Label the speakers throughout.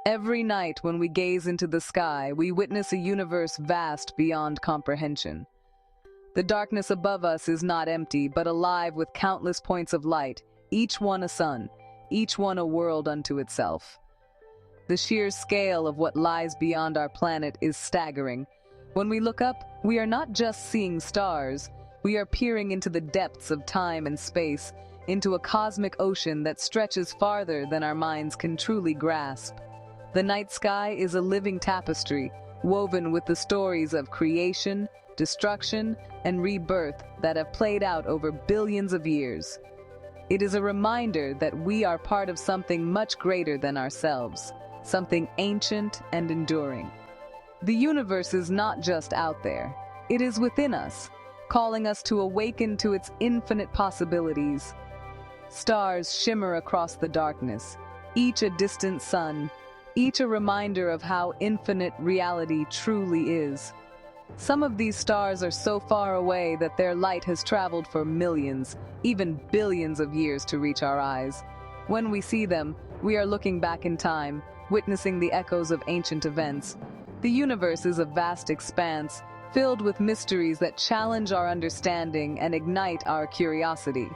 Speaker 1: Every night when we gaze into the sky, we witness a universe vast beyond comprehension. The darkness above us is not empty, but alive with countless points of light, each one a sun, each one a world unto itself. The sheer scale of what lies beyond our planet is staggering. When we look up, we are not just seeing stars, we are peering into the depths of time and space, into a cosmic ocean that stretches farther than our minds can truly grasp. The night sky is a living tapestry, woven with the stories of creation, destruction, and rebirth that have played out over billions of years. It is a reminder that we are part of something much greater than ourselves, something ancient and enduring. The universe is not just out there, it is within us, calling us to awaken to its infinite possibilities. Stars shimmer across the darkness, each a distant sun, each a reminder of how infinite reality truly is. Some of these stars are so far away that their light has traveled for millions, even billions of years to reach our eyes. When we see them, we are looking back in time, witnessing the echoes of ancient events. The universe is a vast expanse, filled with mysteries that challenge our understanding and ignite our curiosity.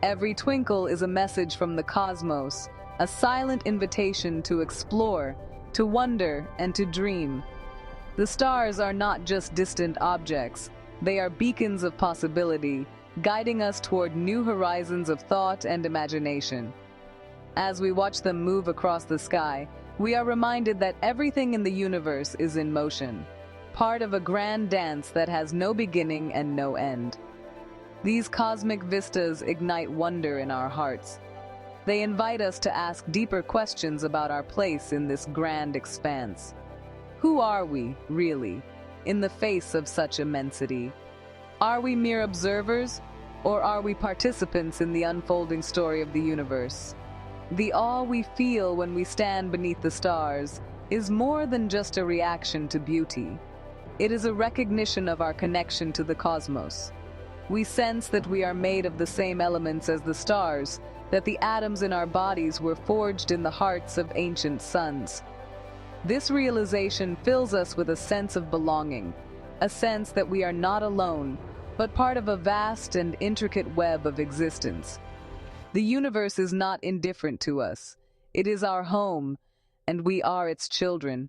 Speaker 1: Every twinkle is a message from the cosmos, a silent invitation to explore, to wonder, and to dream. The stars are not just distant objects, they are beacons of possibility, guiding us toward new horizons of thought and imagination. As we watch them move across the sky, we are reminded that everything in the universe is in motion, part of a grand dance that has no beginning and no end. These cosmic vistas ignite wonder in our hearts. They invite us to ask deeper questions about our place in this grand expanse. Who are we, really, in the face of such immensity? Are we mere observers, or are we participants in the unfolding story of the universe? The awe we feel when we stand beneath the stars is more than just a reaction to beauty. It is a recognition of our connection to the cosmos. We sense that we are made of the same elements as the stars, that the atoms in our bodies were forged in the hearts of ancient suns. This realization fills us with a sense of belonging, a sense that we are not alone, but part of a vast and intricate web of existence. The universe is not indifferent to us. It is our home, and we are its children.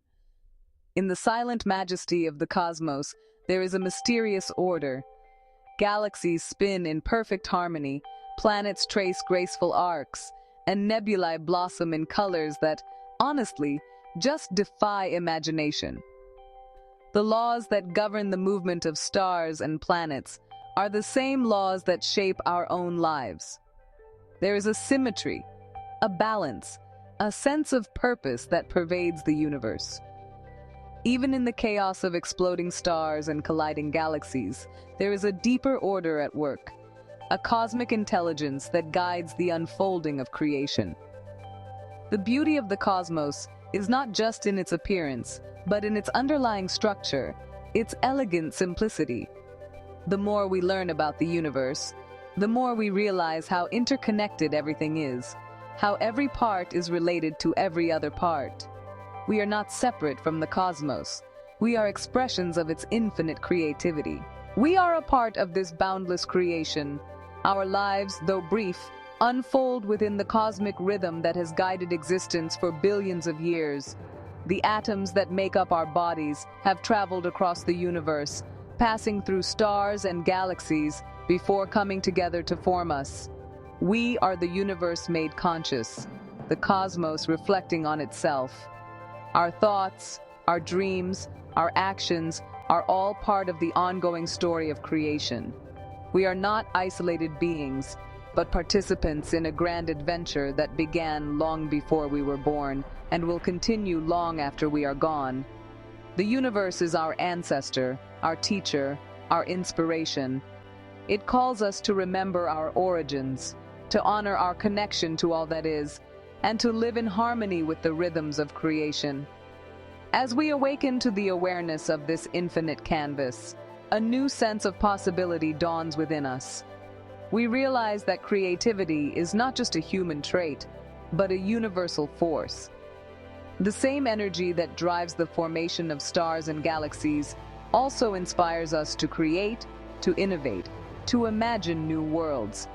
Speaker 1: In the silent majesty of the cosmos, there is a mysterious order. Galaxies spin in perfect harmony, planets trace graceful arcs, and nebulae blossom in colors that, honestly, just defy imagination. The laws that govern the movement of stars and planets are the same laws that shape our own lives. There is a symmetry, a balance, a sense of purpose that pervades the universe. Even in the chaos of exploding stars and colliding galaxies, there is a deeper order at work, a cosmic intelligence that guides the unfolding of creation. The beauty of the cosmos is not just in its appearance, but in its underlying structure, its elegant simplicity. The more we learn about the universe, the more we realize how interconnected everything is, how every part is related to every other part. We are not separate from the cosmos. We are expressions of its infinite creativity. We are a part of this boundless creation. Our lives, though brief, unfold within the cosmic rhythm that has guided existence for billions of years. The atoms that make up our bodies have traveled across the universe, passing through stars and galaxies before coming together to form us. We are the universe made conscious, the cosmos reflecting on itself. Our thoughts, our dreams, our actions are all part of the ongoing story of creation. We are not isolated beings, but participants in a grand adventure that began long before we were born and will continue long after we are gone. The universe is our ancestor, our teacher, our inspiration. It calls us to remember our origins, to honor our connection to all that is, and to live in harmony with the rhythms of creation. As we awaken to the awareness of this infinite canvas, a new sense of possibility dawns within us. We realize that creativity is not just a human trait, but a universal force. The same energy that drives the formation of stars and galaxies also inspires us to create, to innovate, to imagine new worlds.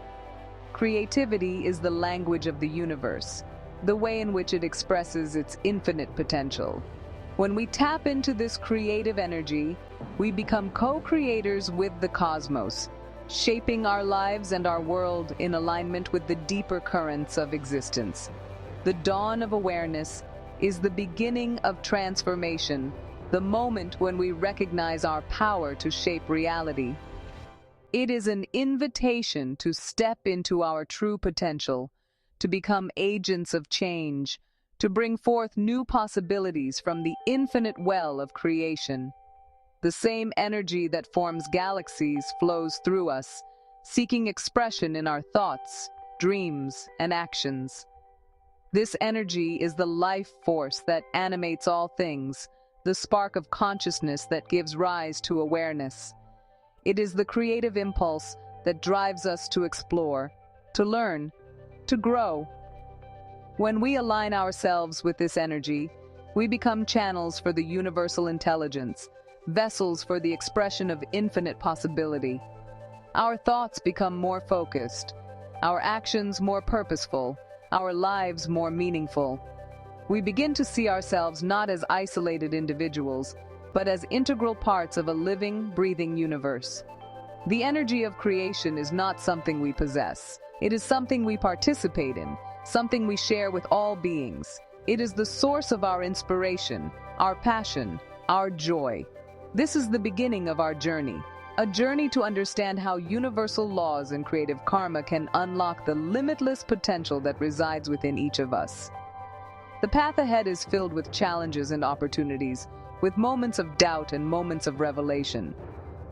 Speaker 1: Creativity is the language of the universe, the way in which it expresses its infinite potential. When we tap into this creative energy, we become co-creators with the cosmos, shaping our lives and our world in alignment with the deeper currents of existence. The dawn of awareness is the beginning of transformation, the moment when we recognize our power to shape reality. It is an invitation to step into our true potential, to become agents of change, to bring forth new possibilities from the infinite well of creation. The same energy that forms galaxies flows through us, seeking expression in our thoughts, dreams, and actions. This energy is the life force that animates all things, the spark of consciousness that gives rise to awareness. It is the creative impulse that drives us to explore, to learn, to grow. When we align ourselves with this energy, we become channels for the universal intelligence, vessels for the expression of infinite possibility. Our thoughts become more focused, our actions more purposeful, our lives more meaningful. We begin to see ourselves not as isolated individuals, but as integral parts of a living, breathing universe. The energy of creation is not something we possess. It is something we participate in, something we share with all beings. It is the source of our inspiration, our passion, our joy. This is the beginning of our journey, a journey to understand how universal laws and creative karma can unlock the limitless potential that resides within each of us. The path ahead is filled with challenges and opportunities, with moments of doubt and moments of revelation.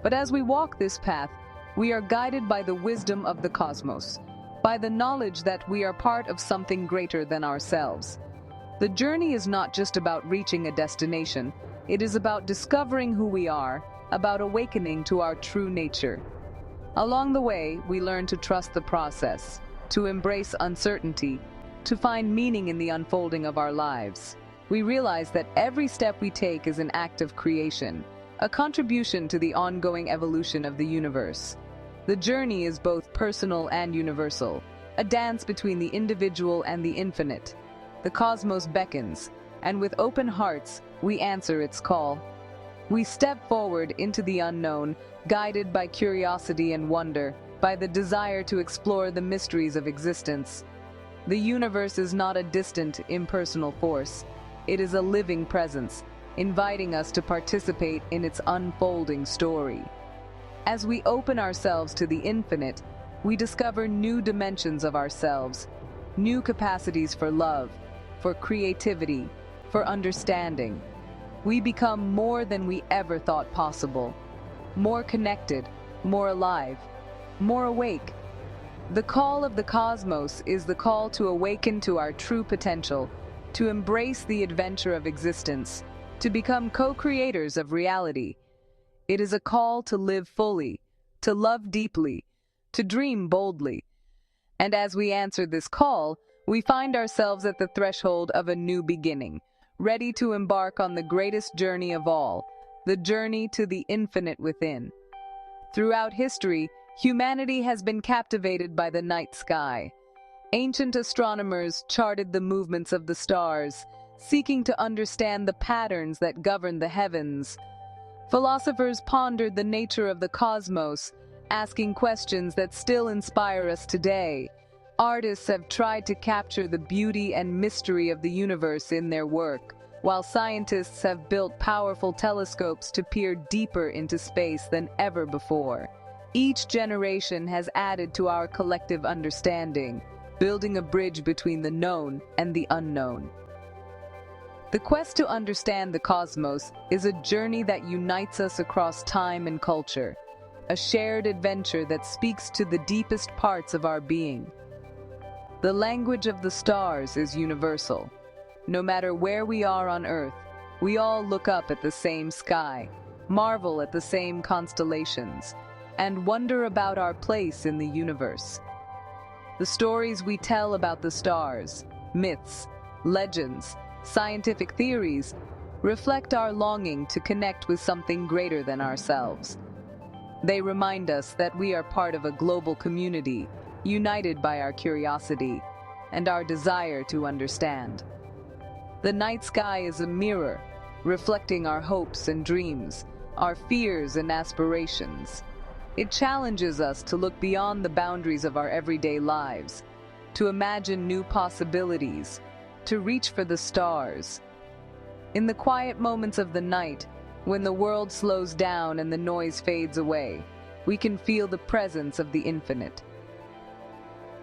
Speaker 1: But as we walk this path, we are guided by the wisdom of the cosmos, by the knowledge that we are part of something greater than ourselves. The journey is not just about reaching a destination, it is about discovering who we are, about awakening to our true nature. Along the way, we learn to trust the process, to embrace uncertainty, to find meaning in the unfolding of our lives. We realize that every step we take is an act of creation, a contribution to the ongoing evolution of the universe. The journey is both personal and universal, a dance between the individual and the infinite. The cosmos beckons, and with open hearts, we answer its call. We step forward into the unknown, guided by curiosity and wonder, by the desire to explore the mysteries of existence. The universe is not a distant, impersonal force. It is a living presence, inviting us to participate in its unfolding story. As we open ourselves to the infinite, we discover new dimensions of ourselves, new capacities for love, for creativity, for understanding. We become more than we ever thought possible, more connected, more alive, more awake. The call of the cosmos is the call to awaken to our true potential, to embrace the adventure of existence, to become co-creators of reality. It is a call to live fully, to love deeply, to dream boldly. And as we answer this call, we find ourselves at the threshold of a new beginning, ready to embark on the greatest journey of all, the journey to the infinite within. Throughout history, humanity has been captivated by the night sky. Ancient astronomers charted the movements of the stars, seeking to understand the patterns that govern the heavens. Philosophers pondered the nature of the cosmos, asking questions that still inspire us today. Artists have tried to capture the beauty and mystery of the universe in their work, while scientists have built powerful telescopes to peer deeper into space than ever before. Each generation has added to our collective understanding, building a bridge between the known and the unknown. The quest to understand the cosmos is a journey that unites us across time and culture, a shared adventure that speaks to the deepest parts of our being. The language of the stars is universal. No matter where we are on Earth, we all look up at the same sky, marvel at the same constellations, and wonder about our place in the universe. The stories we tell about the stars, myths, legends, scientific theories, reflect our longing to connect with something greater than ourselves. They remind us that we are part of a global community, united by our curiosity and our desire to understand. The night sky is a mirror, reflecting our hopes and dreams, our fears and aspirations. It challenges us to look beyond the boundaries of our everyday lives, to imagine new possibilities, to reach for the stars. In the quiet moments of the night, when the world slows down and the noise fades away, we can feel the presence of the infinite.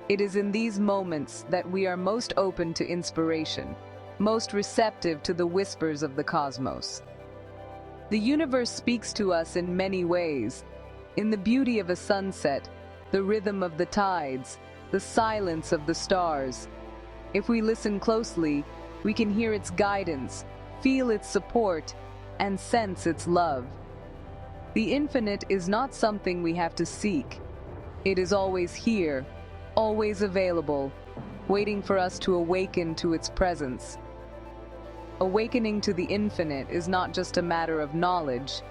Speaker 1: It is in these moments that we are most open to inspiration, most receptive to the whispers of the cosmos. The universe speaks to us in many ways, in the beauty of a sunset, the rhythm of the tides, the silence of the stars. If we listen closely, we can hear its guidance, feel its support, and sense its love. The infinite is not something we have to seek. It is always here, always available, waiting for us to awaken to its presence. Awakening to the infinite is not just a matter of knowledge,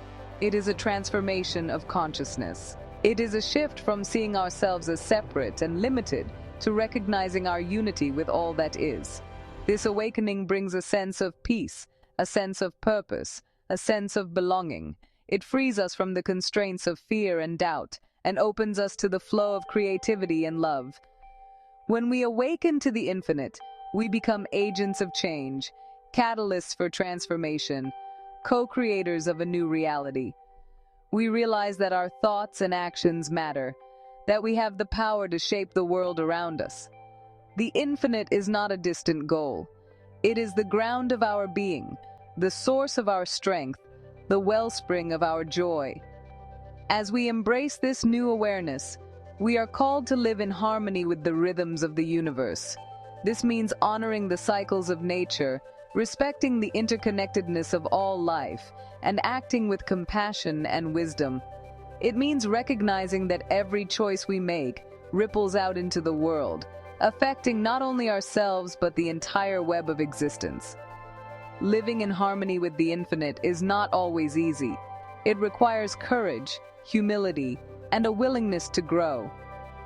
Speaker 1: it is a transformation of consciousness. It is a shift from seeing ourselves as separate and limited to recognizing our unity with all that is. This awakening brings a sense of peace, a sense of purpose, a sense of belonging. It frees us from the constraints of fear and doubt and opens us to the flow of creativity and love. When we awaken to the infinite, we become agents of change, catalysts for transformation, co-creators of a new reality. We realize that our thoughts and actions matter, that we have the power to shape the world around us. The infinite is not a distant goal. It is the ground of our being, the source of our strength, the wellspring of our joy. As we embrace this new awareness, we are called to live in harmony with the rhythms of the universe. This means honoring the cycles of nature, respecting the interconnectedness of all life, and acting with compassion and wisdom. It means recognizing that every choice we make ripples out into the world, affecting not only ourselves but the entire web of existence. Living in harmony with the infinite is not always easy. It requires courage, humility, and a willingness to grow.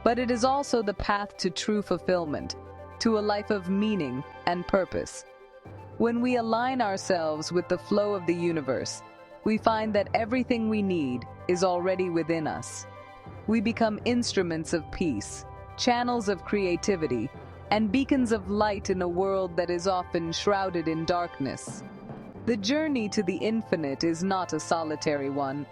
Speaker 1: But it is also the path to true fulfillment, to a life of meaning and purpose. When we align ourselves with the flow of the universe, we find that everything we need is already within us. We become instruments of peace, channels of creativity, and beacons of light in a world that is often shrouded in darkness. The journey to the infinite is not a solitary one.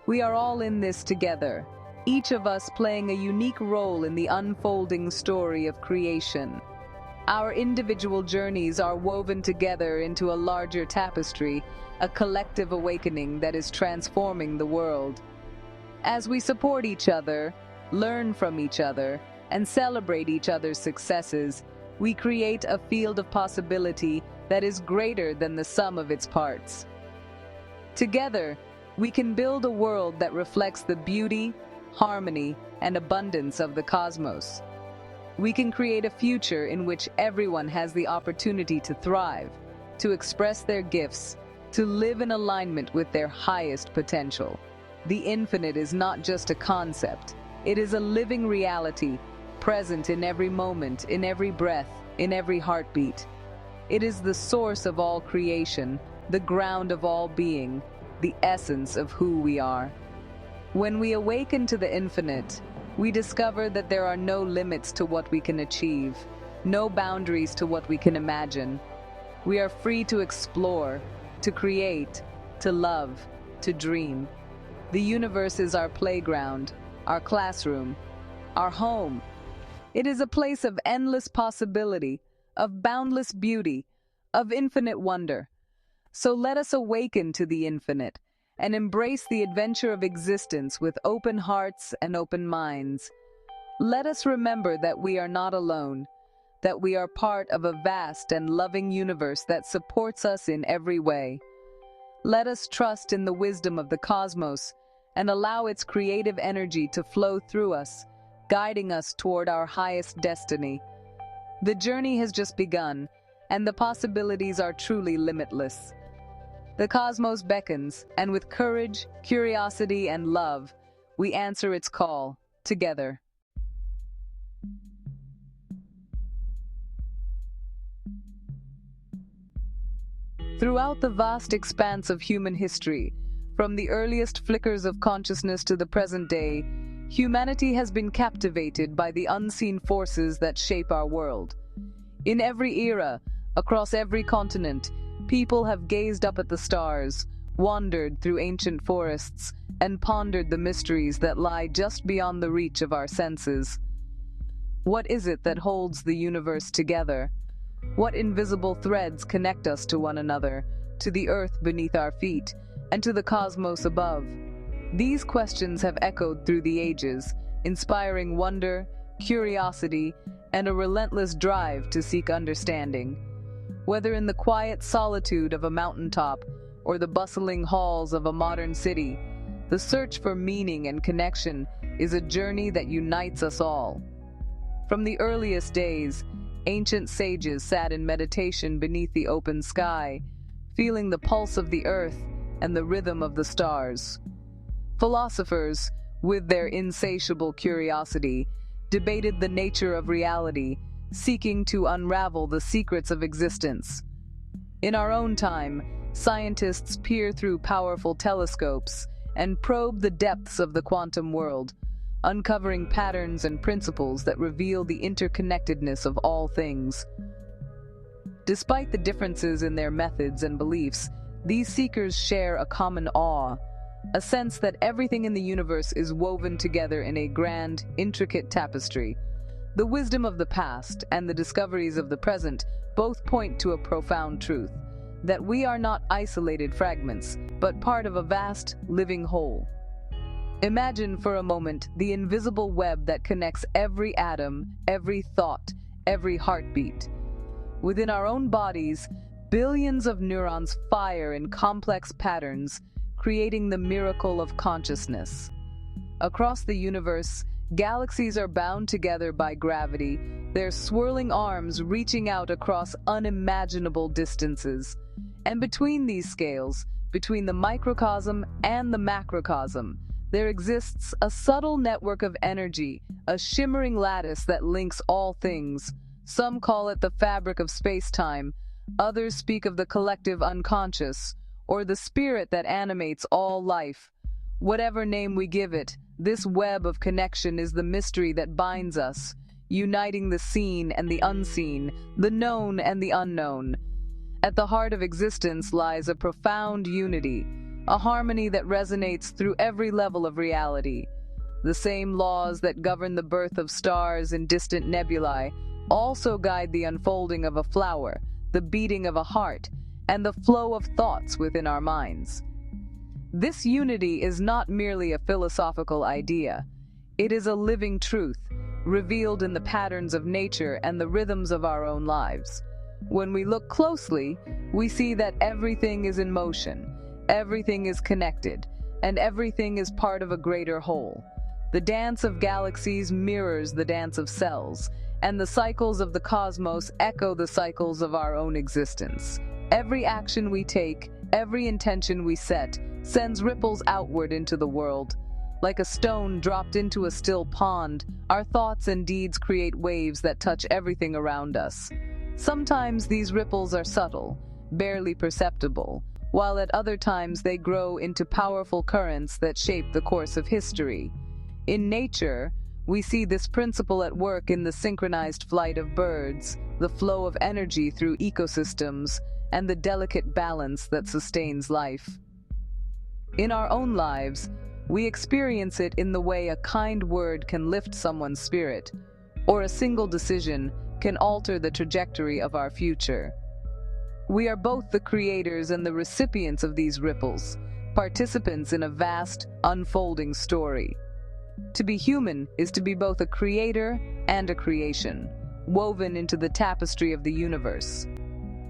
Speaker 1: We are all in this together, each of us playing a unique role in the unfolding story of creation. Our individual journeys are woven together into a larger tapestry, a collective awakening that is transforming the world. As we support each other, learn from each other, and celebrate each other's successes, we create a field of possibility that is greater than the sum of its parts. Together, we can build a world that reflects the beauty, harmony, and abundance of the cosmos. We can create a future in which everyone has the opportunity to thrive, to express their gifts, to live in alignment with their highest potential. The infinite is not just a concept. It is a living reality, present in every moment, in every breath, in every heartbeat. It is the source of all creation, the ground of all being, the essence of who we are. When we awaken to the infinite, we discover that there are no limits to what we can achieve, no boundaries to what we can imagine. We are free to explore, to create, to love, to dream. The universe is our playground, our classroom, our home. It is a place of endless possibility, of boundless beauty, of infinite wonder. So let us awaken to the infinite and embrace the adventure of existence with open hearts and open minds. Let us remember that we are not alone, that we are part of a vast and loving universe that supports us in every way. Let us trust in the wisdom of the cosmos and allow its creative energy to flow through us, guiding us toward our highest destiny. The journey has just begun, and the possibilities are truly limitless. The cosmos beckons, and with courage, curiosity, and love, we answer its call, together. Throughout the vast expanse of human history, from the earliest flickers of consciousness to the present day, humanity has been captivated by the unseen forces that shape our world. In every era, across every continent, people have gazed up at the stars, wandered through ancient forests, and pondered the mysteries that lie just beyond the reach of our senses. What is it that holds the universe together? What invisible threads connect us to one another, to the earth beneath our feet, and to the cosmos above? These questions have echoed through the ages, inspiring wonder, curiosity, and a relentless drive to seek understanding. Whether in the quiet solitude of a mountaintop or the bustling halls of a modern city, the search for meaning and connection is a journey that unites us all. From the earliest days, ancient sages sat in meditation beneath the open sky, feeling the pulse of the earth and the rhythm of the stars. Philosophers, with their insatiable curiosity, debated the nature of reality, seeking to unravel the secrets of existence. In our own time, scientists peer through powerful telescopes and probe the depths of the quantum world, uncovering patterns and principles that reveal the interconnectedness of all things. Despite the differences in their methods and beliefs, these seekers share a common awe, a sense that everything in the universe is woven together in a grand, intricate tapestry. The wisdom of the past and the discoveries of the present both point to a profound truth, that we are not isolated fragments, but part of a vast, living whole. Imagine for a moment the invisible web that connects every atom, every thought, every heartbeat. Within our own bodies, billions of neurons fire in complex patterns, creating the miracle of consciousness. Across the universe, galaxies are bound together by gravity, their swirling arms reaching out across unimaginable distances. And between these scales, between the microcosm and the macrocosm, there exists a subtle network of energy, a shimmering lattice that links all things. Some call it the fabric of space-time, others speak of the collective unconscious, or the spirit that animates all life. Whatever name we give it, this web of connection is the mystery that binds us, uniting the seen and the unseen, the known and the unknown. At the heart of existence lies a profound unity, a harmony that resonates through every level of reality. The same laws that govern the birth of stars in distant nebulae also guide the unfolding of a flower, the beating of a heart, and the flow of thoughts within our minds. This unity is not merely a philosophical idea. It is a living truth, revealed in the patterns of nature and the rhythms of our own lives. When we look closely, we see that everything is in motion, everything is connected, and everything is part of a greater whole. The dance of galaxies mirrors the dance of cells, and the cycles of the cosmos echo the cycles of our own existence. Every action we take, every intention we set, sends ripples outward into the world. Like a stone dropped into a still pond, our thoughts and deeds create waves that touch everything around us. Sometimes these ripples are subtle, barely perceptible, while at other times they grow into powerful currents that shape the course of history. In nature, we see this principle at work in the synchronized flight of birds, the flow of energy through ecosystems, and the delicate balance that sustains life. In our own lives, we experience it in the way a kind word can lift someone's spirit, or a single decision can alter the trajectory of our future. We are both the creators and the recipients of these ripples, participants in a vast, unfolding story. To be human is to be both a creator and a creation, woven into the tapestry of the universe.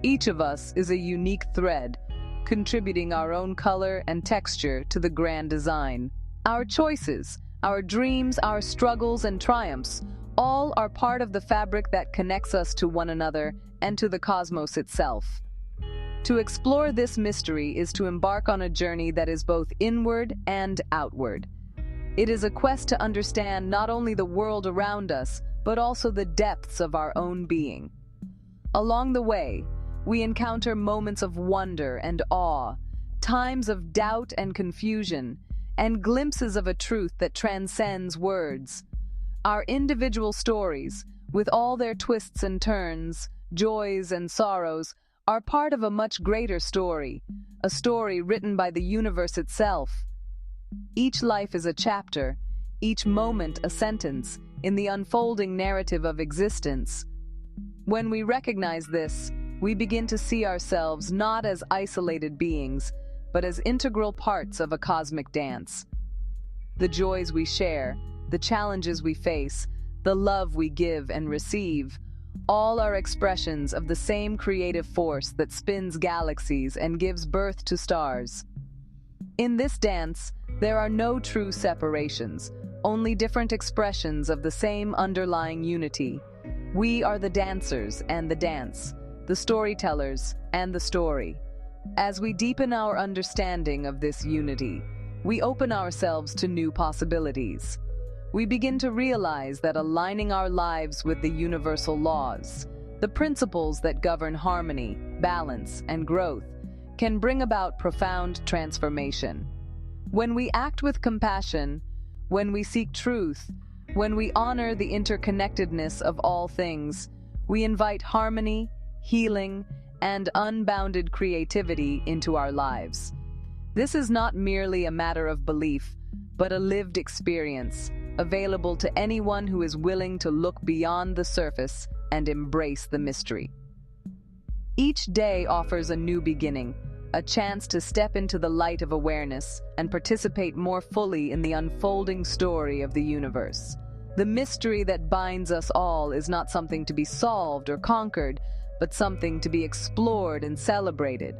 Speaker 1: Each of us is a unique thread, contributing our own color and texture to the grand design. Our choices, our dreams, our struggles and triumphs, All are part of the fabric that connects us to one another and to the cosmos itself. To explore this mystery is to embark on a journey that is both inward and outward. It is a quest to understand not only the world around us, but also the depths of our own being. Along the way, we encounter moments of wonder and awe, times of doubt and confusion, and glimpses of a truth that transcends words. Our individual stories, with all their twists and turns, joys and sorrows, are part of a much greater story, a story written by the universe itself. Each life is a chapter, each moment a sentence, in the unfolding narrative of existence. When we recognize this, we begin to see ourselves not as isolated beings, but as integral parts of a cosmic dance. The joys we share, the challenges we face, the love we give and receive, all are expressions of the same creative force that spins galaxies and gives birth to stars. In this dance, there are no true separations, only different expressions of the same underlying unity. We are the dancers and the dance, the storytellers and the story. As we deepen our understanding of this unity, we open ourselves to new possibilities. We begin to realize that aligning our lives with the universal laws, the principles that govern harmony, balance, and growth, can bring about profound transformation. When we act with compassion, when we seek truth, when we honor the interconnectedness of all things, we invite harmony, healing, and unbounded creativity into our lives. This is not merely a matter of belief, but a lived experience, available to anyone who is willing to look beyond the surface and embrace the mystery. Each day offers a new beginning, a chance to step into the light of awareness and participate more fully in the unfolding story of the universe. The mystery that binds us all is not something to be solved or conquered, but something to be explored and celebrated.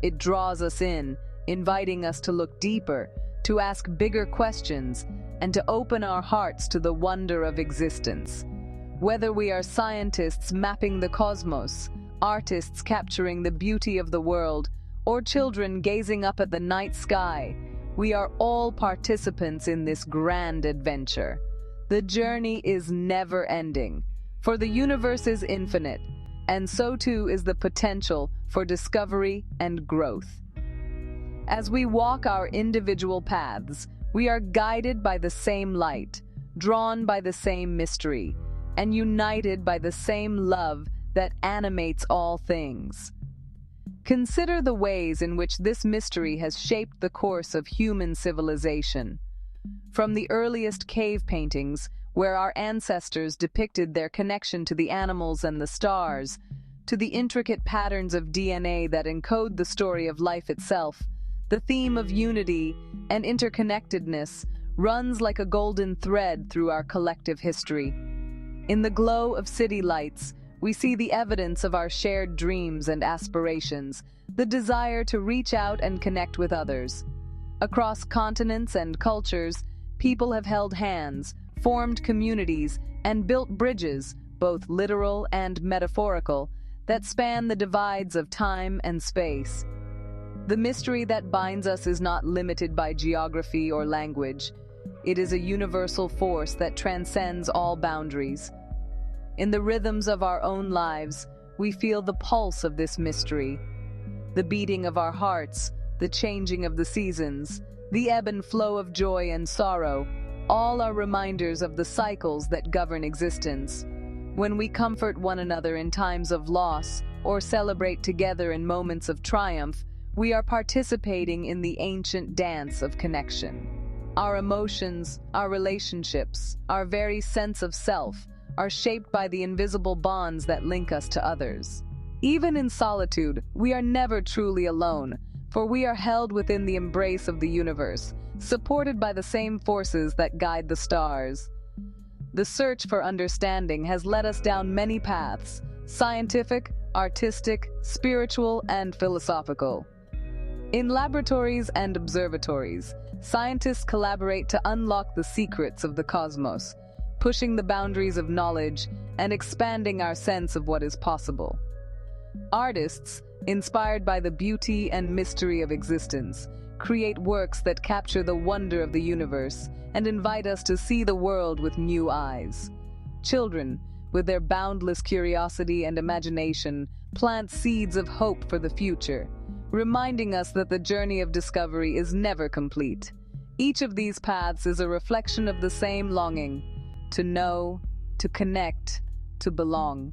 Speaker 1: It draws us in, inviting us to look deeper, to ask bigger questions, and to open our hearts to the wonder of existence. Whether we are scientists mapping the cosmos, artists capturing the beauty of the world, or children gazing up at the night sky, we are all participants in this grand adventure. The journey is never-ending, for the universe is infinite, and so too is the potential for discovery and growth. As we walk our individual paths, we are guided by the same light, drawn by the same mystery, and united by the same love that animates all things. Consider the ways in which this mystery has shaped the course of human civilization. From the earliest cave paintings, where our ancestors depicted their connection to the animals and the stars, to the intricate patterns of DNA that encode the story of life itself, the theme of unity and interconnectedness runs like a golden thread through our collective history. In the glow of city lights, we see the evidence of our shared dreams and aspirations, the desire to reach out and connect with others. Across continents and cultures, people have held hands, formed communities, and built bridges, both literal and metaphorical, that span the divides of time and space. The mystery that binds us is not limited by geography or language. It is a universal force that transcends all boundaries. In the rhythms of our own lives, we feel the pulse of this mystery. The beating of our hearts, the changing of the seasons, the ebb and flow of joy and sorrow, all are reminders of the cycles that govern existence. When we comfort one another in times of loss or celebrate together in moments of triumph, we are participating in the ancient dance of connection. Our emotions, our relationships, our very sense of self are shaped by the invisible bonds that link us to others. Even in solitude, we are never truly alone, for we are held within the embrace of the universe, supported by the same forces that guide the stars. The search for understanding has led us down many paths: scientific, artistic, spiritual, and philosophical. In laboratories and observatories, scientists collaborate to unlock the secrets of the cosmos. pushing the boundaries of knowledge and expanding our sense of what is possible. Artists, inspired by the beauty and mystery of existence, create works that capture the wonder of the universe and invite us to see the world with new eyes. Children, with their boundless curiosity and imagination, plant seeds of hope for the future, reminding us that the journey of discovery is never complete. Each of these paths is a reflection of the same longing: to know, to connect, to belong.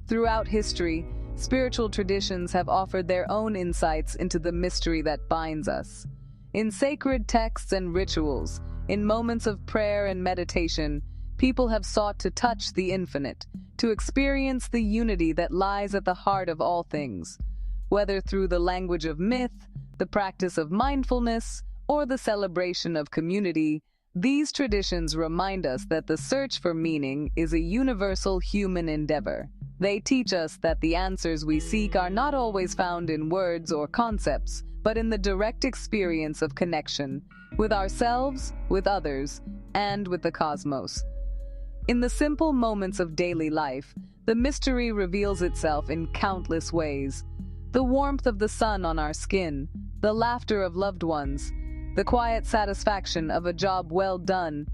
Speaker 1: Throughout history, spiritual traditions have offered their own insights into the mystery that binds us. In sacred texts and rituals, in moments of prayer and meditation, people have sought to touch the infinite, to experience the unity that lies at the heart of all things. Whether through the language of myth, the practice of mindfulness, or the celebration of community, these traditions remind us that the search for meaning is a universal human endeavor. They teach us that the answers we seek are not always found in words or concepts, but in the direct experience of connection with ourselves, with others, and with the cosmos. In the simple moments of daily life, the mystery reveals itself in countless ways. The warmth of the sun on our skin, the laughter of loved ones, the quiet satisfaction of a job well done,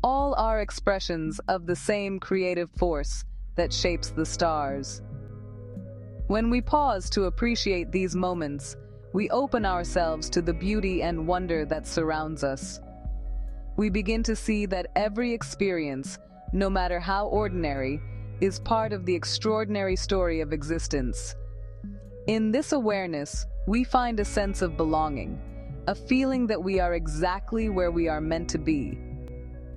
Speaker 1: all are expressions of the same creative force that shapes the stars. When we pause to appreciate these moments, we open ourselves to the beauty and wonder that surrounds us. We begin to see that every experience, no matter how ordinary, is part of the extraordinary story of existence. In this awareness, we find a sense of belonging, a feeling that we are exactly where we are meant to be.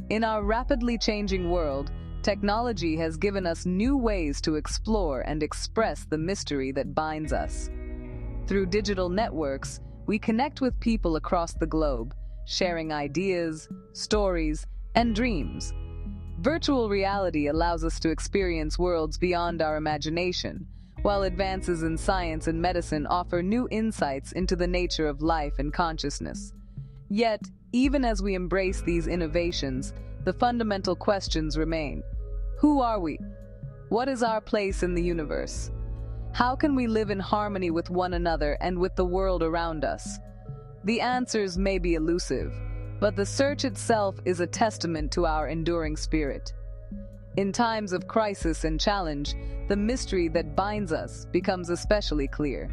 Speaker 1: In our rapidly changing world, technology has given us new ways to explore and express the mystery that binds us. Through digital networks, we connect with people across the globe, sharing ideas, stories, and dreams. Virtual reality allows us to experience worlds beyond our imagination, while advances in science and medicine offer new insights into the nature of life and consciousness. Yet, even as we embrace these innovations, the fundamental questions remain. Who are we? What is our place in the universe? How can we live in harmony with one another and with the world around us? The answers may be elusive, but the search itself is a testament to our enduring spirit. In times of crisis and challenge, the mystery that binds us becomes especially clear.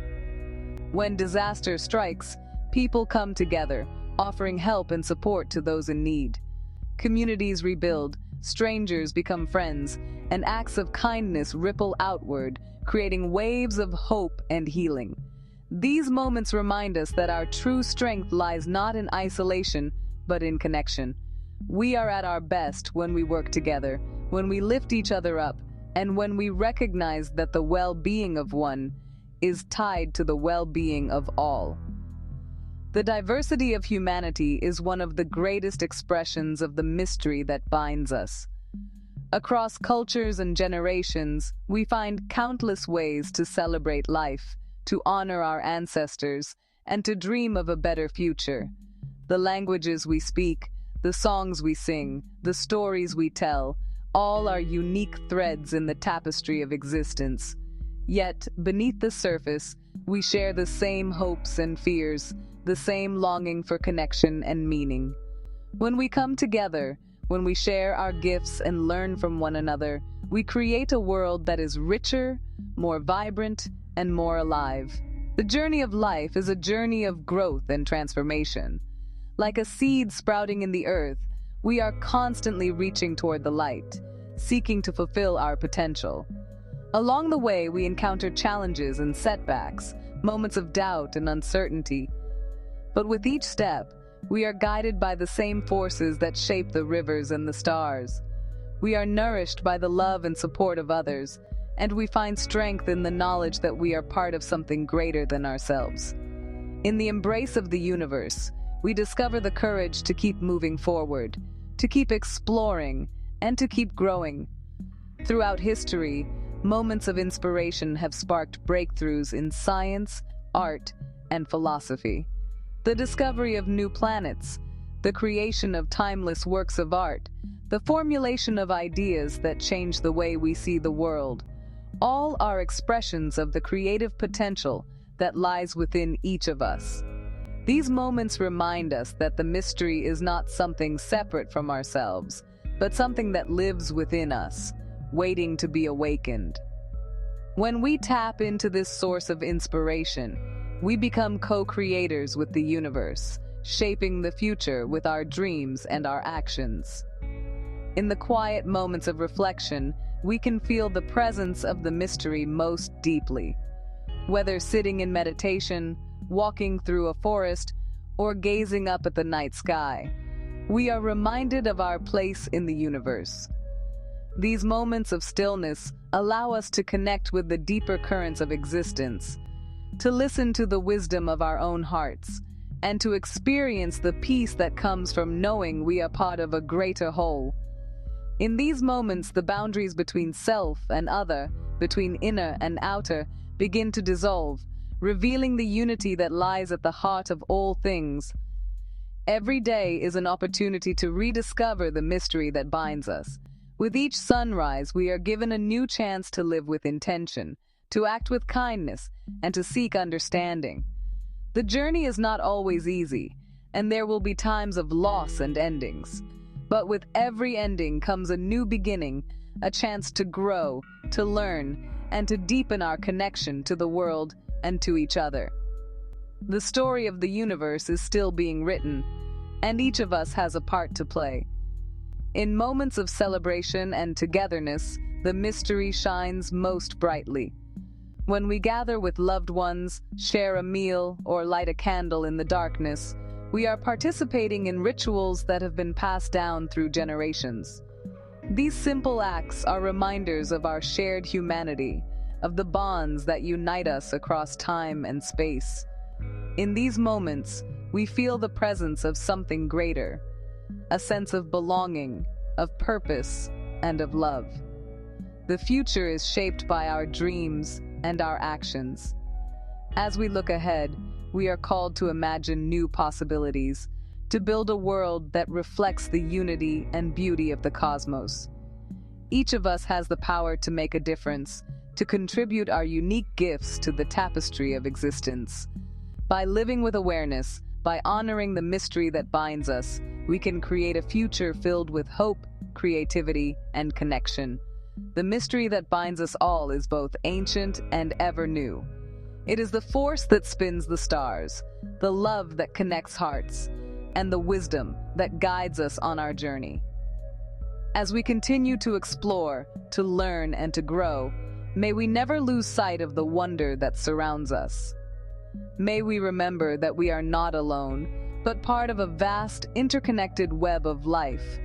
Speaker 1: When disaster strikes, people come together, offering help and support to those in need. Communities rebuild, strangers become friends, and acts of kindness ripple outward, creating waves of hope and healing. These moments remind us that our true strength lies not in isolation, but in connection. We are at our best when we work together, when we lift each other up, and when we recognize that the well-being of one is tied to the well-being of all. The diversity of humanity is one of the greatest expressions of the mystery that binds us. Across cultures and generations, we find countless ways to celebrate life, to honor our ancestors, and to dream of a better future. The languages we speak, the songs we sing, the stories we tell, all are unique threads in the tapestry of existence. Yet, beneath the surface, we share the same hopes and fears, the same longing for connection and meaning. When we come together, when we share our gifts and learn from one another, we create a world that is richer, more vibrant, and more alive. The journey of life is a journey of growth and transformation. Like a seed sprouting in the earth, we are constantly reaching toward the light, seeking to fulfill our potential. Along the way, we encounter challenges and setbacks, moments of doubt and uncertainty. But with each step, we are guided by the same forces that shape the rivers and the stars. We are nourished by the love and support of others, and we find strength in the knowledge that we are part of something greater than ourselves. In the embrace of the universe, we discover the courage to keep moving forward, to keep exploring, and to keep growing. Throughout history, moments of inspiration have sparked breakthroughs in science, art, and philosophy. The discovery of new planets, the creation of timeless works of art, the formulation of ideas that change the way we see the world. All are expressions of the creative potential that lies within each of us. These moments remind us that the mystery is not something separate from ourselves, but something that lives within us, waiting to be awakened. When we tap into this source of inspiration, we become co-creators with the universe, shaping the future with our dreams and our actions. In the quiet moments of reflection, we can feel the presence of the mystery most deeply. Whether sitting in meditation, walking through a forest, or gazing up at the night sky, we are reminded of our place in the universe. These moments of stillness allow us to connect with the deeper currents of existence, to listen to the wisdom of our own hearts, and to experience the peace that comes from knowing we are part of a greater whole. In these moments, the boundaries between self and other, between inner and outer, begin to dissolve, revealing the unity that lies at the heart of all things. Every day is an opportunity to rediscover the mystery that binds us. With each sunrise, we are given a new chance to live with intention, to act with kindness, and to seek understanding. The journey is not always easy, and there will be times of loss and endings. But with every ending comes a new beginning, a chance to grow, to learn, and to deepen our connection to the world and to each other. The story of the universe is still being written, and each of us has a part to play. In moments of celebration and togetherness, the mystery shines most brightly. When we gather with loved ones, share a meal, or light a candle in the darkness, we are participating in rituals that have been passed down through generations. These simple acts are reminders of our shared humanity, of the bonds that unite us across time and space. In these moments, we feel the presence of something greater, a sense of belonging, of purpose, and of love. The future is shaped by our dreams and our actions. As we look ahead, we are called to imagine new possibilities, to build a world that reflects the unity and beauty of the cosmos. Each of us has the power to make a difference, to contribute our unique gifts to the tapestry of existence. By living with awareness, by honoring the mystery that binds us, we can create a future filled with hope, creativity, and connection. The mystery that binds us all is both ancient and ever new. It is the force that spins the stars, the love that connects hearts, and the wisdom that guides us on our journey. As we continue to explore, to learn, and to grow, may we never lose sight of the wonder that surrounds us. May we remember that we are not alone, but part of a vast, interconnected web of life.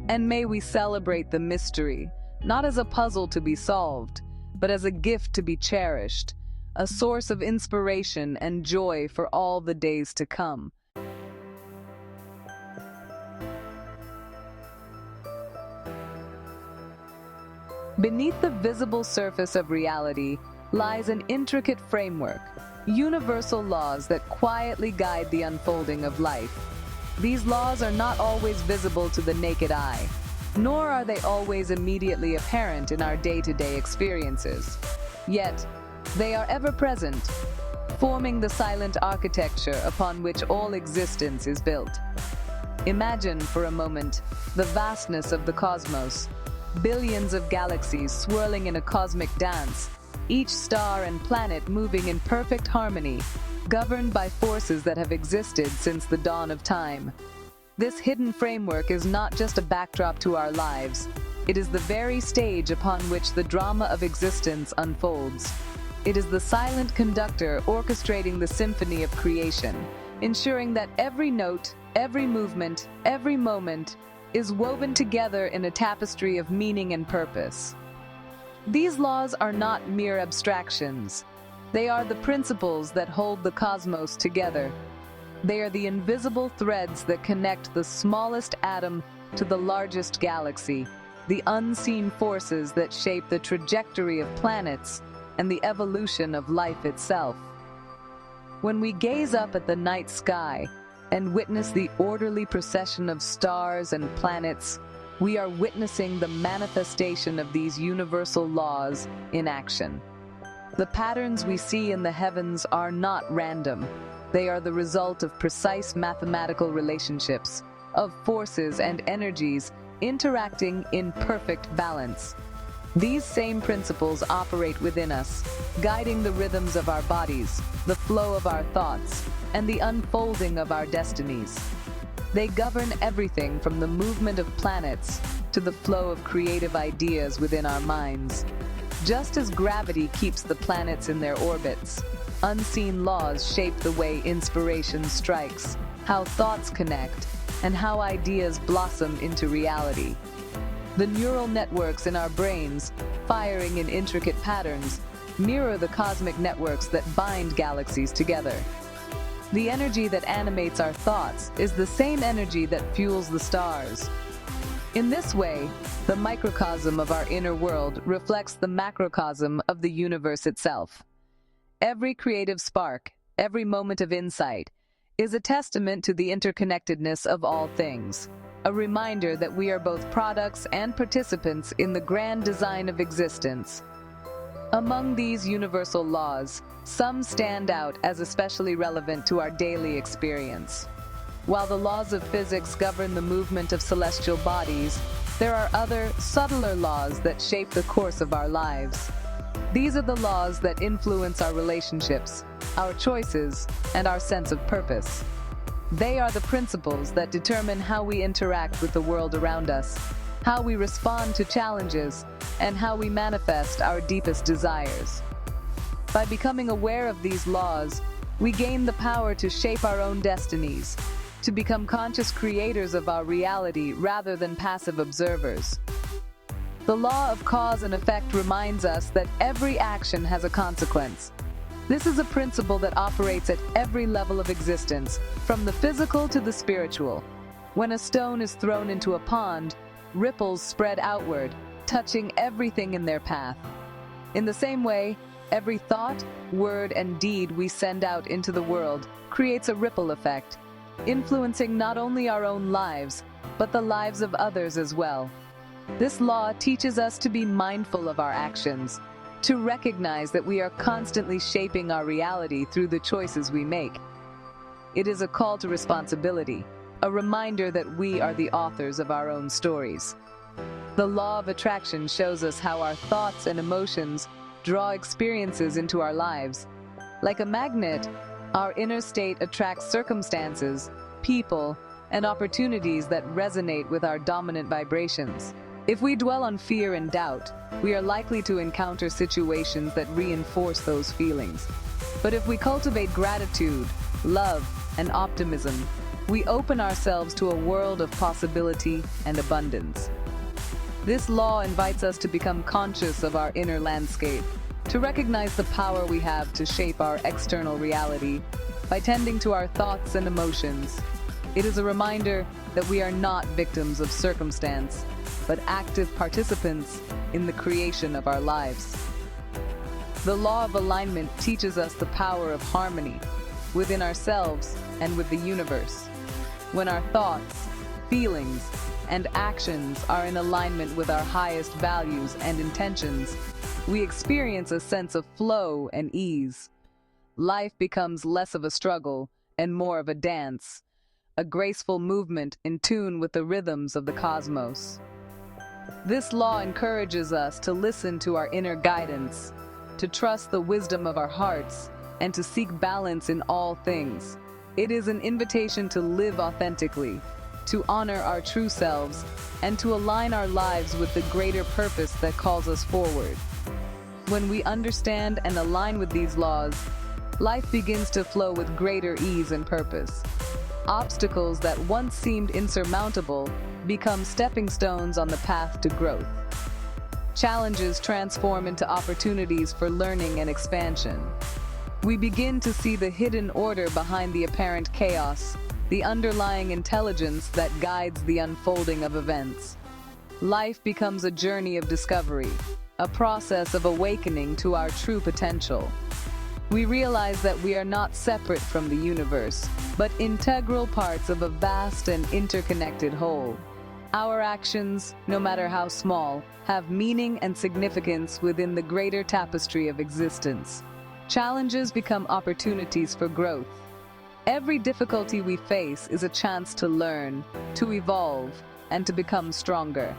Speaker 1: And may we celebrate the mystery, not as a puzzle to be solved, but as a gift to be cherished, a source of inspiration and joy for all the days to come. Beneath the visible surface of reality lies an intricate framework, universal laws that quietly guide the unfolding of life. These laws are not always visible to the naked eye, nor are they always immediately apparent in our day-to-day experiences. Yet, they are ever present, forming the silent architecture upon which all existence is built. Imagine for a moment the vastness of the cosmos, billions of galaxies swirling in a cosmic dance, each star and planet moving in perfect harmony, governed by forces that have existed since the dawn of time. This hidden framework is not just a backdrop to our lives, it is the very stage upon which the drama of existence unfolds. It is the silent conductor orchestrating the symphony of creation, ensuring that every note, every movement, every moment is woven together in a tapestry of meaning and purpose. These laws are not mere abstractions. They are the principles that hold the cosmos together. They are the invisible threads that connect the smallest atom to the largest galaxy, the unseen forces that shape the trajectory of planets and the evolution of life itself. When we gaze up at the night sky and witness the orderly procession of stars and planets, We are witnessing the manifestation of these universal laws in action. The patterns we see in the heavens are not random. They are the result of precise mathematical relationships, of forces and energies interacting in perfect balance. These same principles operate within us, guiding the rhythms of our bodies, the flow of our thoughts, and the unfolding of our destinies. They govern everything from the movement of planets to the flow of creative ideas within our minds. Just as gravity keeps the planets in their orbits, unseen laws shape the way inspiration strikes, how thoughts connect, and how ideas blossom into reality. The neural networks in our brains, firing in intricate patterns, mirror the cosmic networks that bind galaxies together. The energy that animates our thoughts is the same energy that fuels the stars. In this way, the microcosm of our inner world reflects the macrocosm of the universe itself. Every creative spark, every moment of insight, is a testament to the interconnectedness of all things, a reminder that we are both products and participants in the grand design of existence. Among these universal laws, some stand out as especially relevant to our daily experience. While the laws of physics govern the movement of celestial bodies, there are other, subtler laws that shape the course of our lives. These are the laws that influence our relationships, our choices, and our sense of purpose. They are the principles that determine how we interact with the world around us, how we respond to challenges, and how we manifest our deepest desires. By becoming aware of these laws, we gain the power to shape our own destinies, to become conscious creators of our reality rather than passive observers. The law of cause and effect reminds us that every action has a consequence. This is a principle that operates at every level of existence, from the physical to the spiritual. When a stone is thrown into a pond, ripples spread outward, touching everything in their path. In the same way, every thought, word, and deed we send out into the world creates a ripple effect, influencing not only our own lives, but the lives of others as well. This law teaches us to be mindful of our actions, to recognize that we are constantly shaping our reality through the choices we make. It is a call to responsibility, a reminder that we are the authors of our own stories. The law of attraction shows us how our thoughts and emotions draw experiences into our lives. Like a magnet, our inner state attracts circumstances, people, and opportunities that resonate with our dominant vibrations. If we dwell on fear and doubt, we are likely to encounter situations that reinforce those feelings. But if we cultivate gratitude, love, and optimism, we open ourselves to a world of possibility and abundance. This law invites us to become conscious of our inner landscape, to recognize the power we have to shape our external reality by tending to our thoughts and emotions. It is a reminder that we are not victims of circumstance, but active participants in the creation of our lives. The law of alignment teaches us the power of harmony within ourselves and with the universe. When our thoughts, feelings, and actions are in alignment with our highest values and intentions, we experience a sense of flow and ease. Life becomes less of a struggle and more of a dance, a graceful movement in tune with the rhythms of the cosmos. This law encourages us to listen to our inner guidance, to trust the wisdom of our hearts, and to seek balance in all things. It is an invitation to live authentically, to honor our true selves, and to align our lives with the greater purpose that calls us forward. When we understand and align with these laws, life begins to flow with greater ease and purpose. Obstacles that once seemed insurmountable become stepping stones on the path to growth. Challenges transform into opportunities for learning and expansion. We begin to see the hidden order behind the apparent chaos, the underlying intelligence that guides the unfolding of events. Life becomes a journey of discovery, a process of awakening to our true potential. We realize that we are not separate from the universe, but integral parts of a vast and interconnected whole. Our actions, no matter how small, have meaning and significance within the greater tapestry of existence. Challenges become opportunities for growth. Every difficulty we face is a chance to learn, to evolve, and to become stronger.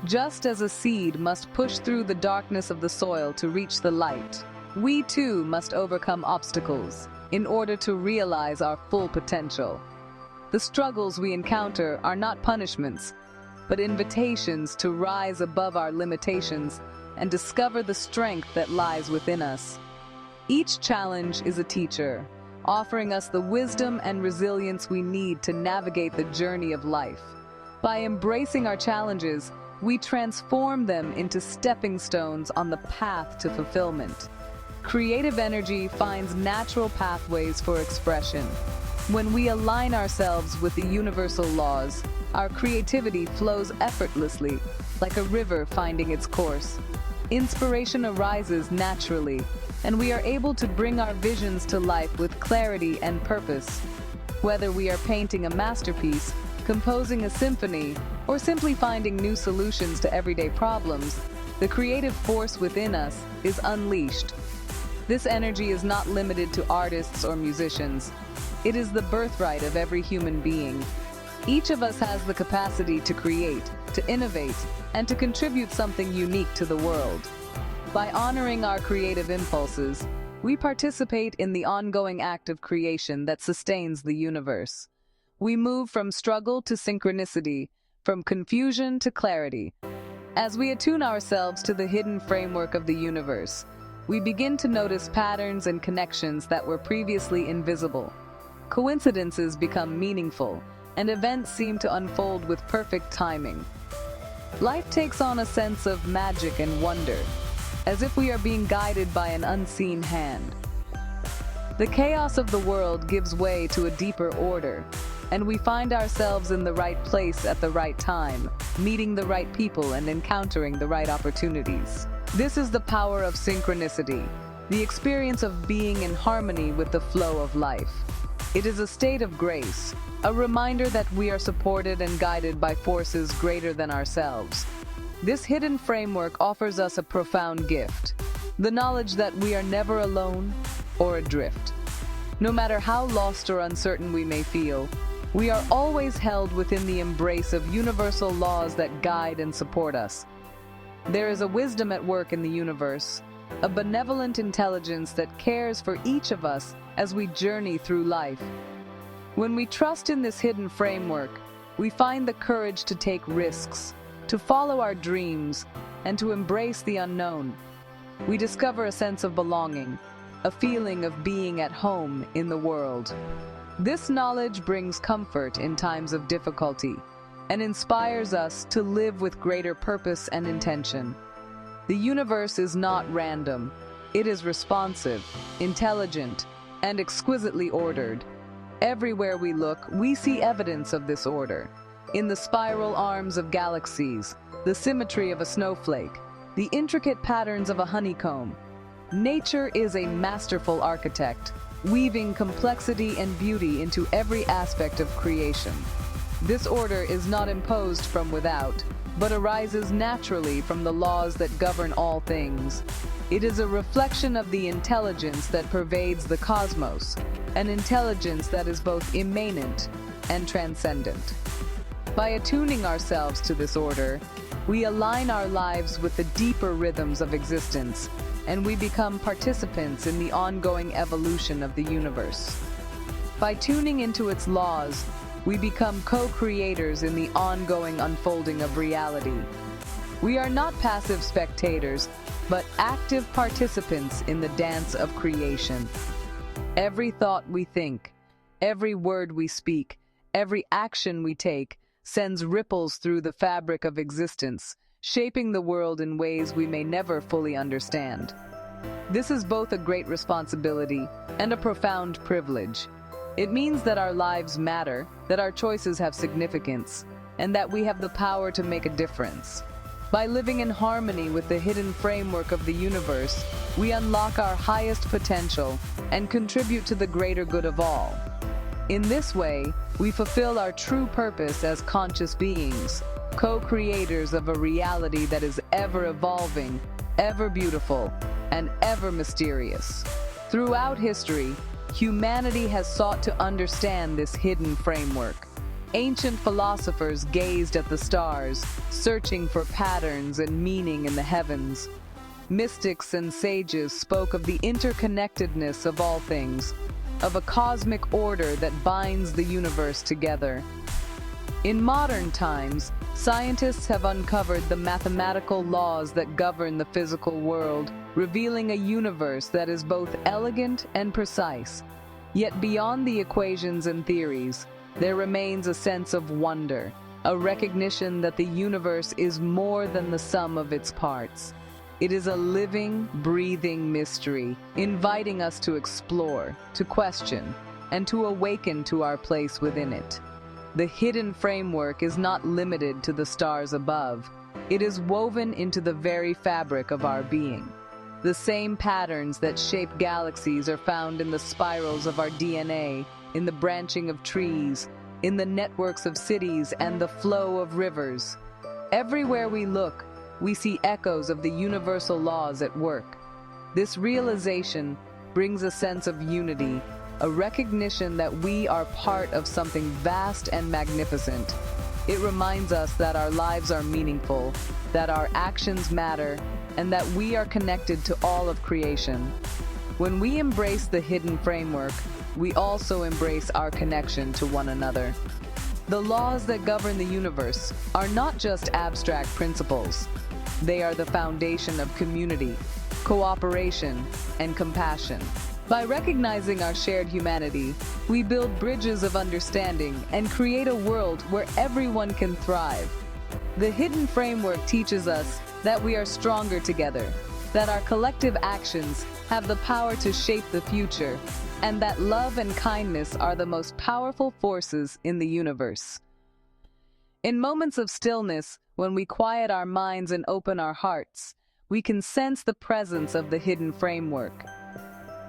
Speaker 1: Just as a seed must push through the darkness of the soil to reach the light, we too must overcome obstacles in order to realize our full potential. The struggles we encounter are not punishments, but invitations to rise above our limitations and discover the strength that lies within us. Each challenge is a teacher, offering us the wisdom and resilience we need to navigate the journey of life. By embracing our challenges, we transform them into stepping stones on the path to fulfillment. Creative energy finds natural pathways for expression. When we align ourselves with the universal laws, our creativity flows effortlessly, like a river finding its course. Inspiration arises naturally, and we are able to bring our visions to life with clarity and purpose. Whether we are painting a masterpiece, composing a symphony, or simply finding new solutions to everyday problems, the creative force within us is unleashed. This energy is not limited to artists or musicians. It is the birthright of every human being. Each of us has the capacity to create, to innovate, and to contribute something unique to the world. By honoring our creative impulses, we participate in the ongoing act of creation that sustains the universe. We move from struggle to synchronicity, from confusion to clarity. As we attune ourselves to the hidden framework of the universe, we begin to notice patterns and connections that were previously invisible. Coincidences become meaningful, and events seem to unfold with perfect timing. Life takes on a sense of magic and wonder, as if we are being guided by an unseen hand. The chaos of the world gives way to a deeper order, and we find ourselves in the right place at the right time, meeting the right people and encountering the right opportunities. This is the power of synchronicity, the experience of being in harmony with the flow of life. It is a state of grace, a reminder that we are supported and guided by forces greater than ourselves. This hidden framework offers us a profound gift, the knowledge that we are never alone or adrift. No matter how lost or uncertain we may feel, we are always held within the embrace of universal laws that guide and support us. There is a wisdom at work in the universe, a benevolent intelligence that cares for each of us as we journey through life. When we trust in this hidden framework, we find the courage to take risks, to follow our dreams, and to embrace the unknown. We discover a sense of belonging, a feeling of being at home in the world. This knowledge brings comfort in times of difficulty and inspires us to live with greater purpose and intention. The universe is not random. It is responsive, intelligent, and exquisitely ordered. Everywhere we look, we see evidence of this order. In the spiral arms of galaxies, the symmetry of a snowflake, the intricate patterns of a honeycomb. Nature is a masterful architect, weaving complexity and beauty into every aspect of creation. This order is not imposed from without, but arises naturally from the laws that govern all things. It is a reflection of the intelligence that pervades the cosmos, an intelligence that is both immanent and transcendent. By attuning ourselves to this order, we align our lives with the deeper rhythms of existence, and we become participants in the ongoing evolution of the universe. By tuning into its laws, we become co-creators in the ongoing unfolding of reality. We are not passive spectators, but active participants in the dance of creation. Every thought we think, every word we speak, every action we take sends ripples through the fabric of existence, shaping the world in ways we may never fully understand. This is both a great responsibility and a profound privilege. It means that our lives matter, that our choices have significance, and that we have the power to make a difference. By living in harmony with the hidden framework of the universe, we unlock our highest potential and contribute to the greater good of all. In this way, we fulfill our true purpose as conscious beings, co-creators of a reality that is ever evolving, ever beautiful, and ever mysterious. Throughout history, humanity has sought to understand this hidden framework. Ancient philosophers gazed at the stars, searching for patterns and meaning in the heavens. Mystics and sages spoke of the interconnectedness of all things, of a cosmic order that binds the universe together. In modern times, scientists have uncovered the mathematical laws that govern the physical world, revealing a universe that is both elegant and precise. Yet beyond the equations and theories, there remains a sense of wonder, a recognition that the universe is more than the sum of its parts. It is a living, breathing mystery, inviting us to explore, to question, and to awaken to our place within it. The hidden framework is not limited to the stars above. It is woven into the very fabric of our being. The same patterns that shape galaxies are found in the spirals of our DNA, in the branching of trees, in the networks of cities, and the flow of rivers. Everywhere we look, we see echoes of the universal laws at work. This realization brings a sense of unity, a recognition that we are part of something vast and magnificent. It reminds us that our lives are meaningful, that our actions matter, and that we are connected to all of creation. When we embrace the hidden framework, we also embrace our connection to one another. The laws that govern the universe are not just abstract principles. They are the foundation of community, cooperation, and compassion. By recognizing our shared humanity, we build bridges of understanding and create a world where everyone can thrive. The hidden framework teaches us that we are stronger together, that our collective actions have the power to shape the future, and that love and kindness are the most powerful forces in the universe. In moments of stillness, when we quiet our minds and open our hearts, we can sense the presence of the hidden framework.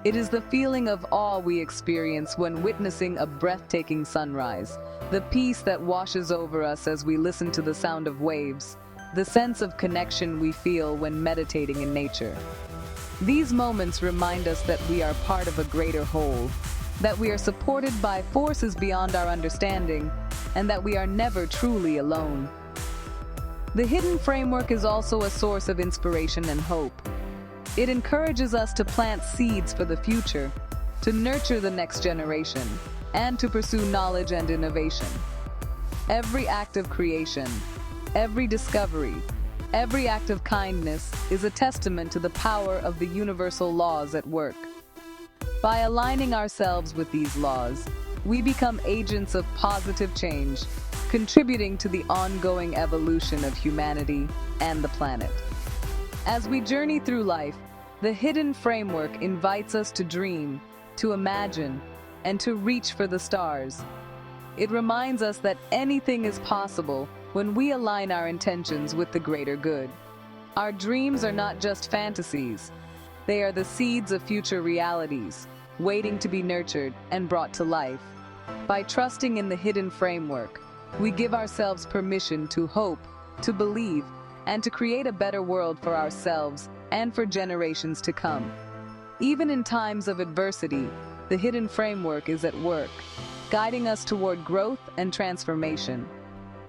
Speaker 1: It is the feeling of awe we experience when witnessing a breathtaking sunrise, the peace that washes over us as we listen to the sound of waves, the sense of connection we feel when meditating in nature. These moments remind us that we are part of a greater whole, that we are supported by forces beyond our understanding, and that we are never truly alone. The hidden framework is also a source of inspiration and hope. It encourages us to plant seeds for the future, to nurture the next generation, and to pursue knowledge and innovation. Every act of creation, every discovery, every act of kindness is a testament to the power of the universal laws at work. By aligning ourselves with these laws, we become agents of positive change, contributing to the ongoing evolution of humanity and the planet. As we journey through life, the hidden framework invites us to dream, to imagine, and to reach for the stars. It reminds us that anything is possible when we align our intentions with the greater good. Our dreams are not just fantasies. They are the seeds of future realities, waiting to be nurtured and brought to life. By trusting in the hidden framework, we give ourselves permission to hope, to believe, and to create a better world for ourselves and for generations to come. Even in times of adversity, the hidden framework is at work, guiding us toward growth and transformation.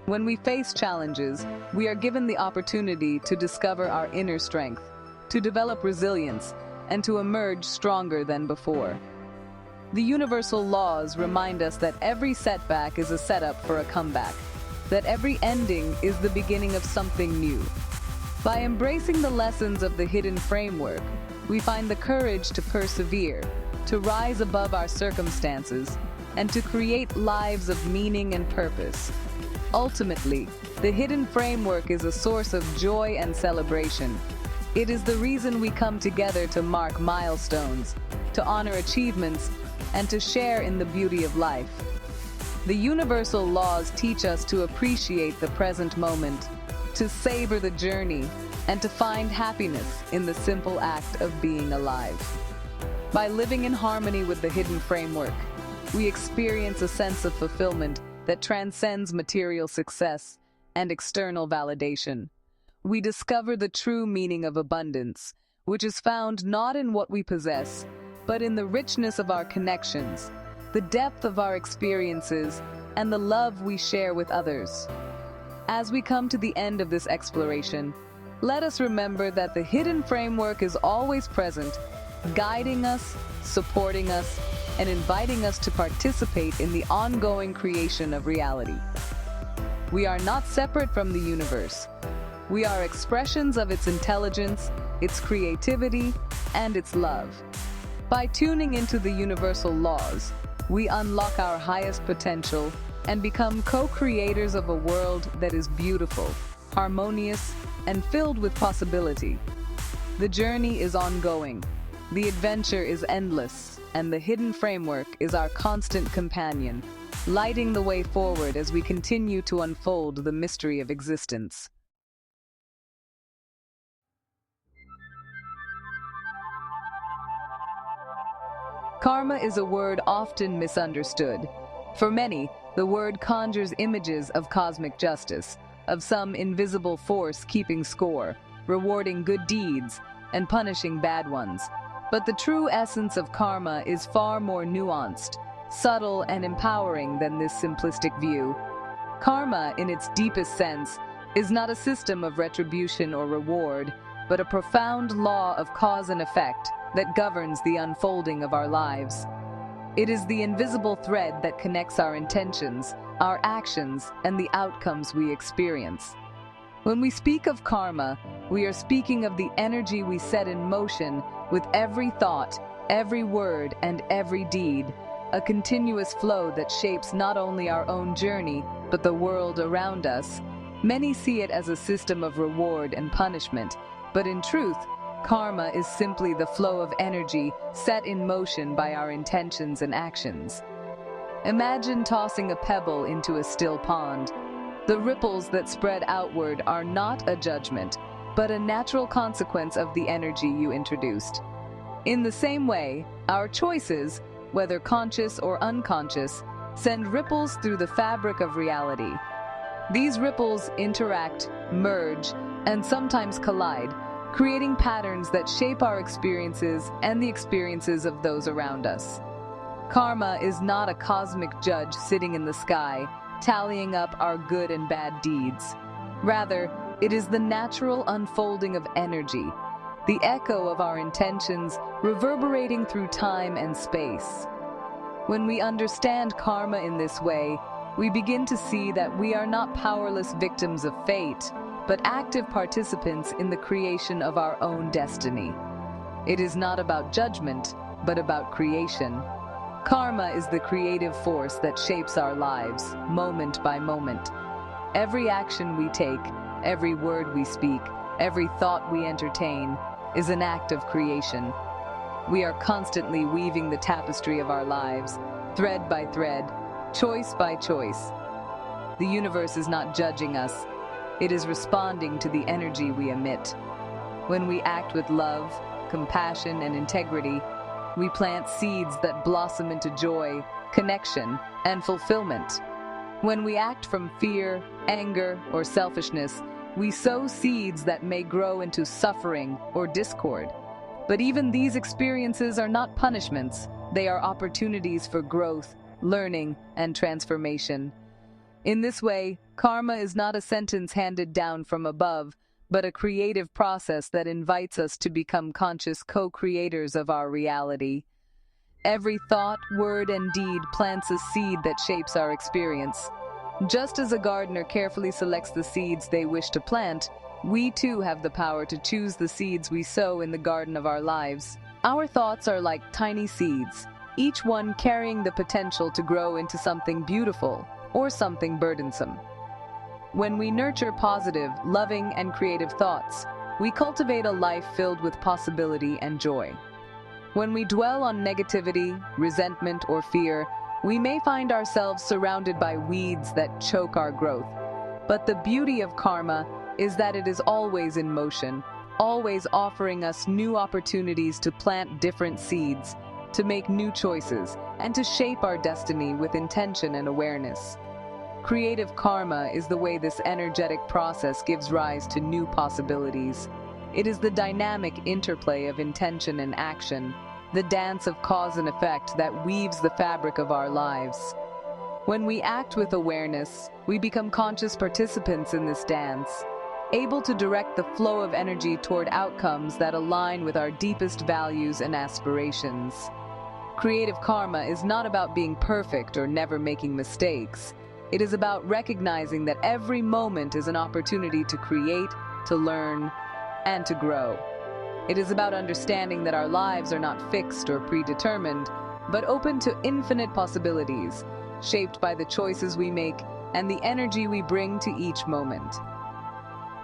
Speaker 1: When we face challenges, we are given the opportunity to discover our inner strength, to develop resilience, and to emerge stronger than before. The universal laws remind us that every setback is a setup for a comeback, that every ending is the beginning of something new. By embracing the lessons of the hidden framework, we find the courage to persevere, to rise above our circumstances, and to create lives of meaning and purpose. Ultimately, the hidden framework is a source of joy and celebration. It is the reason we come together to mark milestones, to honor achievements, and to share in the beauty of life. The universal laws teach us to appreciate the present moment, to savor the journey, and to find happiness in the simple act of being alive. By living in harmony with the hidden framework, we experience a sense of fulfillment that transcends material success and external validation. We discover the true meaning of abundance, which is found not in what we possess, but in the richness of our connections, the depth of our experiences, and the love we share with others. As we come to the end of this exploration, let us remember that the hidden framework is always present, guiding us, supporting us, and inviting us to participate in the ongoing creation of reality. We are not separate from the universe. We are expressions of its intelligence, its creativity, and its love. By tuning into the universal laws, we unlock our highest potential and become co-creators of a world that is beautiful, harmonious, and filled with possibility. The journey is ongoing, the adventure is endless, and the hidden framework is our constant companion, lighting the way forward as we continue to unfold the mystery of existence. Karma is a word often misunderstood. For many, the word conjures images of cosmic justice, of some invisible force keeping score, rewarding good deeds, and punishing bad ones. But the true essence of karma is far more nuanced, subtle, and empowering than this simplistic view. Karma, in its deepest sense, is not a system of retribution or reward, but a profound law of cause and effect that governs the unfolding of our lives. It is the invisible thread that connects our intentions, our actions, and the outcomes we experience. When we speak of karma, we are speaking of the energy we set in motion with every thought, every word, and every deed, a continuous flow that shapes not only our own journey, but the world around us. Many see it as a system of reward and punishment, but in truth, karma is simply the flow of energy set in motion by our intentions and actions. Imagine tossing a pebble into a still pond. The ripples that spread outward are not a judgment, but a natural consequence of the energy you introduced. In the same way, our choices, whether conscious or unconscious, send ripples through the fabric of reality. These ripples interact, merge, and sometimes collide, creating patterns that shape our experiences and the experiences of those around us. Karma is not a cosmic judge sitting in the sky, tallying up our good and bad deeds. Rather, it is the natural unfolding of energy, the echo of our intentions reverberating through time and space. When we understand karma in this way, we begin to see that we are not powerless victims of fate, but active participants in the creation of our own destiny. It is not about judgment, but about creation. Karma is the creative force that shapes our lives, moment by moment. Every action we take, every word we speak, every thought we entertain, is an act of creation. We are constantly weaving the tapestry of our lives, thread by thread, choice by choice. The universe is not judging us. It is responding to the energy we emit. When we act with love, compassion, and integrity, we plant seeds that blossom into joy, connection, and fulfillment. When we act from fear, anger, or selfishness, we sow seeds that may grow into suffering or discord. But even these experiences are not punishments. They are opportunities for growth, learning, and transformation. In this way, karma is not a sentence handed down from above, but a creative process that invites us to become conscious co-creators of our reality. Every thought, word, and deed plants a seed that shapes our experience. Just as a gardener carefully selects the seeds they wish to plant, we too have the power to choose the seeds we sow in the garden of our lives. Our thoughts are like tiny seeds, each one carrying the potential to grow into something beautiful or something burdensome. When we nurture positive, loving, and creative thoughts, we cultivate a life filled with possibility and joy. When we dwell on negativity, resentment, or fear, we may find ourselves surrounded by weeds that choke our growth. But the beauty of karma is that it is always in motion, always offering us new opportunities to plant different seeds, to make new choices, and to shape our destiny with intention and awareness. Creative karma is the way this energetic process gives rise to new possibilities. It is the dynamic interplay of intention and action, the dance of cause and effect that weaves the fabric of our lives. When we act with awareness, we become conscious participants in this dance, able to direct the flow of energy toward outcomes that align with our deepest values and aspirations. Creative karma is not about being perfect or never making mistakes. It is about recognizing that every moment is an opportunity to create, to learn, and to grow. It is about understanding that our lives are not fixed or predetermined, but open to infinite possibilities, shaped by the choices we make and the energy we bring to each moment.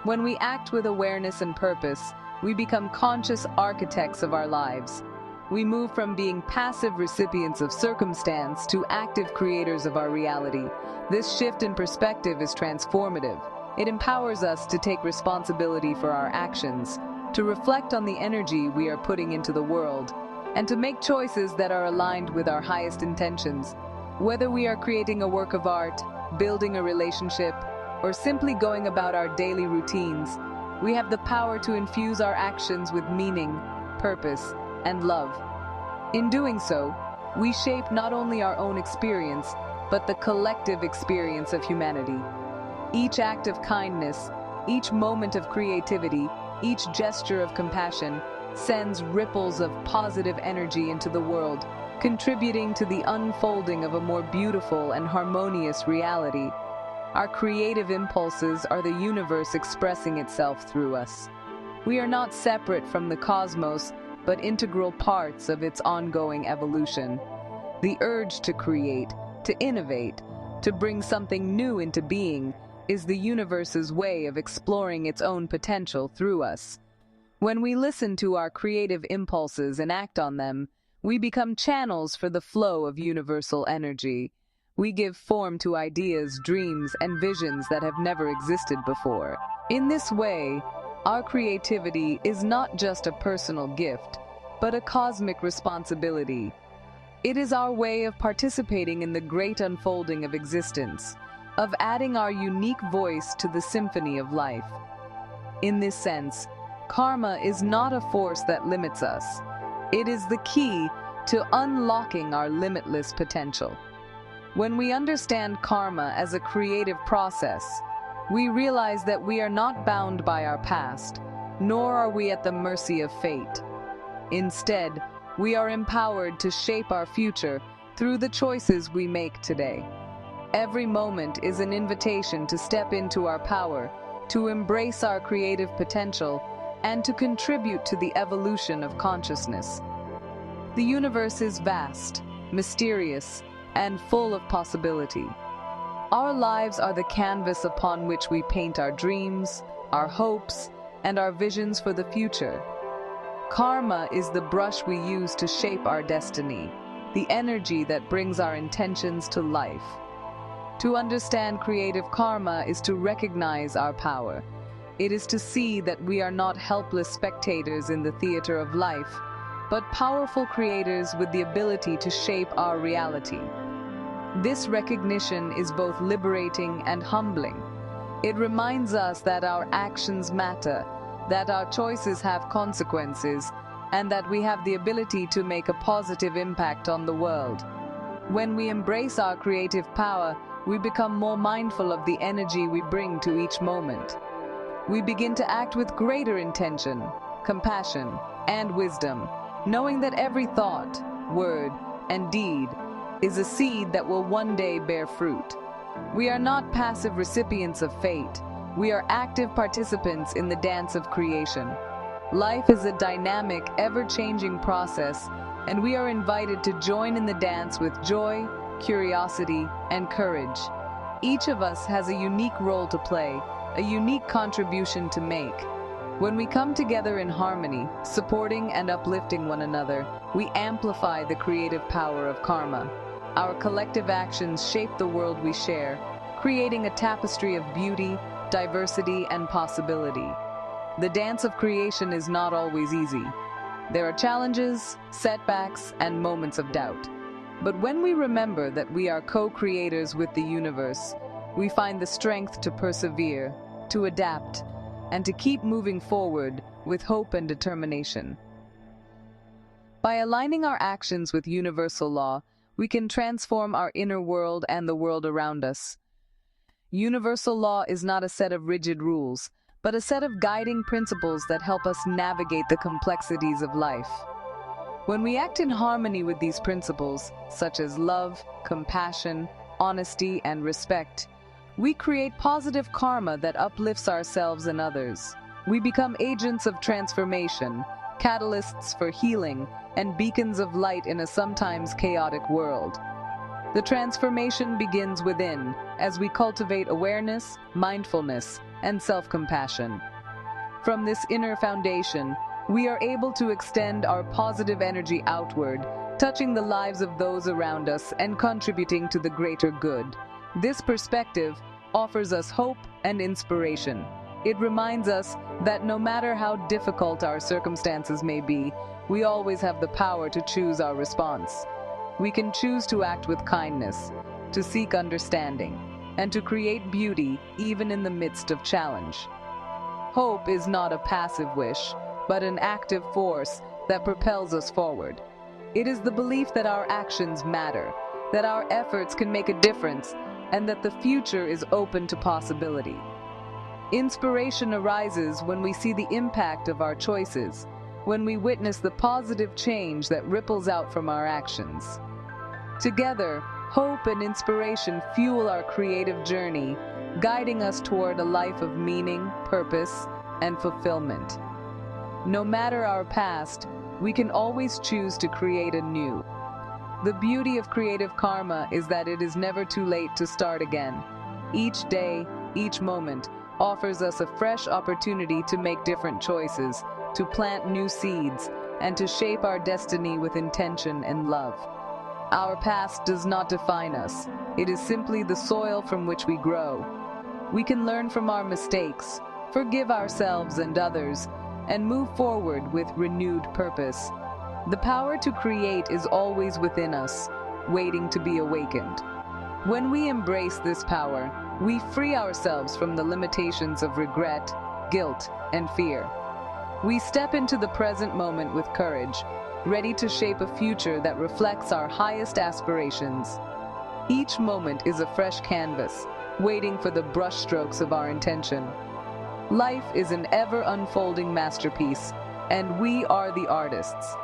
Speaker 1: When we act with awareness and purpose, we become conscious architects of our lives. We move from being passive recipients of circumstance to active creators of our reality. This shift in perspective is transformative. It empowers us to take responsibility for our actions, to reflect on the energy we are putting into the world, and to make choices that are aligned with our highest intentions. Whether we are creating a work of art, building a relationship, or simply going about our daily routines, we have the power to infuse our actions with meaning, purpose, and love. In doing so, we shape not only our own experience, but the collective experience of humanity. Each act of kindness, each moment of creativity, each gesture of compassion sends ripples of positive energy into the world, contributing to the unfolding of a more beautiful and harmonious reality. Our creative impulses are the universe expressing itself through us. We are not separate from the cosmos, but integral parts of its ongoing evolution. The urge to create, to innovate, to bring something new into being is the universe's way of exploring its own potential through us. When we listen to our creative impulses and act on them, we become channels for the flow of universal energy. We give form to ideas, dreams, and visions that have never existed before. In this way, our creativity is not just a personal gift, but a cosmic responsibility. It is our way of participating in the great unfolding of existence, of adding our unique voice to the symphony of life. In this sense, karma is not a force that limits us. It is the key to unlocking our limitless potential. When we understand karma as a creative process, we realize that we are not bound by our past, nor are we at the mercy of fate. Instead, we are empowered to shape our future through the choices we make today. Every moment is an invitation to step into our power, to embrace our creative potential, and to contribute to the evolution of consciousness. The universe is vast, mysterious, and full of possibility. Our lives are the canvas upon which we paint our dreams, our hopes, and our visions for the future. Karma is the brush we use to shape our destiny, the energy that brings our intentions to life. To understand creative karma is to recognize our power. It is to see that we are not helpless spectators in the theater of life, but powerful creators with the ability to shape our reality. This recognition is both liberating and humbling. It reminds us that our actions matter, that our choices have consequences, and that we have the ability to make a positive impact on the world. When we embrace our creative power, we become more mindful of the energy we bring to each moment. We begin to act with greater intention, compassion, and wisdom, knowing that every thought, word, and deed is a seed that will one day bear fruit. We are not passive recipients of fate. We are active participants in the dance of creation. Life is a dynamic, ever-changing process, and we are invited to join in the dance with joy, curiosity, and courage. Each of us has a unique role to play, a unique contribution to make. When we come together in harmony, supporting and uplifting one another, we amplify the creative power of karma. Our collective actions shape the world we share, creating a tapestry of beauty, diversity, and possibility. The dance of creation is not always easy. There are challenges, setbacks, and moments of doubt. But when we remember that we are co-creators with the universe, we find the strength to persevere, to adapt, and to keep moving forward with hope and determination. By aligning our actions with universal law, we can transform our inner world and the world around us. Universal law is not a set of rigid rules, but a set of guiding principles that help us navigate the complexities of life. When we act in harmony with these principles, such as love, compassion, honesty, and respect, we create positive karma that uplifts ourselves and others. We become agents of transformation, catalysts for healing, and beacons of light in a sometimes chaotic world. The transformation begins within, as we cultivate awareness, mindfulness, and self-compassion. From this inner foundation, we are able to extend our positive energy outward, touching the lives of those around us and contributing to the greater good. This perspective offers us hope and inspiration. It reminds us that no matter how difficult our circumstances may be, we always have the power to choose our response. We can choose to act with kindness, to seek understanding, and to create beauty even in the midst of challenge. Hope is not a passive wish, but an active force that propels us forward. It is the belief that our actions matter, that our efforts can make a difference, and that the future is open to possibility. Inspiration arises when we see the impact of our choices, when we witness the positive change that ripples out from our actions. Together, hope and inspiration fuel our creative journey, guiding us toward a life of meaning, purpose, and fulfillment. No matter our past, we can always choose to create anew. The beauty of creative karma is that it is never too late to start again. Each day, each moment, offers us a fresh opportunity to make different choices, to plant new seeds, and to shape our destiny with intention and love. Our past does not define us. It is simply the soil from which we grow. We can learn from our mistakes, forgive ourselves and others, and move forward with renewed purpose. The power to create is always within us, waiting to be awakened. When we embrace this power, we free ourselves from the limitations of regret, guilt, and fear. We step into the present moment with courage, ready to shape a future that reflects our highest aspirations. Each moment is a fresh canvas, waiting for the brushstrokes of our intention. Life is an ever-unfolding masterpiece, and we are the artists.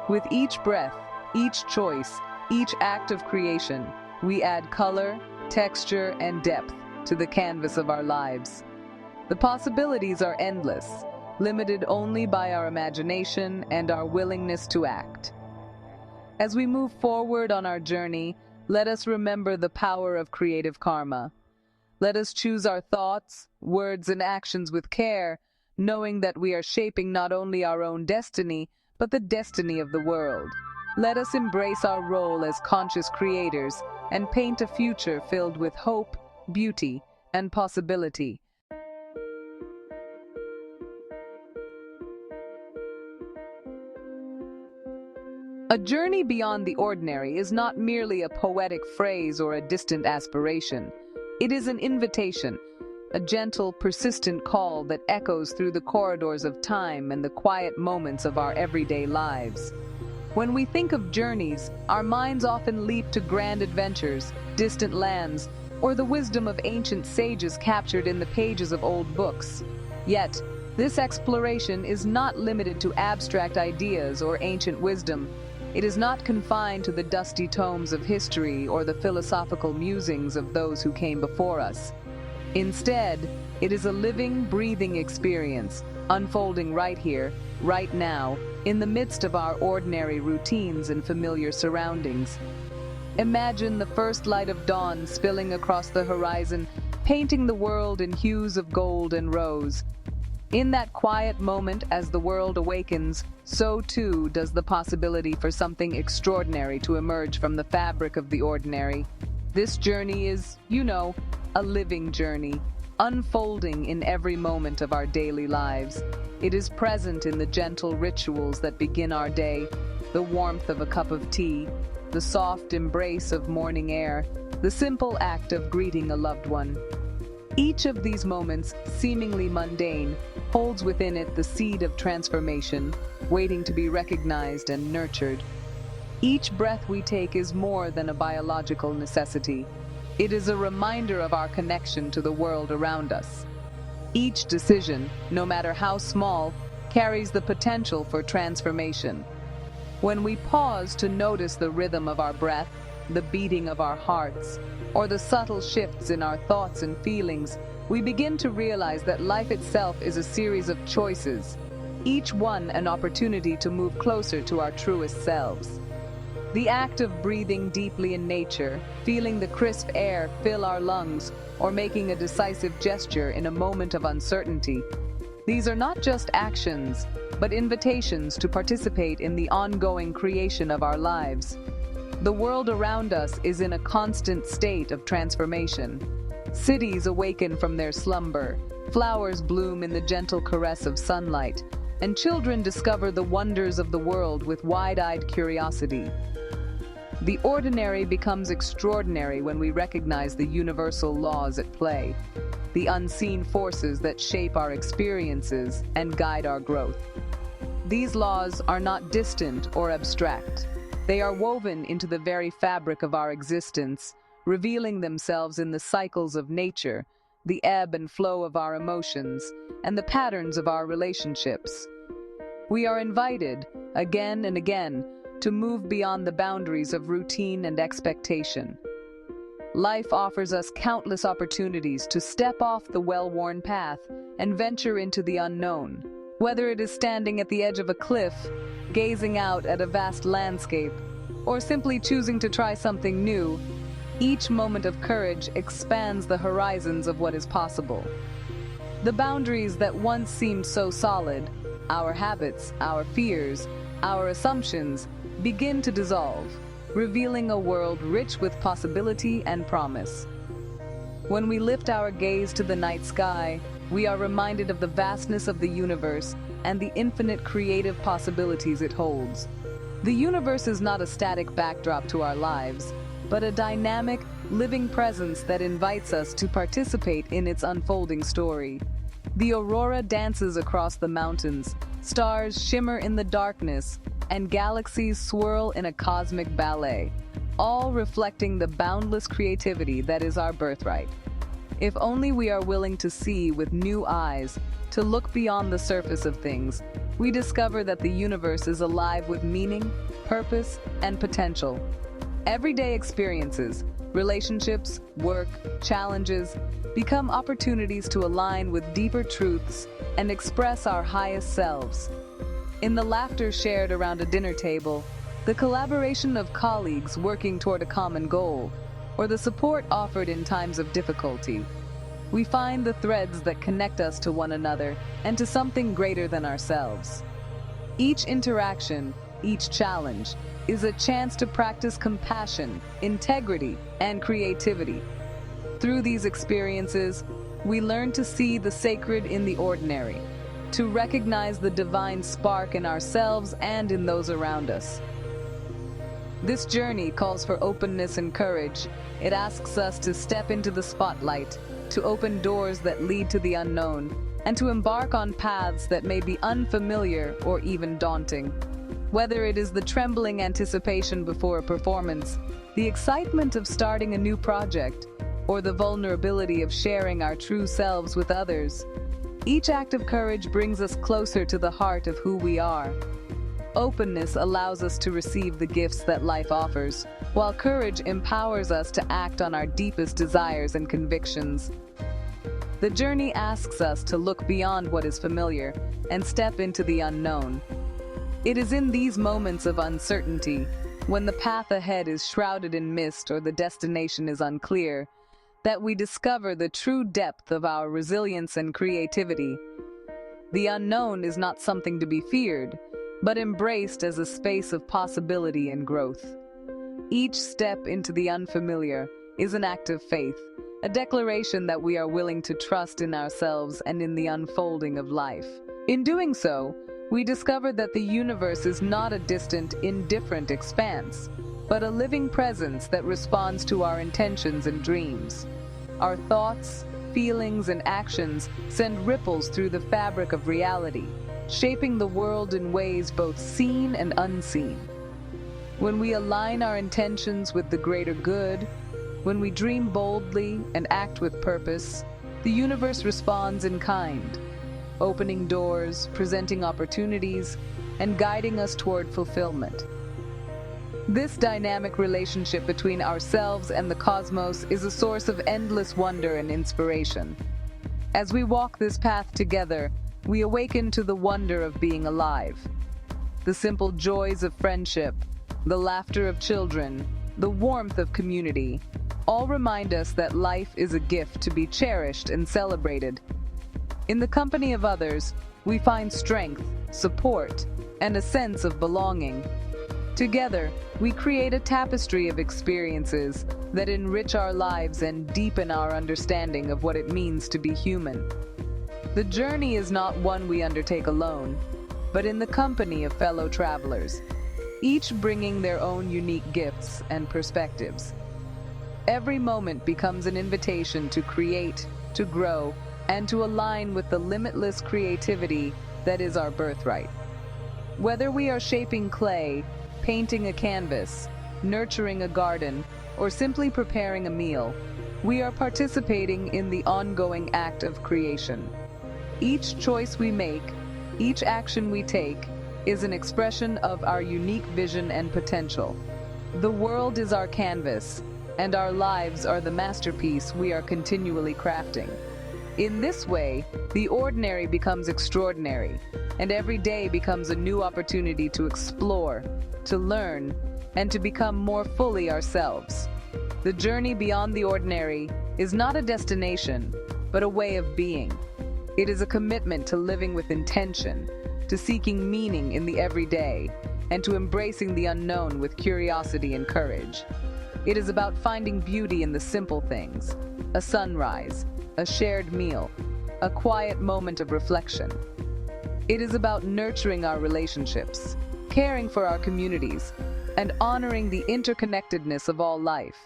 Speaker 1: With each breath, each choice, each act of creation, we add color, texture, and depth to the canvas of our lives. The possibilities are endless, limited only by our imagination and our willingness to act. As we move forward on our journey, let us remember the power of creative karma. Let us choose our thoughts, words, and actions with care, knowing that we are shaping not only our own destiny, but the destiny of the world. Let us embrace our role as conscious creators and paint a future filled with hope, beauty, and possibility. A journey beyond the ordinary is not merely a poetic phrase or a distant aspiration. It is an invitation, a gentle, persistent call that echoes through the corridors of time and the quiet moments of our everyday lives. When we think of journeys, our minds often leap to grand adventures, distant lands, or the wisdom of ancient sages captured in the pages of old books. Yet, this exploration is not limited to abstract ideas or ancient wisdom. It is not confined to the dusty tomes of history or the philosophical musings of those who came before us. Instead, it is a living, breathing experience, unfolding right here, right now, in the midst of our ordinary routines and familiar surroundings. Imagine the first light of dawn spilling across the horizon, painting the world in hues of gold and rose. In that quiet moment, as the world awakens, so too does the possibility for something extraordinary to emerge from the fabric of the ordinary. This journey is, a living journey, unfolding in every moment of our daily lives. It is present in the gentle rituals that begin our day, the warmth of a cup of tea, the soft embrace of morning air, the simple act of greeting a loved one. Each of these moments, seemingly mundane, holds within it the seed of transformation, waiting to be recognized and nurtured. Each breath we take is more than a biological necessity. It is a reminder of our connection to the world around us. Each decision, no matter how small, carries the potential for transformation. When we pause to notice the rhythm of our breath, the beating of our hearts, or the subtle shifts in our thoughts and feelings, we begin to realize that life itself is a series of choices, each one an opportunity to move closer to our truest selves. The act of breathing deeply in nature, feeling the crisp air fill our lungs, or making a decisive gesture in a moment of uncertainty. These are not just actions, but invitations to participate in the ongoing creation of our lives. The world around us is in a constant state of transformation. Cities awaken from their slumber, flowers bloom in the gentle caress of sunlight, and children discover the wonders of the world with wide-eyed curiosity. The ordinary becomes extraordinary when we recognize the universal laws at play, the unseen forces that shape our experiences and guide our growth. These laws are not distant or abstract. They are woven into the very fabric of our existence, revealing themselves in the cycles of nature, the ebb and flow of our emotions, and the patterns of our relationships. We are invited, again and again, to move beyond the boundaries of routine and expectation. Life offers us countless opportunities to step off the well-worn path and venture into the unknown. Whether it is standing at the edge of a cliff, gazing out at a vast landscape, or simply choosing to try something new, each moment of courage expands the horizons of what is possible. The boundaries that once seemed so solid, our habits, our fears, our assumptions, begin to dissolve, revealing a world rich with possibility and promise. When we lift our gaze to the night sky, we are reminded of the vastness of the universe and the infinite creative possibilities it holds. The universe is not a static backdrop to our lives, but a dynamic, living presence that invites us to participate in its unfolding story. The aurora dances across the mountains, stars shimmer in the darkness, and galaxies swirl in a cosmic ballet, all reflecting the boundless creativity that is our birthright. If only we are willing to see with new eyes, to look beyond the surface of things, we discover that the universe is alive with meaning, purpose, and potential. Everyday experiences, relationships, work, challenges, become opportunities to align with deeper truths and express our highest selves. In the laughter shared around a dinner table, the collaboration of colleagues working toward a common goal, or the support offered in times of difficulty, we find the threads that connect us to one another and to something greater than ourselves. Each interaction, each challenge, is a chance to practice compassion, integrity, and creativity. Through these experiences, we learn to see the sacred in the ordinary, to recognize the divine spark in ourselves and in those around us. This journey calls for openness and courage. It asks us to step into the spotlight, to open doors that lead to the unknown, and to embark on paths that may be unfamiliar or even daunting. Whether it is the trembling anticipation before a performance, the excitement of starting a new project, or the vulnerability of sharing our true selves with others, each act of courage brings us closer to the heart of who we are. Openness allows us to receive the gifts that life offers, while courage empowers us to act on our deepest desires and convictions. The journey asks us to look beyond what is familiar and step into the unknown. It is in these moments of uncertainty, when the path ahead is shrouded in mist or the destination is unclear, that we discover the true depth of our resilience and creativity. The unknown is not something to be feared, but embraced as a space of possibility and growth. Each step into the unfamiliar is an act of faith, a declaration that we are willing to trust in ourselves and in the unfolding of life. In doing so, we discover that the universe is not a distant, indifferent expanse, but a living presence that responds to our intentions and dreams. Our thoughts, feelings, and actions send ripples through the fabric of reality, shaping the world in ways both seen and unseen. When we align our intentions with the greater good, when we dream boldly and act with purpose, the universe responds in kind, opening doors, presenting opportunities, and guiding us toward fulfillment. This dynamic relationship between ourselves and the cosmos is a source of endless wonder and inspiration. As we walk this path together, we awaken to the wonder of being alive. The simple joys of friendship, the laughter of children, the warmth of community, all remind us that life is a gift to be cherished and celebrated. In the company of others, we find strength, support, and a sense of belonging. Together, we create a tapestry of experiences that enrich our lives and deepen our understanding of what it means to be human. The journey is not one we undertake alone, but in the company of fellow travelers, each bringing their own unique gifts and perspectives. Every moment becomes an invitation to create, to grow, and to align with the limitless creativity that is our birthright. Whether we are shaping clay, painting a canvas, nurturing a garden, or simply preparing a meal, we are participating in the ongoing act of creation. Each choice we make, each action we take, is an expression of our unique vision and potential. The world is our canvas, and our lives are the masterpiece we are continually crafting. In this way, the ordinary becomes extraordinary, and every day becomes a new opportunity to explore, to learn, and to become more fully ourselves. The journey beyond the ordinary is not a destination, but a way of being. It is a commitment to living with intention, to seeking meaning in the everyday, and to embracing the unknown with curiosity and courage. It is about finding beauty in the simple things, a sunrise, a shared meal, a quiet moment of reflection. It is about nurturing our relationships, caring for our communities, and honoring the interconnectedness of all life.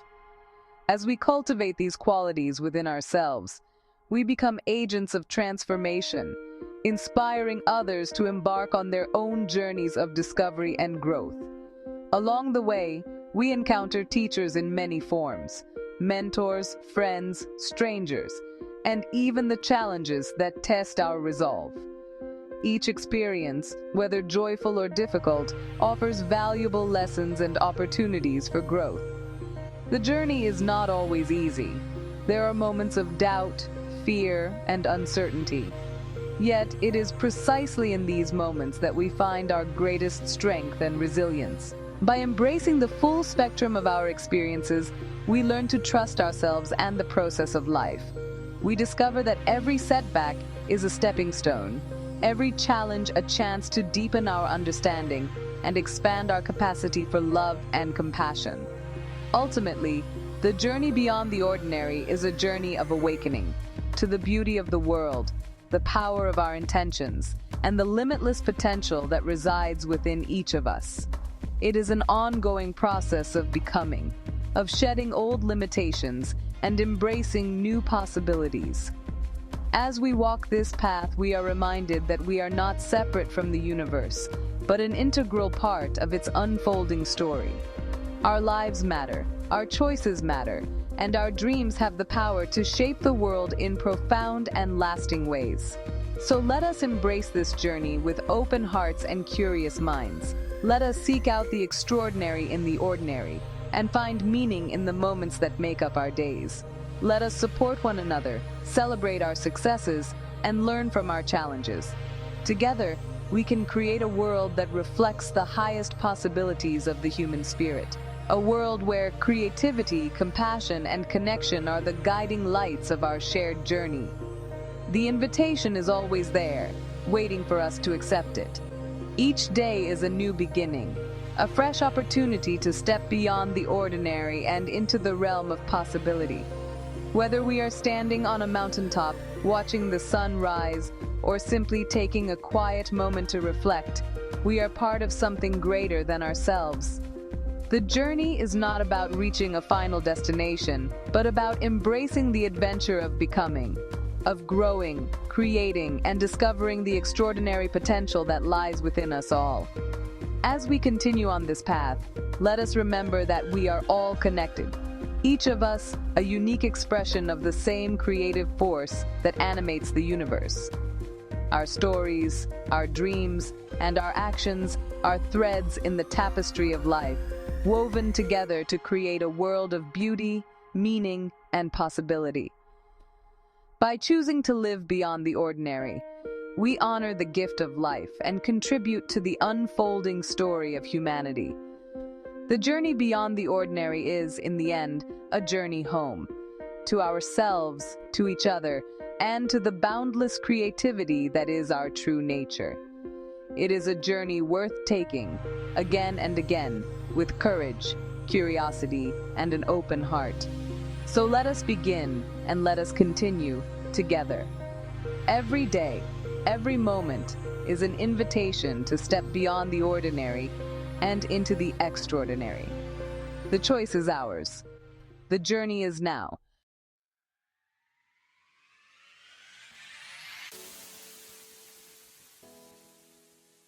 Speaker 1: As we cultivate these qualities within ourselves, we become agents of transformation, inspiring others to embark on their own journeys of discovery and growth. Along the way, we encounter teachers in many forms, mentors, friends, strangers, and even the challenges that test our resolve. Each experience, whether joyful or difficult, offers valuable lessons and opportunities for growth. The journey is not always easy. There are moments of doubt, fear, and uncertainty. Yet, it is precisely in these moments that we find our greatest strength and resilience. By embracing the full spectrum of our experiences, we learn to trust ourselves and the process of life. We discover that every setback is a stepping stone, every challenge a chance to deepen our understanding and expand our capacity for love and compassion. Ultimately, the journey beyond the ordinary is a journey of awakening to the beauty of the world, the power of our intentions, and the limitless potential that resides within each of us. It is an ongoing process of becoming, of shedding old limitations and embracing new possibilities. As we walk this path, we are reminded that we are not separate from the universe, but an integral part of its unfolding story. Our lives matter, our choices matter, and our dreams have the power to shape the world in profound and lasting ways. So let us embrace this journey with open hearts and curious minds. Let us seek out the extraordinary in the ordinary and find meaning in the moments that make up our days. Let us support one another, celebrate our successes, and learn from our challenges. Together, we can create a world that reflects the highest possibilities of the human spirit. A world where creativity, compassion, and connection are the guiding lights of our shared journey. The invitation is always there, waiting for us to accept it. Each day is a new beginning, a fresh opportunity to step beyond the ordinary and into the realm of possibility. Whether we are standing on a mountaintop, watching the sun rise, or simply taking a quiet moment to reflect, we are part of something greater than ourselves. The journey is not about reaching a final destination, but about embracing the adventure of becoming, of growing, creating, and discovering the extraordinary potential that lies within us all. As we continue on this path, let us remember that we are all connected. Each of us, a unique expression of the same creative force that animates the universe. Our stories, our dreams, and our actions are threads in the tapestry of life, woven together to create a world of beauty, meaning, and possibility. By choosing to live beyond the ordinary, we honor the gift of life and contribute to the unfolding story of humanity. The journey beyond the ordinary is, in the end, a journey home, to ourselves, to each other, and to the boundless creativity that is our true nature. It is a journey worth taking, again and again, with courage, curiosity, and an open heart. So let us begin, and let us continue together. Every day, every moment is an invitation to step beyond the ordinary and into the extraordinary. The choice is ours. The journey is now.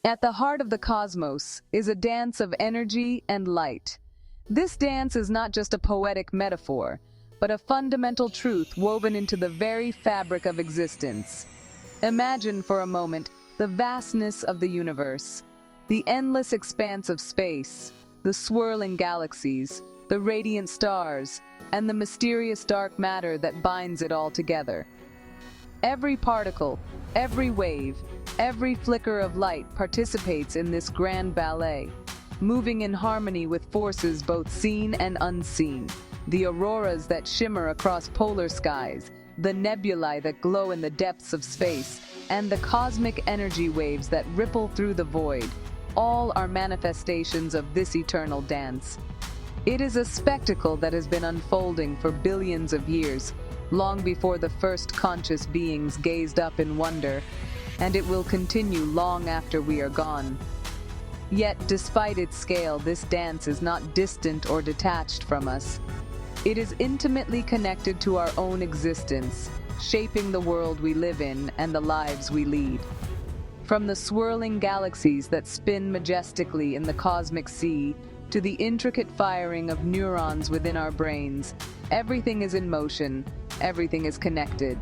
Speaker 1: At the heart of the cosmos is a dance of energy and light. This dance is not just a poetic metaphor, but a fundamental truth woven into the very fabric of existence. Imagine for a moment the vastness of the universe, the endless expanse of space, the swirling galaxies, the radiant stars, and the mysterious dark matter that binds it all together. Every particle, every wave, every flicker of light participates in this grand ballet, moving in harmony with forces both seen and unseen. The auroras that shimmer across polar skies, the nebulae that glow in the depths of space, and the cosmic energy waves that ripple through the void, all are manifestations of this eternal dance. It is a spectacle that has been unfolding for billions of years, long before the first conscious beings gazed up in wonder, and it will continue long after we are gone. Yet, despite its scale, this dance is not distant or detached from us. It is intimately connected to our own existence, shaping the world we live in and the lives we lead. From the swirling galaxies that spin majestically in the cosmic sea, to the intricate firing of neurons within our brains, everything is in motion, everything is connected.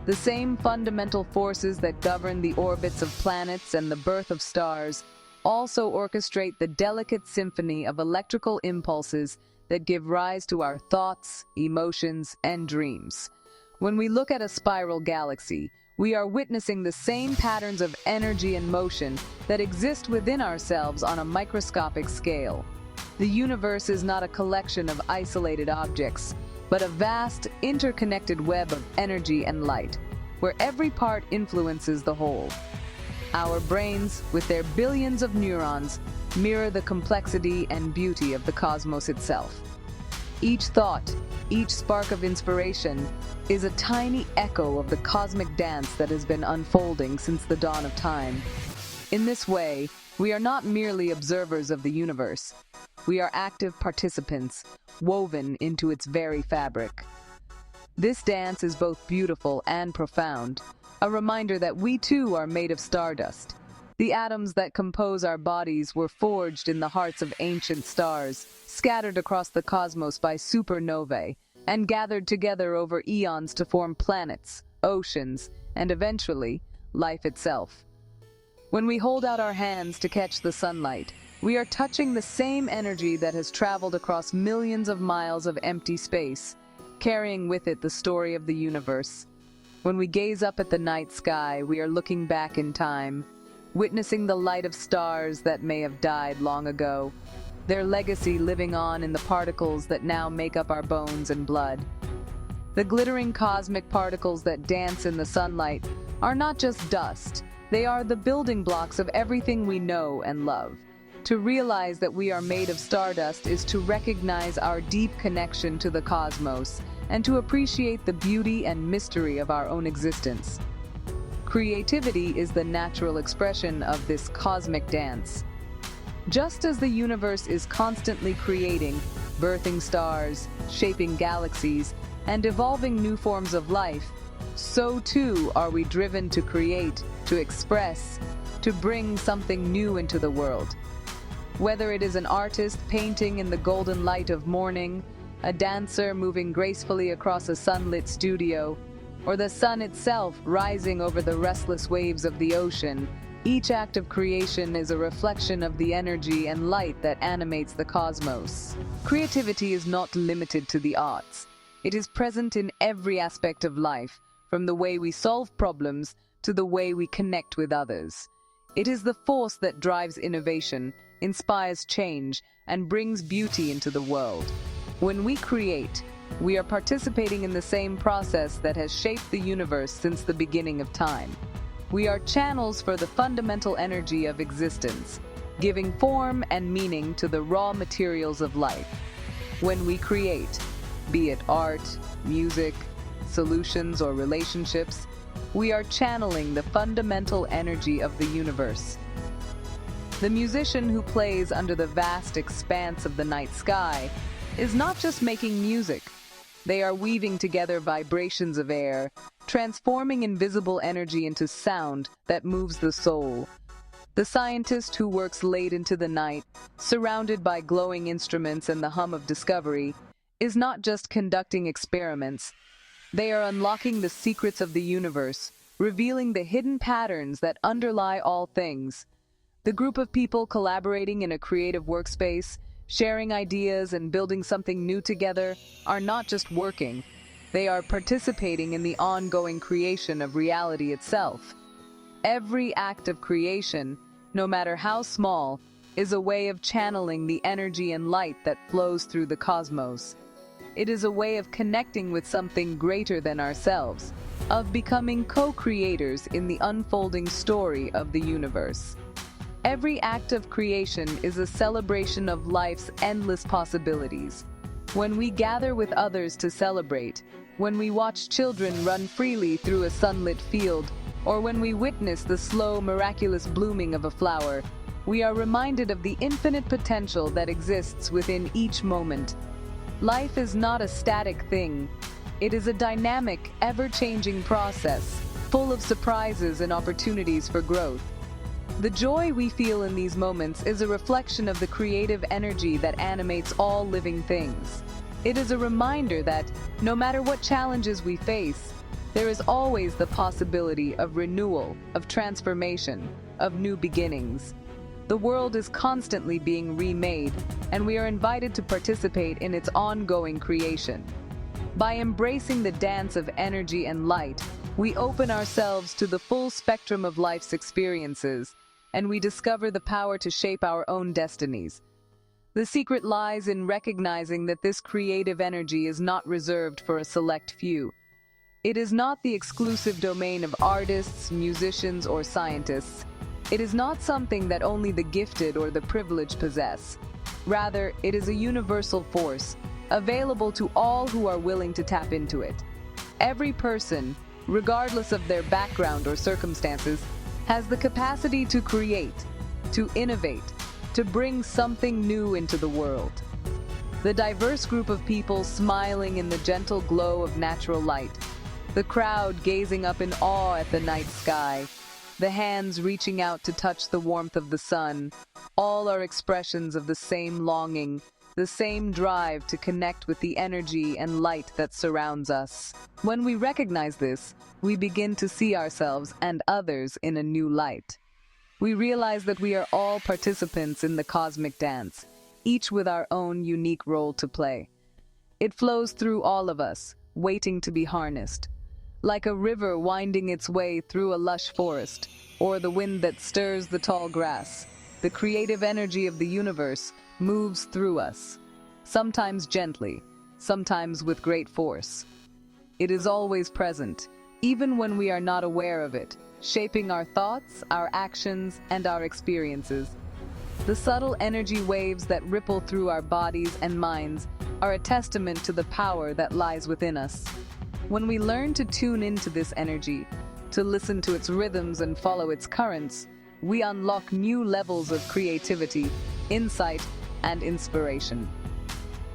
Speaker 1: The same fundamental forces that govern the orbits of planets and the birth of stars also orchestrate the delicate symphony of electrical impulses that give rise to our thoughts, emotions, and dreams. When we look at a spiral galaxy, we are witnessing the same patterns of energy and motion that exist within ourselves on a microscopic scale. The universe is not a collection of isolated objects, but a vast, interconnected web of energy and light, where every part influences the whole. Our brains, with their billions of neurons, mirror the complexity and beauty of the cosmos itself. Each thought, each spark of inspiration, is a tiny echo of the cosmic dance that has been unfolding since the dawn of time. In this way, we are not merely observers of the universe. We are active participants, woven into its very fabric. This dance is both beautiful and profound, a reminder that we too are made of stardust. The atoms that compose our bodies were forged in the hearts of ancient stars, scattered across the cosmos by supernovae, and gathered together over eons to form planets, oceans, and eventually, life itself. When we hold out our hands to catch the sunlight, we are touching the same energy that has traveled across millions of miles of empty space, carrying with it the story of the universe. When we gaze up at the night sky, we are looking back in time, witnessing the light of stars that may have died long ago, their legacy living on in the particles that now make up our bones and blood. The glittering cosmic particles that dance in the sunlight are not just dust, they are the building blocks of everything we know and love. To realize that we are made of stardust is to recognize our deep connection to the cosmos and to appreciate the beauty and mystery of our own existence. Creativity is the natural expression of this cosmic dance. Just as the universe is constantly creating, birthing stars, shaping galaxies, and evolving new forms of life, so too are we driven to create, to express, to bring something new into the world. Whether it is an artist painting in the golden light of morning, a dancer moving gracefully across a sunlit studio, or the sun itself rising over the restless waves of the ocean, each act of creation is a reflection of the energy and light that animates the cosmos. Creativity is not limited to the arts. It is present in every aspect of life, from the way we solve problems to the way we connect with others. It is the force that drives innovation, inspires change, and brings beauty into the world. When we create, we are participating in the same process that has shaped the universe since the beginning of time. We are channels for the fundamental energy of existence, giving form and meaning to the raw materials of life. When we create, be it art, music, solutions, or relationships, we are channeling the fundamental energy of the universe. The musician who plays under the vast expanse of the night sky is not just making music. They are weaving together vibrations of air, transforming invisible energy into sound that moves the soul. The scientist who works late into the night, surrounded by glowing instruments and the hum of discovery, is not just conducting experiments. They are unlocking the secrets of the universe, revealing the hidden patterns that underlie all things. The group of people collaborating in a creative workspace, sharing ideas and building something new together, are not just working. They are participating in the ongoing creation of reality itself. Every act of creation, no matter how small, is a way of channeling the energy and light that flows through the cosmos. It is a way of connecting with something greater than ourselves, of becoming co-creators in the unfolding story of the universe. Every act of creation is a celebration of life's endless possibilities. When we gather with others to celebrate, when we watch children run freely through a sunlit field, or when we witness the slow, miraculous blooming of a flower, we are reminded of the infinite potential that exists within each moment. Life is not a static thing. It is a dynamic, ever-changing process, full of surprises and opportunities for growth. The joy we feel in these moments is a reflection of the creative energy that animates all living things. It is a reminder that, no matter what challenges we face, there is always the possibility of renewal, of transformation, of new beginnings. The world is constantly being remade, and we are invited to participate in its ongoing creation. By embracing the dance of energy and light, we open ourselves to the full spectrum of life's experiences, and we discover the power to shape our own destinies. The secret lies in recognizing that this creative energy is not reserved for a select few. It is not the exclusive domain of artists, musicians, or scientists. It is not something that only the gifted or the privileged possess. Rather, it is a universal force, available to all who are willing to tap into it. Every person, regardless of their background or circumstances, has the capacity to create, to innovate, to bring something new into the world. The diverse group of people smiling in the gentle glow of natural light, the crowd gazing up in awe at the night sky, the hands reaching out to touch the warmth of the sun, all are expressions of the same longing, the same drive to connect with the energy and light that surrounds us. When we recognize this, we begin to see ourselves and others in a new light. We realize that we are all participants in the cosmic dance, each with our own unique role to play. It flows through all of us, waiting to be harnessed. Like a river winding its way through a lush forest, or the wind that stirs the tall grass, the creative energy of the universe moves through us, sometimes gently, sometimes with great force. It is always present, even when we are not aware of it, shaping our thoughts, our actions, and our experiences. The subtle energy waves that ripple through our bodies and minds are a testament to the power that lies within us. When we learn to tune into this energy, to listen to its rhythms and follow its currents, we unlock new levels of creativity, insight, and inspiration.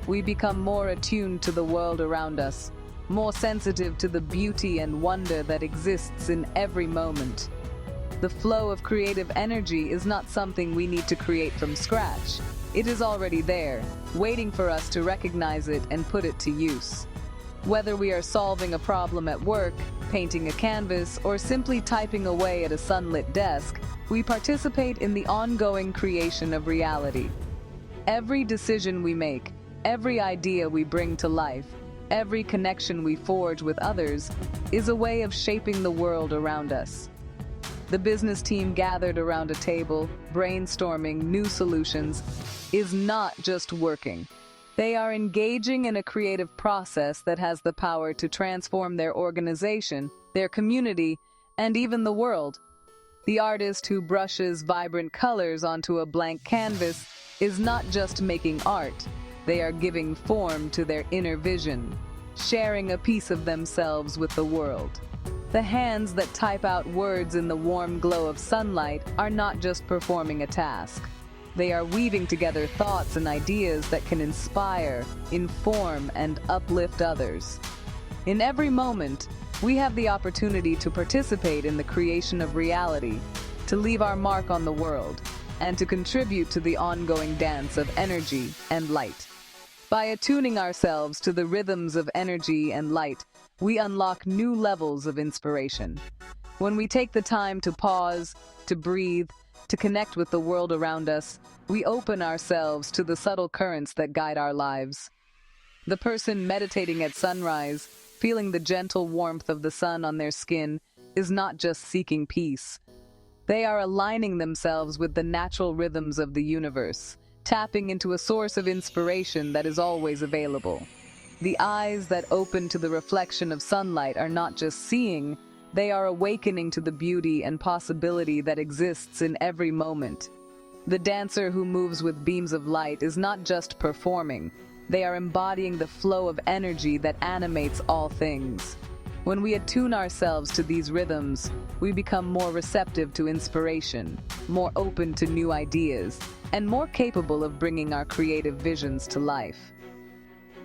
Speaker 1: We become more attuned to the world around us, more sensitive to the beauty and wonder that exists in every moment. The flow of creative energy is not something we need to create from scratch. It is already there, waiting for us to recognize it and put it to use. Whether we are solving a problem at work, painting a canvas, or simply typing away at a sunlit desk, we participate in the ongoing creation of reality. Every decision we make, every idea we bring to life, every connection we forge with others is a way of shaping the world around us. The business team gathered around a table, brainstorming new solutions, is not just working. They are engaging in a creative process that has the power to transform their organization, their community, and even the world. The artist who brushes vibrant colors onto a blank canvas is not just making art. They are giving form to their inner vision, sharing a piece of themselves with the world. The hands that type out words in the warm glow of sunlight are not just performing a task. They are weaving together thoughts and ideas that can inspire, inform, and uplift others. In every moment, we have the opportunity to participate in the creation of reality, to leave our mark on the world, and to contribute to the ongoing dance of energy and light. By attuning ourselves to the rhythms of energy and light, we unlock new levels of inspiration. When we take the time to pause, to breathe, to connect with the world around us, we open ourselves to the subtle currents that guide our lives. The person meditating at sunrise, feeling the gentle warmth of the sun on their skin, is not just seeking peace. They are aligning themselves with the natural rhythms of the universe, tapping into a source of inspiration that is always available. The eyes that open to the reflection of sunlight are not just seeing, they are awakening to the beauty and possibility that exists in every moment. The dancer who moves with beams of light is not just performing, they are embodying the flow of energy that animates all things. When we attune ourselves to these rhythms, we become more receptive to inspiration, more open to new ideas, and more capable of bringing our creative visions to life.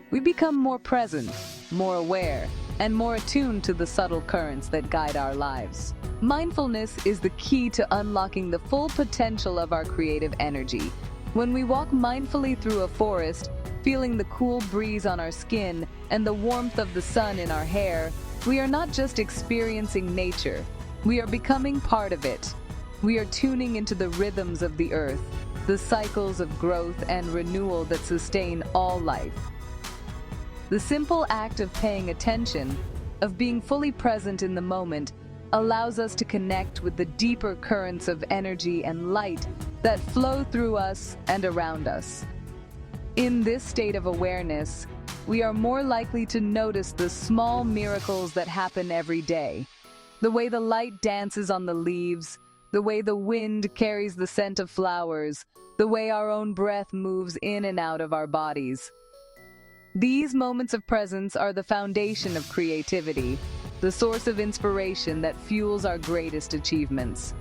Speaker 1: We become more present, more aware, and more attuned to the subtle currents that guide our lives. Mindfulness is the key to unlocking the full potential of our creative energy. When we walk mindfully through a forest, feeling the cool breeze on our skin and the warmth of the sun in our hair, we are not just experiencing nature, we are becoming part of it. We are tuning into the rhythms of the earth, the cycles of growth and renewal that sustain all life. The simple act of paying attention, of being fully present in the moment, allows us to connect with the deeper currents of energy and light that flow through us and around us. In this state of awareness, we are more likely to notice the small miracles that happen every day. The way the light dances on the leaves, the way the wind carries the scent of flowers, the way our own breath moves in and out of our bodies. These moments of presence are the foundation of creativity, the source of inspiration that fuels our greatest achievements.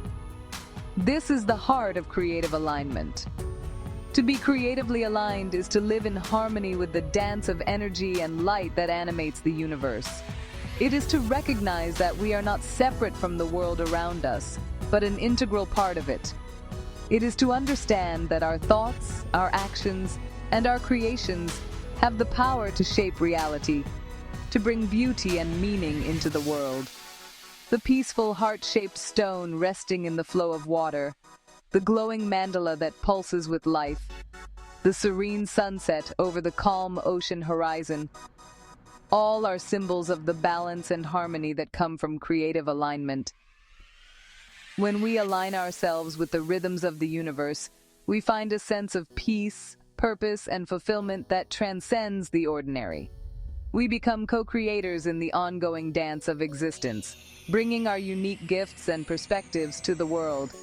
Speaker 1: This is the heart of creative alignment. To be creatively aligned is to live in harmony with the dance of energy and light that animates the universe. It is to recognize that we are not separate from the world around us, but an integral part of it. It is to understand that our thoughts, our actions, and our creations have the power to shape reality, to bring beauty and meaning into the world. The peaceful heart-shaped stone resting in the flow of water, the glowing mandala that pulses with life, the serene sunset over the calm ocean horizon, all are symbols of the balance and harmony that come from creative alignment. When we align ourselves with the rhythms of the universe, we find a sense of peace, purpose, and fulfillment that transcends the ordinary. We become co-creators in the ongoing dance of existence, bringing our unique gifts and perspectives to the world.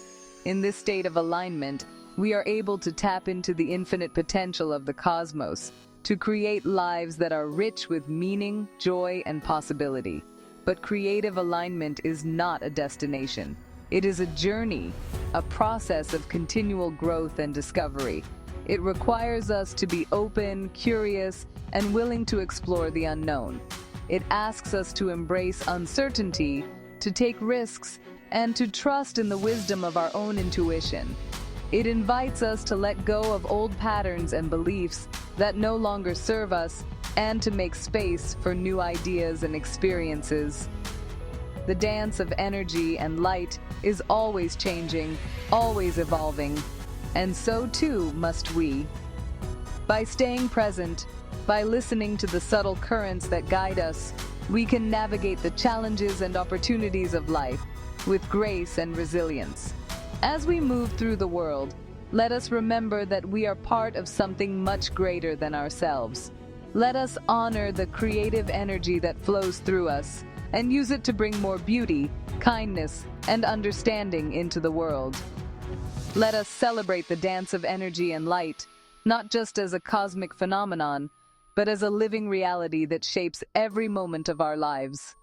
Speaker 1: In this state of alignment, we are able to tap into the infinite potential of the cosmos, to create lives that are rich with meaning, joy, and possibility. But creative alignment is not a destination. It is a journey, a process of continual growth and discovery. It requires us to be open, curious, and willing to explore the unknown. It asks us to embrace uncertainty, to take risks, and to trust in the wisdom of our own intuition. It invites us to let go of old patterns and beliefs that no longer serve us and to make space for new ideas and experiences. The dance of energy and light is always changing, always evolving, and so too must we. By staying present, by listening to the subtle currents that guide us, we can navigate the challenges and opportunities of life with grace and resilience. As we move through the world, let us remember that we are part of something much greater than ourselves. Let us honor the creative energy that flows through us and use it to bring more beauty, kindness, and understanding into the world. Let us celebrate the dance of energy and light, not just as a cosmic phenomenon, but as a living reality that shapes every moment of our lives.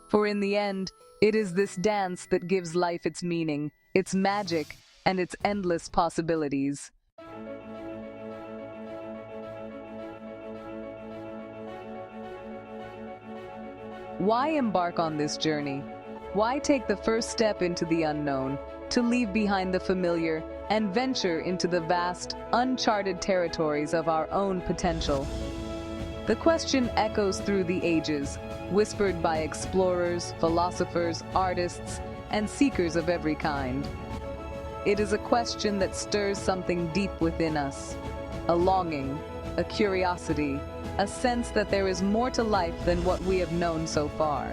Speaker 1: For in the end, it is this dance that gives life its meaning, its magic, and its endless possibilities. Why embark on this journey? Why take the first step into the unknown, to leave behind the familiar and venture into the vast, uncharted territories of our own potential? The question echoes through the ages, whispered by explorers, philosophers, artists, and seekers of every kind. It is a question that stirs something deep within us, a longing, a curiosity, a sense that there is more to life than what we have known so far.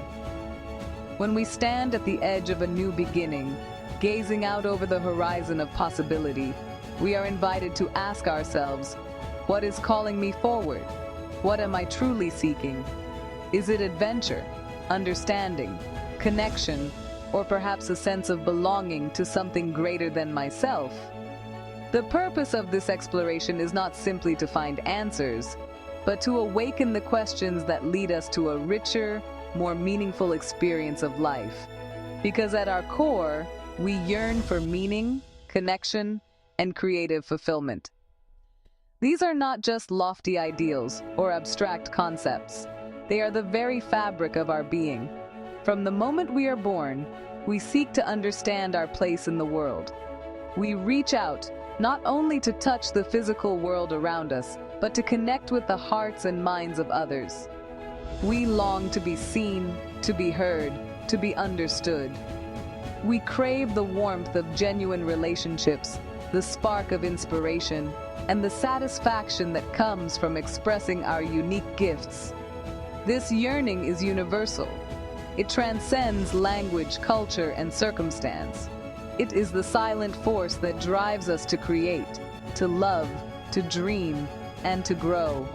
Speaker 1: When we stand at the edge of a new beginning, gazing out over the horizon of possibility, we are invited to ask ourselves, what is calling me forward? What am I truly seeking? Is it adventure, understanding, connection, or perhaps a sense of belonging to something greater than myself? The purpose of this exploration is not simply to find answers, but to awaken the questions that lead us to a richer, more meaningful experience of life. Because at our core, we yearn for meaning, connection, and creative fulfillment. These are not just lofty ideals or abstract concepts. They are the very fabric of our being. From the moment we are born, we seek to understand our place in the world. We reach out, not only to touch the physical world around us, but to connect with the hearts and minds of others. We long to be seen, to be heard, to be understood. We crave the warmth of genuine relationships, the spark of inspiration, and the satisfaction that comes from expressing our unique gifts. This yearning is universal. It transcends language, culture, and circumstance. It is the silent force that drives us to create, to love, to dream, and to grow.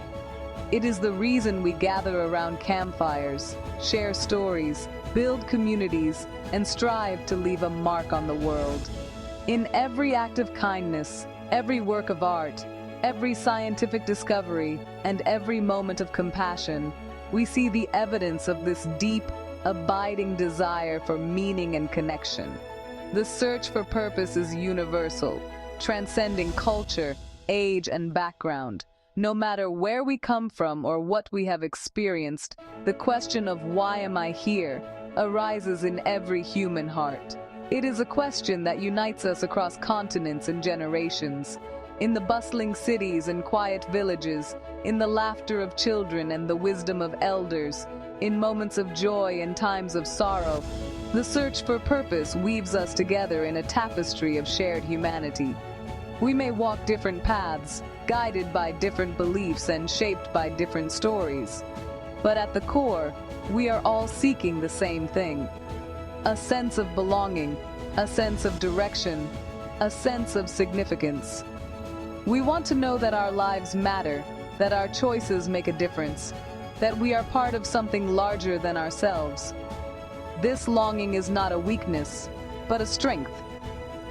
Speaker 1: It is the reason we gather around campfires, share stories, build communities, and strive to leave a mark on the world. In every act of kindness, every work of art, every scientific discovery, and every moment of compassion, we see the evidence of this deep, abiding desire for meaning and connection. The search for purpose is universal, transcending culture, age, and background. No matter where we come from or what we have experienced, the question of why am I here arises in every human heart. It is a question that unites us across continents and generations. In the bustling cities and quiet villages, in the laughter of children and the wisdom of elders, in moments of joy and times of sorrow, the search for purpose weaves us together in a tapestry of shared humanity. We may walk different paths, guided by different beliefs and shaped by different stories. But at the core, we are all seeking the same thing: a sense of belonging, a sense of direction, a sense of significance. We want to know that our lives matter, that our choices make a difference, that we are part of something larger than ourselves. This longing is not a weakness, but a strength.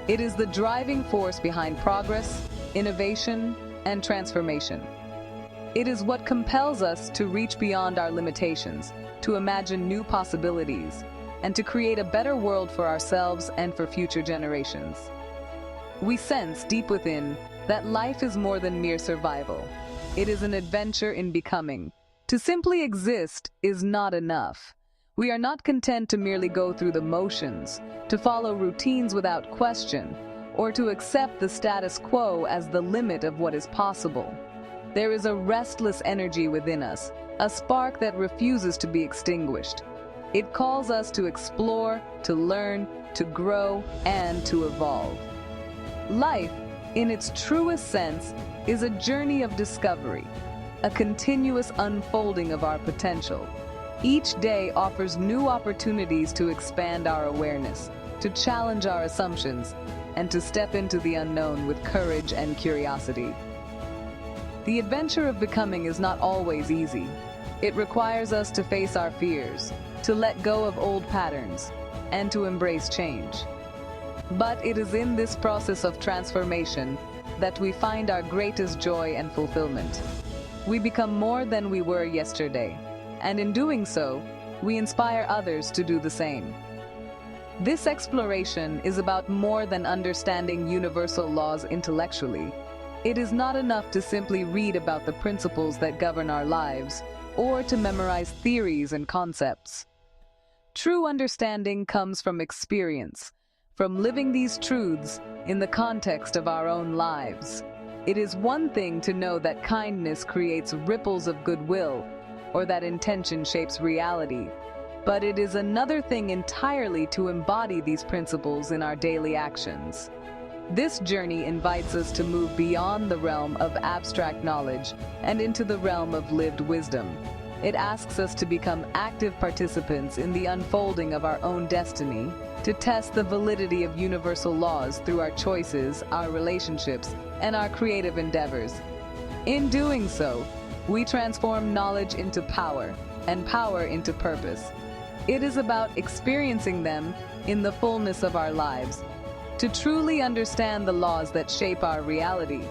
Speaker 1: It is the driving force behind progress, innovation, and transformation. It is what compels us to reach beyond our limitations, to imagine new possibilities, and to create a better world for ourselves and for future generations. We sense deep within that life is more than mere survival. It is an adventure in becoming. To simply exist is not enough. We are not content to merely go through the motions, to follow routines without question, or to accept the status quo as the limit of what is possible. There is a restless energy within us, a spark that refuses to be extinguished. It calls us to explore, to learn, to grow, and to evolve. Life, in its truest sense, is a journey of discovery, a continuous unfolding of our potential. Each day offers new opportunities to expand our awareness, to challenge our assumptions, and to step into the unknown with courage and curiosity. The adventure of becoming is not always easy. It requires us to face our fears, to let go of old patterns, and to embrace change. But it is in this process of transformation that we find our greatest joy and fulfillment. We become more than we were yesterday, and in doing so, we inspire others to do the same. This exploration is about more than understanding universal laws intellectually. It is not enough to simply read about the principles that govern our lives, or to memorize theories and concepts. True understanding comes from experience, from living these truths in the context of our own lives. It is one thing to know that kindness creates ripples of goodwill, or that intention shapes reality, but it is another thing entirely to embody these principles in our daily actions. This journey invites us to move beyond the realm of abstract knowledge and into the realm of lived wisdom. It asks us to become active participants in the unfolding of our own destiny, to test the validity of universal laws through our choices, our relationships, and our creative endeavors. In doing so, we transform knowledge into power, and power into purpose. It is about experiencing them in the fullness of our lives. To truly understand the laws that shape our reality,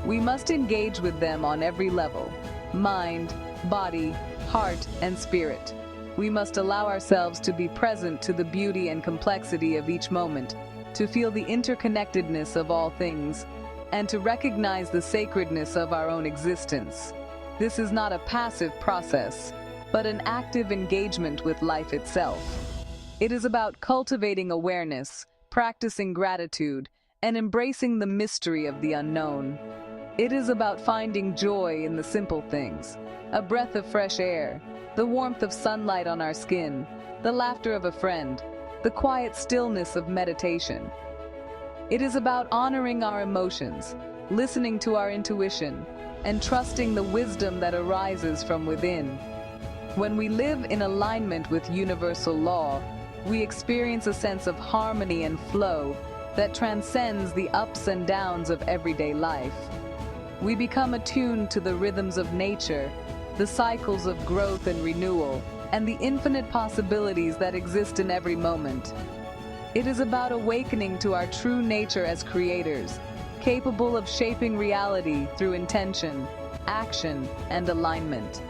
Speaker 1: we must engage with them on every level: mind, body, heart, and spirit. We must allow ourselves to be present to the beauty and complexity of each moment, to feel the interconnectedness of all things, and to recognize the sacredness of our own existence. This is not a passive process, but an active engagement with life itself. It is about cultivating awareness, practicing gratitude, and embracing the mystery of the unknown. It is about finding joy in the simple things: a breath of fresh air, the warmth of sunlight on our skin, the laughter of a friend, the quiet stillness of meditation. It is about honoring our emotions, listening to our intuition, and trusting the wisdom that arises from within. When we live in alignment with universal law, we experience a sense of harmony and flow that transcends the ups and downs of everyday life. We become attuned to the rhythms of nature, the cycles of growth and renewal, and the infinite possibilities that exist in every moment. It is about awakening to our true nature as creators, capable of shaping reality through intention, action, and alignment.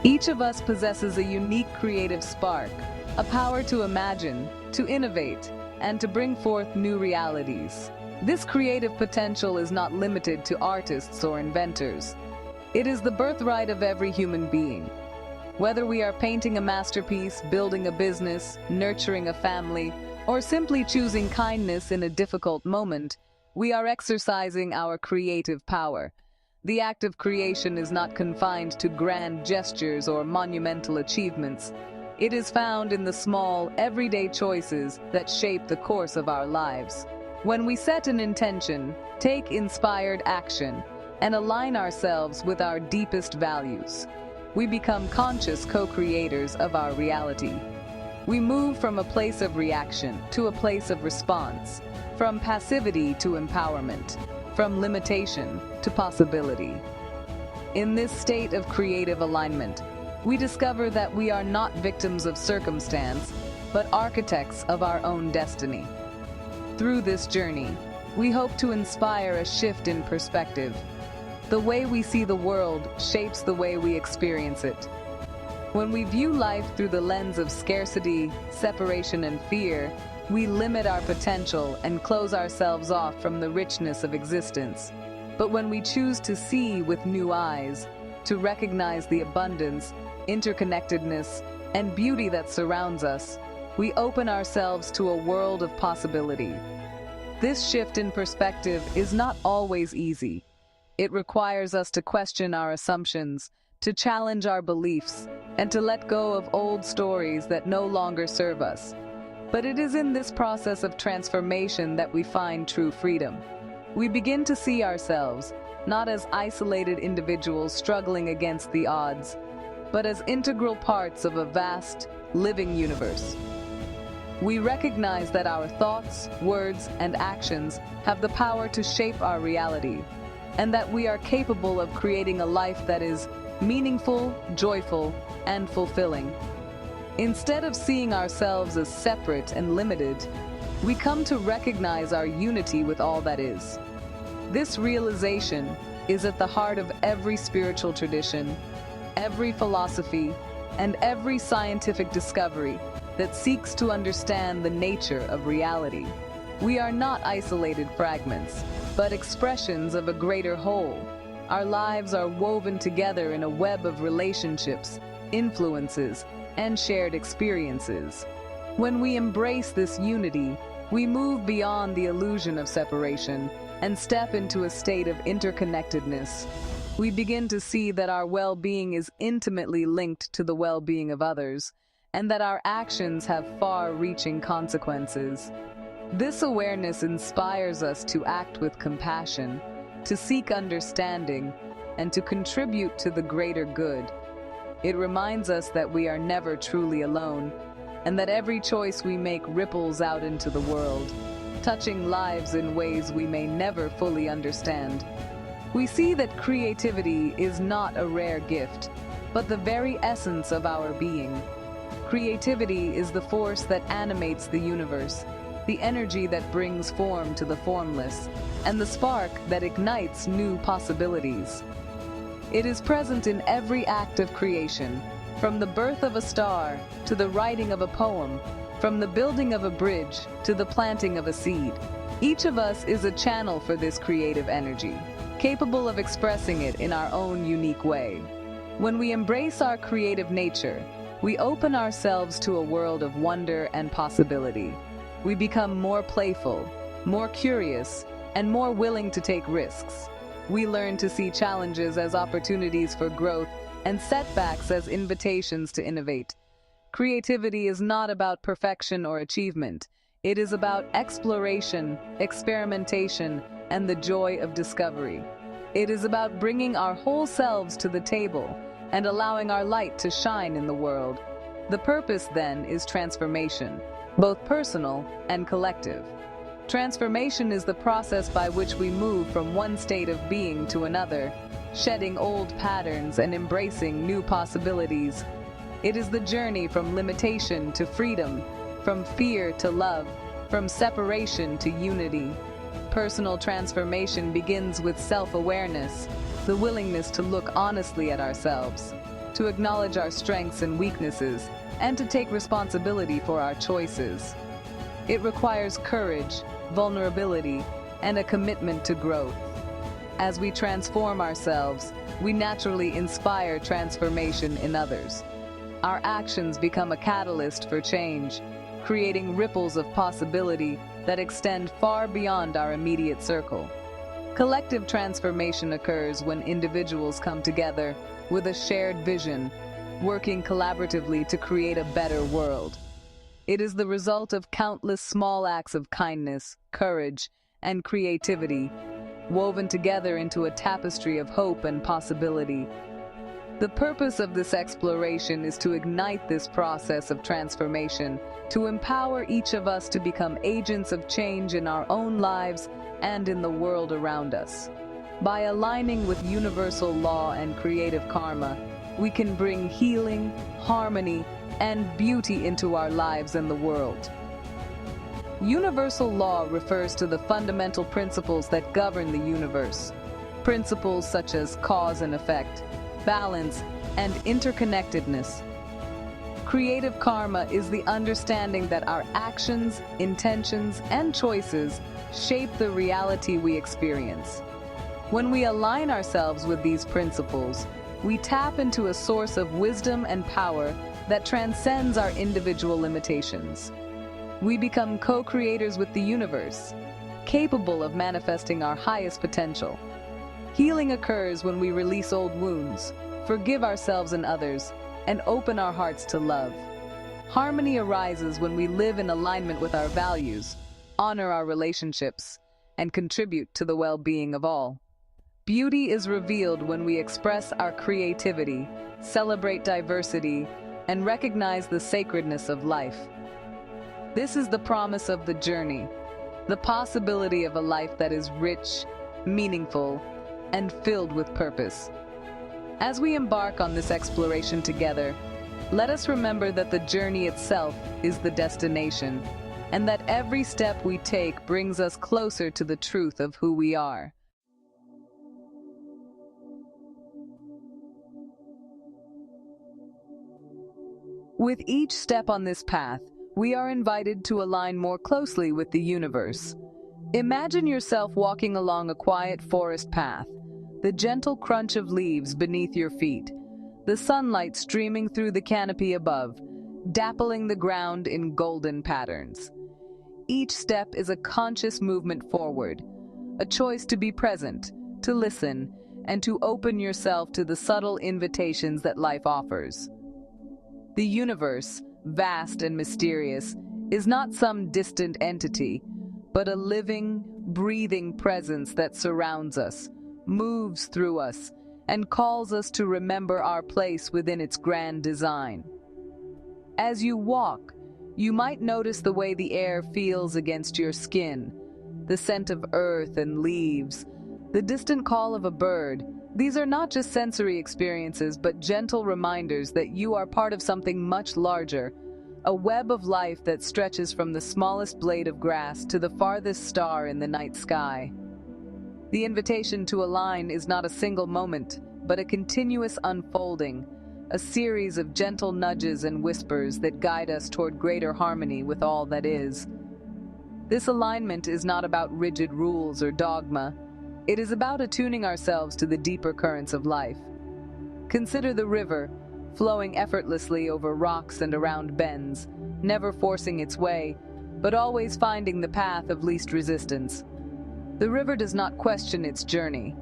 Speaker 1: Each of us possesses a unique creative spark, a power to imagine, to innovate, and to bring forth new realities. This creative potential is not limited to artists or inventors. It is the birthright of every human being. Whether we are painting a masterpiece, building a business, nurturing a family, or simply choosing kindness in a difficult moment, we are exercising our creative power. The act of creation is not confined to grand gestures or monumental achievements. It is found in the small, everyday choices that shape the course of our lives. When we set an intention, take inspired action, and align ourselves with our deepest values, we become conscious co-creators of our reality. We move from a place of reaction to a place of response, from passivity to empowerment, from limitation to possibility. In this state of creative alignment, we discover that we are not victims of circumstance, but architects of our own destiny. Through this journey, we hope to inspire a shift in perspective. The way we see the world shapes the way we experience it. When we view life through the lens of scarcity, separation, and fear, we limit our potential and close ourselves off from the richness of existence. But when we choose to see with new eyes, to recognize the abundance, interconnectedness, and beauty that surrounds us, we open ourselves to a world of possibility. This shift in perspective is not always easy. It requires us to question our assumptions, to challenge our beliefs, and to let go of old stories that no longer serve us. But it is in this process of transformation that we find true freedom. We begin to see ourselves, not as isolated individuals struggling against the odds, but as integral parts of a vast, living universe. We recognize that our thoughts, words, and actions have the power to shape our reality, and that we are capable of creating a life that is meaningful, joyful, and fulfilling. Instead of seeing ourselves as separate and limited, we come to recognize our unity with all that is. This realization is at the heart of every spiritual tradition, every philosophy, and every scientific discovery that seeks to understand the nature of reality. We are not isolated fragments, but expressions of a greater whole. Our lives are woven together in a web of relationships, influences, and shared experiences. When we embrace this unity, we move beyond the illusion of separation and step into a state of interconnectedness. We begin to see that our well-being is intimately linked to the well-being of others, and that our actions have far-reaching consequences. This awareness inspires us to act with compassion, to seek understanding, and to contribute to the greater good. It reminds us that we are never truly alone, and that every choice we make ripples out into the world, touching lives in ways we may never fully understand. We see that creativity is not a rare gift, but the very essence of our being. Creativity is the force that animates the universe, the energy that brings form to the formless, and the spark that ignites new possibilities. It is present in every act of creation, from the birth of a star to the writing of a poem, from the building of a bridge to the planting of a seed. Each of us is a channel for this creative energy, capable of expressing it in our own unique way. When we embrace our creative nature, we open ourselves to a world of wonder and possibility. We become more playful, more curious, and more willing to take risks. We learn to see challenges as opportunities for growth and setbacks as invitations to innovate. Creativity is not about perfection or achievement. It is about exploration, experimentation, and the joy of discovery. It is about bringing our whole selves to the table and allowing our light to shine in the world. The purpose, then, is transformation, both personal and collective. Transformation is the process by which we move from one state of being to another, shedding old patterns and embracing new possibilities. It is the journey from limitation to freedom, from fear to love, from separation to unity. Personal transformation begins with self-awareness, the willingness to look honestly at ourselves, to acknowledge our strengths and weaknesses, and to take responsibility for our choices. It requires courage, vulnerability, and a commitment to growth. As we transform ourselves, we naturally inspire transformation in others. Our actions become a catalyst for change, creating ripples of possibility that extend far beyond our immediate circle. Collective transformation occurs when individuals come together with a shared vision, working collaboratively to create a better world. It is the result of countless small acts of kindness, courage, and creativity, woven together into a tapestry of hope and possibility. The purpose of this exploration is to ignite this process of transformation, to empower each of us to become agents of change in our own lives and in the world around us. By aligning with universal law and creative karma, we can bring healing, harmony, and beauty into our lives and the world. Universal law refers to the fundamental principles that govern the universe. Principles such as cause and effect, balance, and interconnectedness. Creative karma is the understanding that our actions, intentions, and choices shape the reality we experience. When we align ourselves with these principles, we tap into a source of wisdom and power that transcends our individual limitations. We become co-creators with the universe, capable of manifesting our highest potential. Healing occurs when we release old wounds, forgive ourselves and others, and open our hearts to love. Harmony arises when we live in alignment with our values, honor our relationships, and contribute to the well-being of all. Beauty is revealed when we express our creativity, celebrate diversity, and recognize the sacredness of life. This is the promise of the journey, the possibility of a life that is rich, meaningful, and filled with purpose. As we embark on this exploration together, let us remember that the journey itself is the destination, and that every step we take brings us closer to the truth of who we are. With each step on this path, we are invited to align more closely with the universe. Imagine yourself walking along a quiet forest path, the gentle crunch of leaves beneath your feet, the sunlight streaming through the canopy above, dappling the ground in golden patterns. Each step is a conscious movement forward, a choice to be present, to listen, and to open yourself to the subtle invitations that life offers. The universe, vast and mysterious, is not some distant entity, but a living, breathing presence that surrounds us, moves through us, and calls us to remember our place within its grand design. As you walk, you might notice the way the air feels against your skin, the scent of earth and leaves, the distant call of a bird. These are not just sensory experiences, but gentle reminders that you are part of something much larger, a web of life that stretches from the smallest blade of grass to the farthest star in the night sky. The invitation to align is not a single moment, but a continuous unfolding, a series of gentle nudges and whispers that guide us toward greater harmony with all that is. This alignment is not about rigid rules or dogma. It is about attuning ourselves to the deeper currents of life. Consider the river, flowing effortlessly over rocks and around bends, never forcing its way, but always finding the path of least resistance. The river does not question its journey.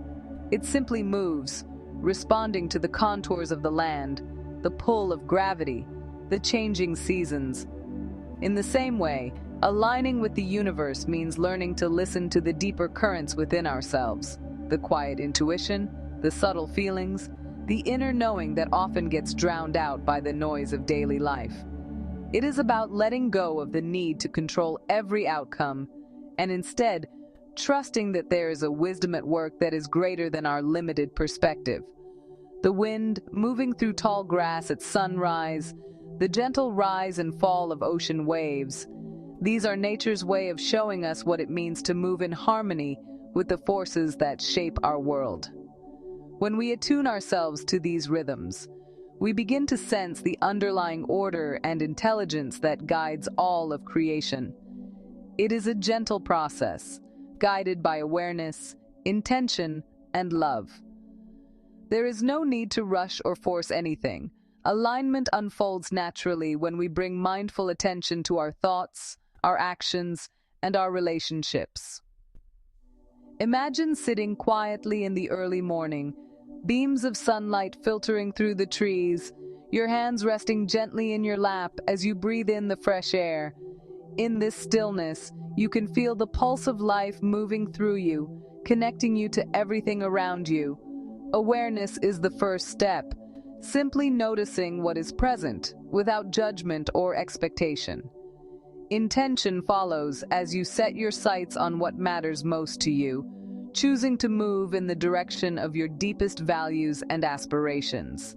Speaker 1: It simply moves, responding to the contours of the land, the pull of gravity, the changing seasons. In the same way, aligning with the universe means learning to listen to the deeper currents within ourselves, the quiet intuition, the subtle feelings, the inner knowing that often gets drowned out by the noise of daily life. It is about letting go of the need to control every outcome and instead trusting that there is a wisdom at work that is greater than our limited perspective. The wind moving through tall grass at sunrise, the gentle rise and fall of ocean waves. These are nature's way of showing us what it means to move in harmony with the forces that shape our world. When we attune ourselves to these rhythms, we begin to sense the underlying order and intelligence that guides all of creation. It is a gentle process, guided by awareness, intention, and love. There is no need to rush or force anything. Alignment unfolds naturally when we bring mindful attention to our thoughts, our actions, and our relationships. Imagine sitting quietly in the early morning, beams of sunlight filtering through the trees, your hands resting gently in your lap as you breathe in the fresh air. In this stillness, you can feel the pulse of life moving through you, connecting you to everything around you. Awareness is the first step, simply noticing what is present, without judgment or expectation. Intention follows as you set your sights on what matters most to you, choosing to move in the direction of your deepest values and aspirations.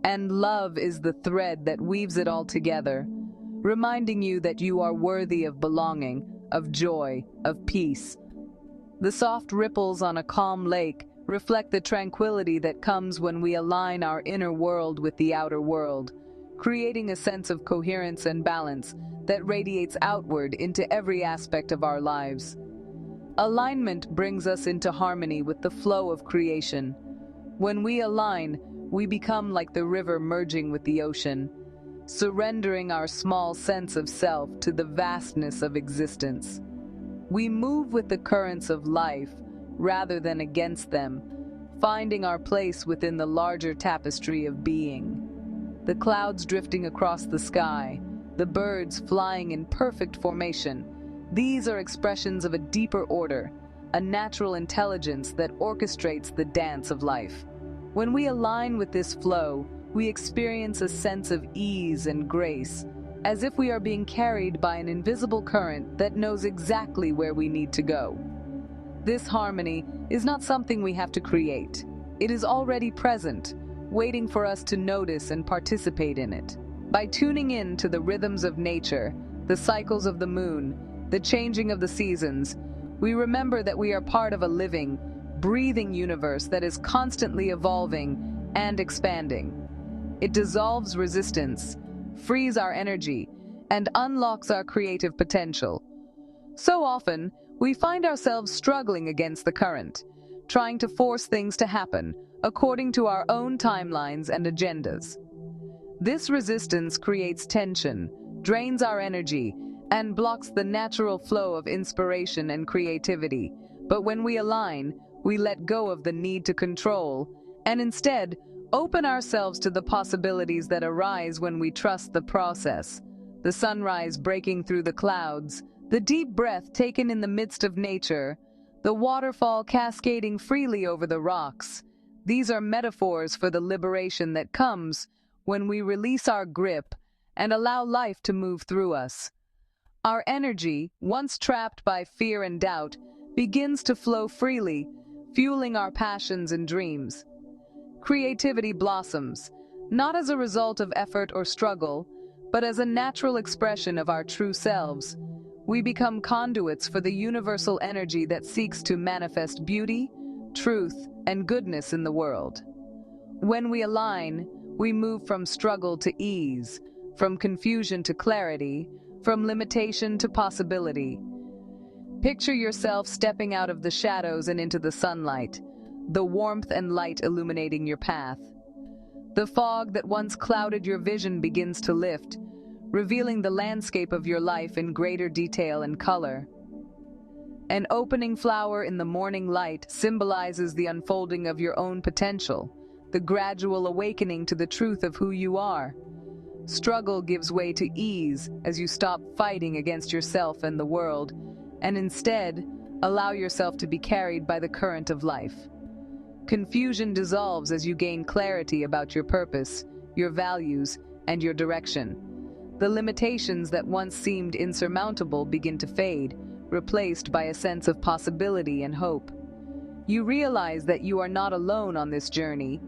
Speaker 1: And love is the thread that weaves it all together, reminding you that you are worthy of belonging, of joy, of peace. The soft ripples on a calm lake reflect the tranquility that comes when we align our inner world with the outer world, creating a sense of coherence and balance that radiates outward into every aspect of our lives. Alignment brings us into harmony with the flow of creation. When we align, we become like the river merging with the ocean, surrendering our small sense of self to the vastness of existence. We move with the currents of life rather than against them, finding our place within the larger tapestry of being. The clouds drifting across the sky, the birds flying in perfect formation, these are expressions of a deeper order, a natural intelligence that orchestrates the dance of life. When we align with this flow, we experience a sense of ease and grace, as if we are being carried by an invisible current that knows exactly where we need to go. This harmony is not something we have to create. It is already present, waiting for us to notice and participate in it. By tuning in to the rhythms of nature, the cycles of the moon, the changing of the seasons, we remember that we are part of a living, breathing universe that is constantly evolving and expanding. It dissolves resistance, frees our energy, and unlocks our creative potential. So often, we find ourselves struggling against the current, trying to force things to happen according to our own timelines and agendas. This resistance creates tension, drains our energy, and blocks the natural flow of inspiration and creativity. But when we align, we let go of the need to control, and instead, open ourselves to the possibilities that arise when we trust the process. The sunrise breaking through the clouds, the deep breath taken in the midst of nature, the waterfall cascading freely over the rocks. These are metaphors for the liberation that comes when we release our grip and allow life to move through us. Our energy, once trapped by fear and doubt, begins to flow freely, fueling our passions and dreams. Creativity blossoms, not as a result of effort or struggle, but as a natural expression of our true selves. We become conduits for the universal energy that seeks to manifest beauty, truth, and goodness in the world. When we align, we move from struggle to ease, from confusion to clarity, from limitation to possibility. Picture yourself stepping out of the shadows and into the sunlight, the warmth and light illuminating your path. The fog that once clouded your vision begins to lift, revealing the landscape of your life in greater detail and color. An opening flower in the morning light symbolizes the unfolding of your own potential, the gradual awakening to the truth of who you are. Struggle gives way to ease as you stop fighting against yourself and the world, and instead, allow yourself to be carried by the current of life. Confusion dissolves as you gain clarity about your purpose, your values, and your direction. The limitations that once seemed insurmountable begin to fade, replaced by a sense of possibility and hope. You realize that you are not alone on this journey.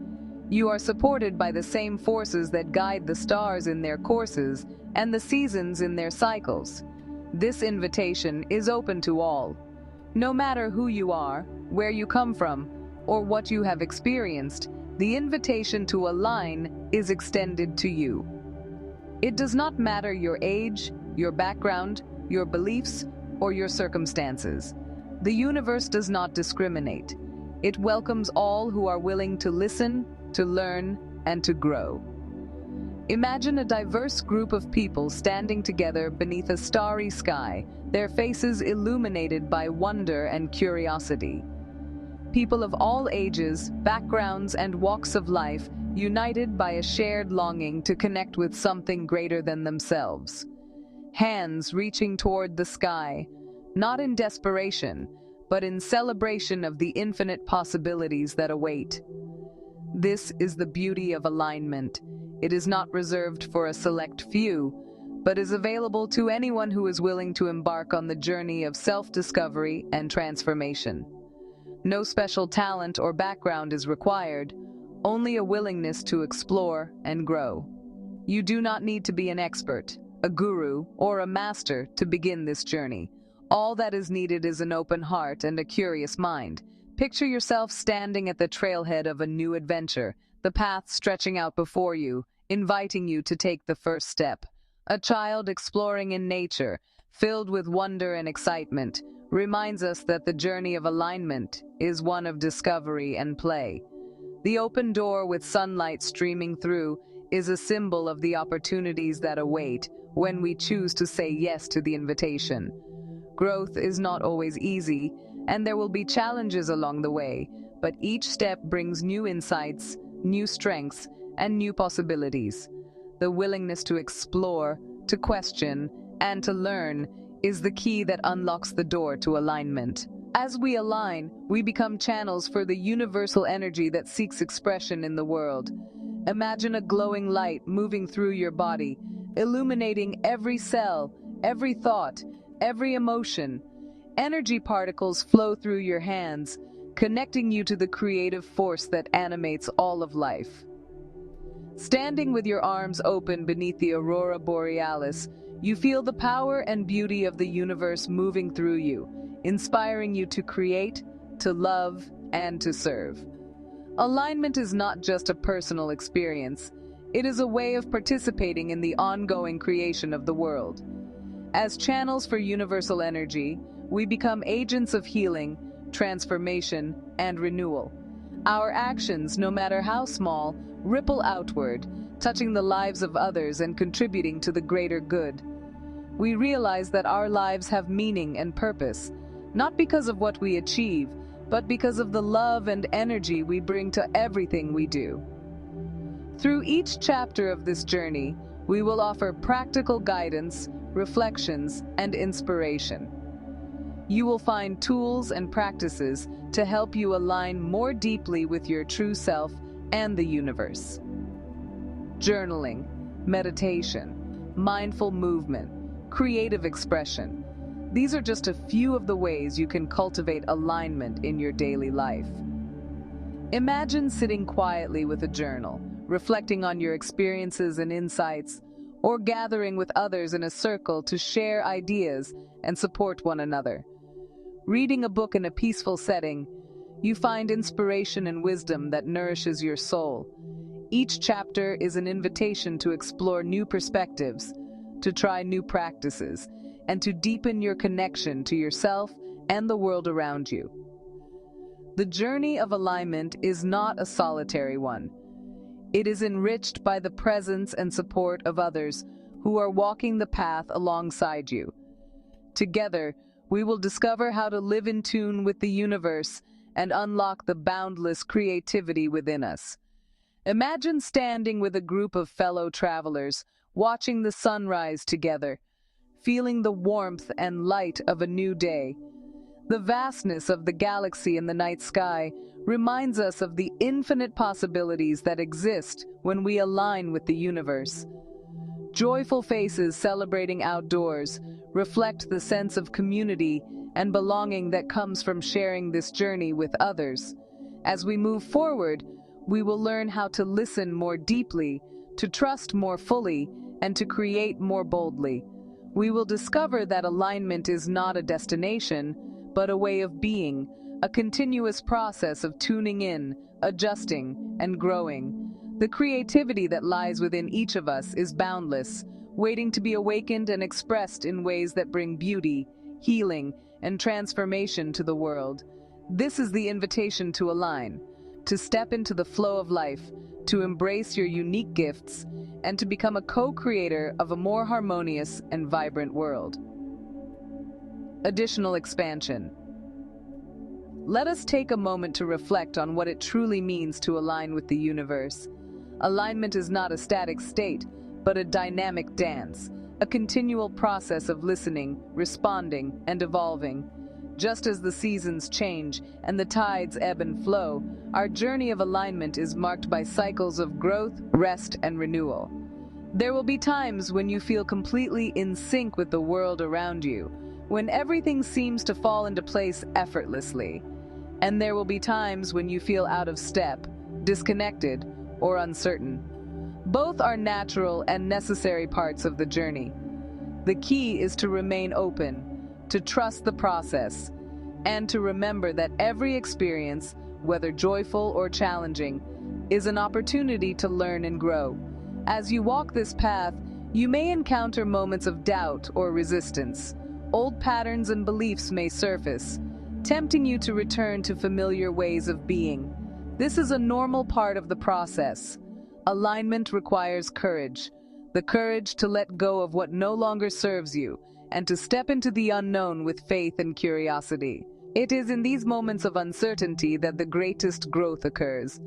Speaker 1: You are supported by the same forces that guide the stars in their courses and the seasons in their cycles. This invitation is open to all. No matter who you are, where you come from, or what you have experienced, the invitation to align is extended to you. It does not matter your age, your background, your beliefs, or your circumstances. The universe does not discriminate. It welcomes all who are willing to listen, to learn, and to grow. Imagine a diverse group of people standing together beneath a starry sky, their faces illuminated by wonder and curiosity. People of all ages, backgrounds, and walks of life, united by a shared longing to connect with something greater than themselves. Hands reaching toward the sky, not in desperation, but in celebration of the infinite possibilities that await. This is the beauty of alignment. It is not reserved for a select few, but is available to anyone who is willing to embark on the journey of self-discovery and transformation. No special talent or background is required, only a willingness to explore and grow. You do not need to be an expert, a guru, or a master to begin this journey. All that is needed is an open heart and a curious mind. Picture yourself standing at the trailhead of a new adventure, the path stretching out before you, inviting you to take the first step. A child exploring in nature, filled with wonder and excitement, reminds us that the journey of alignment is one of discovery and play. The open door with sunlight streaming through is a symbol of the opportunities that await when we choose to say yes to the invitation. Growth is not always easy, and there will be challenges along the way, but each step brings new insights, new strengths, and new possibilities. The willingness to explore, to question, and to learn is the key that unlocks the door to alignment. As we align, we become channels for the universal energy that seeks expression in the world. Imagine a glowing light moving through your body, illuminating every cell, every thought, every emotion. Energy particles flow through your hands, connecting you to the creative force that animates all of life. Standing with your arms open beneath the aurora borealis, you feel the power and beauty of the universe moving through you, inspiring you to create, to love, and to serve. Alignment is not just a personal experience, it is a way of participating in the ongoing creation of the world. As channels for universal energy, we become agents of healing, transformation, and renewal. Our actions, no matter how small, ripple outward, touching the lives of others and contributing to the greater good. We realize that our lives have meaning and purpose, not because of what we achieve, but because of the love and energy we bring to everything we do. Through each chapter of this journey, we will offer practical guidance, reflections, and inspiration. You will find tools and practices to help you align more deeply with your true self and the universe. Journaling, meditation, mindful movement, creative expression. These are just a few of the ways you can cultivate alignment in your daily life. Imagine sitting quietly with a journal, reflecting on your experiences and insights, or gathering with others in a circle to share ideas and support one another. Reading a book in a peaceful setting, you find inspiration and wisdom that nourishes your soul. Each chapter is an invitation to explore new perspectives, to try new practices, and to deepen your connection to yourself and the world around you. The journey of alignment is not a solitary one. It is enriched by the presence and support of others who are walking the path alongside you. Together, we will discover how to live in tune with the universe and unlock the boundless creativity within us. Imagine standing with a group of fellow travelers, watching the sunrise together, feeling the warmth and light of a new day. The vastness of the galaxy in the night sky reminds us of the infinite possibilities that exist when we align with the universe. Joyful faces celebrating outdoors reflect the sense of community and belonging that comes from sharing this journey with others. As we move forward, we will learn how to listen more deeply, to trust more fully, and to create more boldly. We will discover that alignment is not a destination, but a way of being, a continuous process of tuning in, adjusting, and growing. The creativity that lies within each of us is boundless, waiting to be awakened and expressed in ways that bring beauty, healing, and transformation to the world. This is the invitation to align, to step into the flow of life, to embrace your unique gifts, and to become a co-creator of a more harmonious and vibrant world. Additional expansion. Let us take a moment to reflect on what it truly means to align with the universe. Alignment is not a static state, but a dynamic dance, a continual process of listening, responding, and evolving. Just as the seasons change and the tides ebb and flow, our journey of alignment is marked by cycles of growth, rest, and renewal. There will be times when you feel completely in sync with the world around you, when everything seems to fall into place effortlessly. And there will be times when you feel out of step, disconnected, or uncertain. Both are natural and necessary parts of the journey. The key is to remain open, to trust the process, and to remember that every experience, whether joyful or challenging, is an opportunity to learn and grow. As you walk this path, you may encounter moments of doubt or resistance. Old patterns and beliefs may surface, tempting you to return to familiar ways of being. This is a normal part of the process. Alignment requires courage, the courage to let go of what no longer serves you and to step into the unknown with faith and curiosity. It is in these moments of uncertainty that the greatest growth occurs.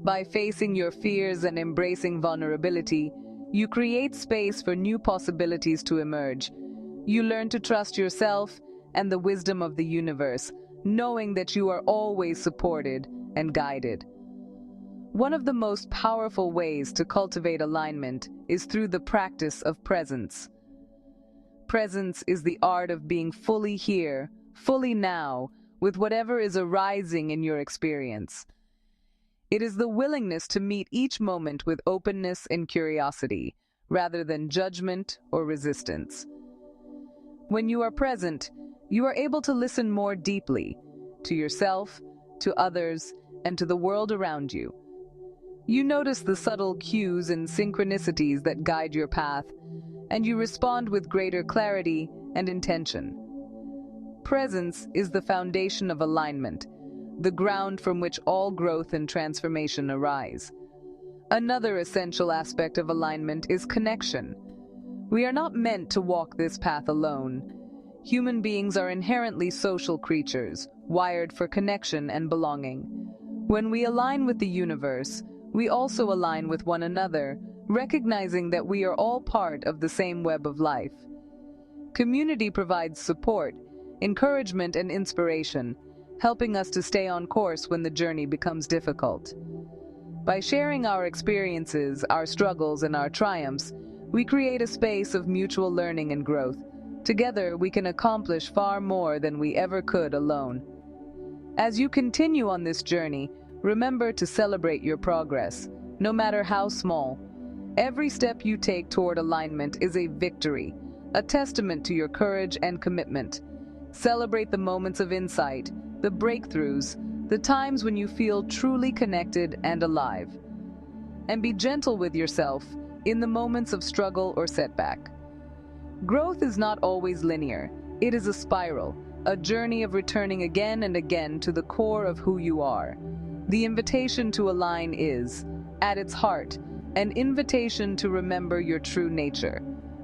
Speaker 1: By facing your fears and embracing vulnerability, you create space for new possibilities to emerge. You learn to trust yourself and the wisdom of the universe, knowing that you are always supported and guided. One of the most powerful ways to cultivate alignment is through the practice of presence. Presence is the art of being fully here, fully now, with whatever is arising in your experience. It is the willingness to meet each moment with openness and curiosity, rather than judgment or resistance. When you are present, you are able to listen more deeply to yourself, to others, and to the world around you. You notice the subtle cues and synchronicities that guide your path, and you respond with greater clarity and intention. Presence is the foundation of alignment, the ground from which all growth and transformation arise. Another essential aspect of alignment is connection. We are not meant to walk this path alone. Human beings are inherently social creatures, wired for connection and belonging. When we align with the universe, we also align with one another, recognizing that we are all part of the same web of life. Community provides support, encouragement, and inspiration, helping us to stay on course when the journey becomes difficult. By sharing our experiences, our struggles, and our triumphs, we create a space of mutual learning and growth. Together, we can accomplish far more than we ever could alone. As you continue on this journey, remember to celebrate your progress, no matter how small. Every step you take toward alignment is a victory, a testament to your courage and commitment. Celebrate the moments of insight, the breakthroughs, the times when you feel truly connected and alive. And be gentle with yourself in the moments of struggle or setback. Growth is not always linear. It is a spiral, a journey of returning again and again to the core of who you are. The invitation to align is, at its heart, an invitation to remember your true nature.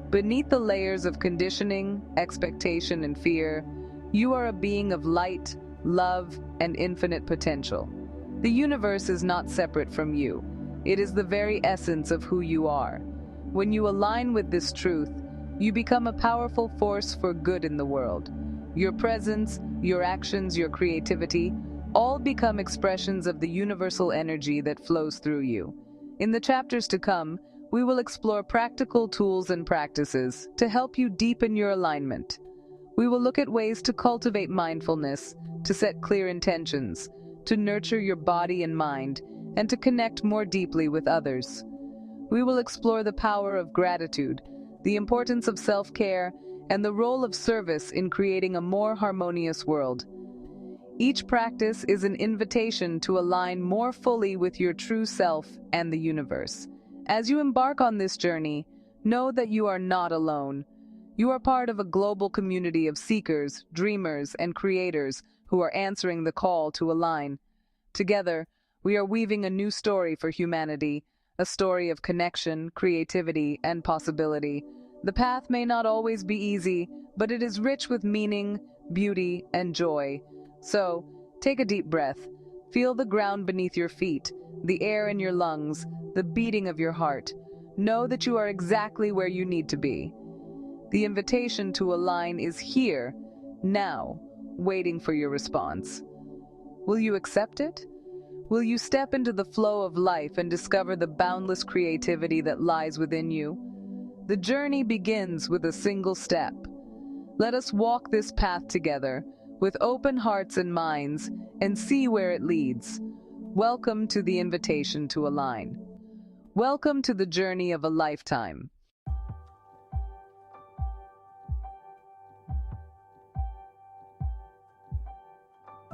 Speaker 1: Beneath the layers of conditioning, expectation, and fear, you are a being of light, love, and infinite potential. The universe is not separate from you. It is the very essence of who you are. When you align with this truth, you become a powerful force for good in the world. Your presence, your actions, your creativity, all become expressions of the universal energy that flows through you. In the chapters to come, we will explore practical tools and practices to help you deepen your alignment. We will look at ways to cultivate mindfulness, to set clear intentions, to nurture your body and mind, and to connect more deeply with others. We will explore the power of gratitude, the importance of self-care, and the role of service in creating a more harmonious world. Each practice is an invitation to align more fully with your true self and the universe. As you embark on this journey, know that you are not alone. You are part of a global community of seekers, dreamers, and creators who are answering the call to align. Together, we are weaving a new story for humanity, a story of connection, creativity, and possibility. The path may not always be easy, but it is rich with meaning, beauty, and joy. So, take a deep breath. Feel the ground beneath your feet, the air in your lungs, the beating of your heart. Know that you are exactly where you need to be. The invitation to align is here, now, waiting for your response. Will you accept it? Will you step into the flow of life and discover the boundless creativity that lies within you? The journey begins with a single step. Let us walk this path together, with open hearts and minds, and see where it leads. Welcome to the invitation to align. Welcome to the journey of a lifetime.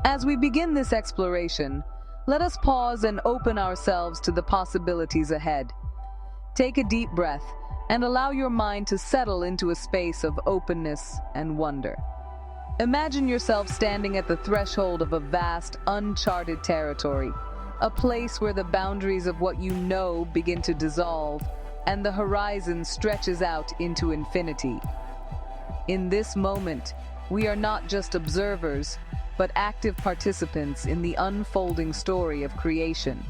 Speaker 1: As we begin this exploration, let us pause and open ourselves to the possibilities ahead. Take a deep breath and allow your mind to settle into a space of openness and wonder. Imagine yourself standing at the threshold of a vast, uncharted territory, a place where the boundaries of what you know begin to dissolve and the horizon stretches out into infinity. In this moment, we are not just observers, but active participants in the unfolding story of creation.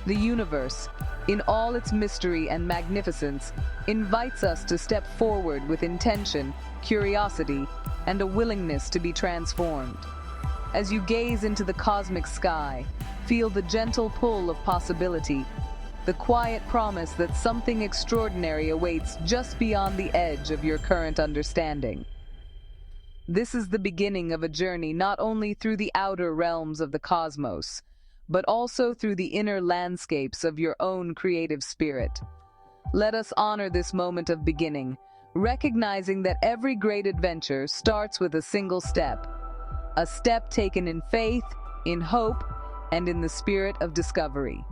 Speaker 1: The universe, in all its mystery and magnificence, invites us to step forward with intention, curiosity, and a willingness to be transformed. As you gaze into the cosmic sky, feel the gentle pull of possibility, the quiet promise that something extraordinary awaits just beyond the edge of your current understanding. This is the beginning of a journey not only through the outer realms of the cosmos, but also through the inner landscapes of your own creative spirit. Let us honor this moment of beginning, recognizing that every great adventure starts with a single step, a step taken in faith, in hope, and in the spirit of discovery.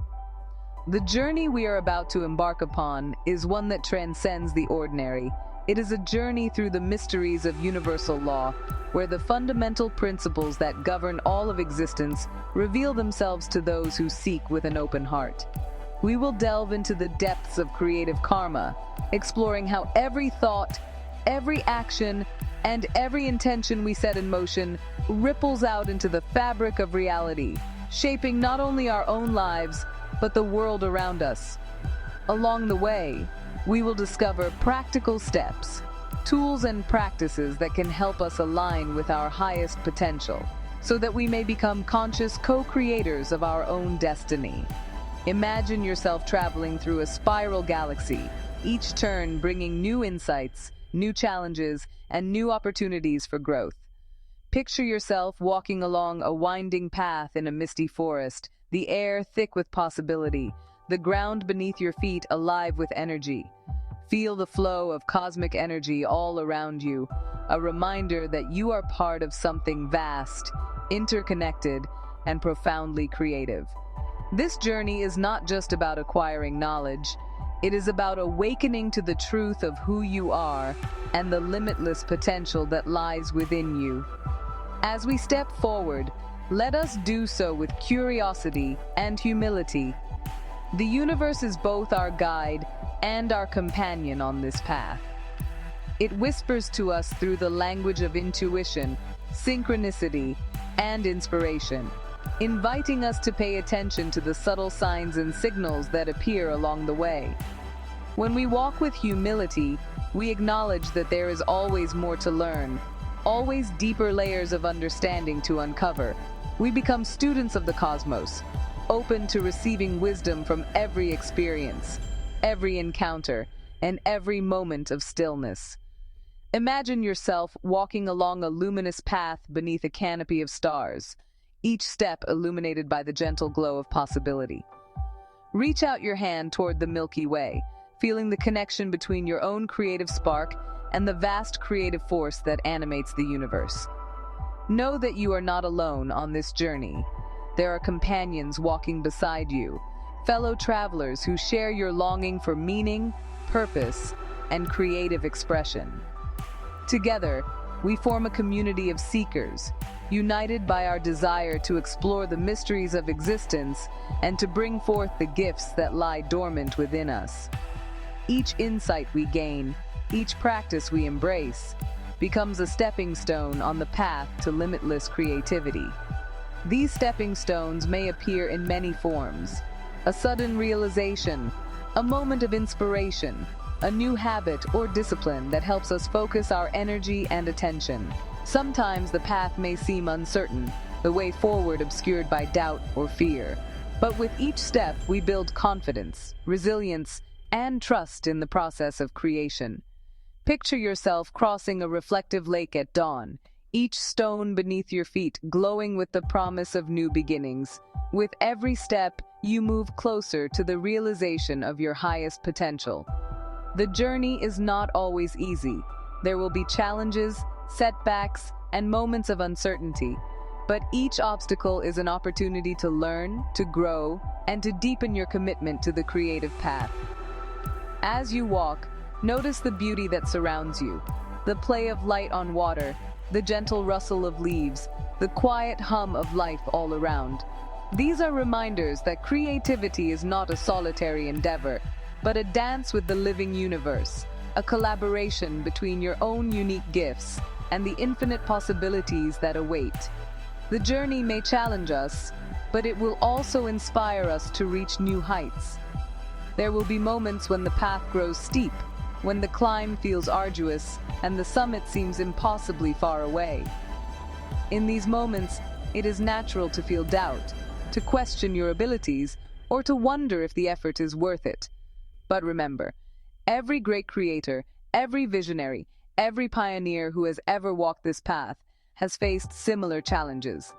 Speaker 1: The journey we are about to embark upon is one that transcends the ordinary. It is a journey through the mysteries of universal law, where the fundamental principles that govern all of existence reveal themselves to those who seek with an open heart. We will delve into the depths of creative karma, exploring how every thought, every action, and every intention we set in motion ripples out into the fabric of reality, shaping not only our own lives, but the world around us. Along the way, we will discover practical steps, tools and practices that can help us align with our highest potential, so that we may become conscious co-creators of our own destiny. Imagine yourself traveling through a spiral galaxy, each turn bringing new insights, new challenges, and new opportunities for growth. Picture yourself walking along a winding path in a misty forest, the air thick with possibility, the ground beneath your feet alive with energy. Feel the flow of cosmic energy all around you, a reminder that you are part of something vast, interconnected, and profoundly creative. This journey is not just about acquiring knowledge, it is about awakening to the truth of who you are and the limitless potential that lies within you. As we step forward, let us do so with curiosity and humility. The universe is both our guide and our companion on this path. It whispers to us through the language of intuition, synchronicity, and inspiration, inviting us to pay attention to the subtle signs and signals that appear along the way. When we walk with humility, we acknowledge that there is always more to learn, always deeper layers of understanding to uncover. We become students of the cosmos, open to receiving wisdom from every experience, every encounter, and every moment of stillness. Imagine yourself walking along a luminous path beneath a canopy of stars, each step illuminated by the gentle glow of possibility. Reach out your hand toward the Milky Way, feeling the connection between your own creative spark and the vast creative force that animates the universe. Know that you are not alone on this journey. There are companions walking beside you, fellow travelers who share your longing for meaning, purpose, and creative expression. Together, we form a community of seekers, united by our desire to explore the mysteries of existence and to bring forth the gifts that lie dormant within us. Each insight we gain, each practice we embrace, becomes a stepping stone on the path to limitless creativity. These stepping stones may appear in many forms: a sudden realization, a moment of inspiration, a new habit or discipline that helps us focus our energy and attention. Sometimes the path may seem uncertain, the way forward obscured by doubt or fear. But with each step, we build confidence, resilience, and trust in the process of creation. Picture yourself crossing a reflective lake at dawn, each stone beneath your feet glowing with the promise of new beginnings. With every step, you move closer to the realization of your highest potential. The journey is not always easy. There will be challenges, setbacks, and moments of uncertainty. But each obstacle is an opportunity to learn, to grow, and to deepen your commitment to the creative path. As you walk, notice the beauty that surrounds you, the play of light on water, the gentle rustle of leaves, the quiet hum of life all around. These are reminders that creativity is not a solitary endeavor, but a dance with the living universe, a collaboration between your own unique gifts and the infinite possibilities that await. The journey may challenge us, but it will also inspire us to reach new heights. There will be moments when the path grows steep, when the climb feels arduous, and the summit seems impossibly far away. In these moments, it is natural to feel doubt, to question your abilities, or to wonder if the effort is worth it. But remember, every great creator, every visionary, every pioneer who has ever walked this path has faced similar challenges.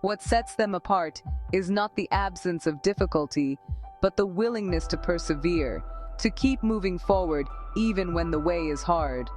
Speaker 1: What sets them apart is not the absence of difficulty, but the willingness to persevere, to keep moving forward even when the way is hard.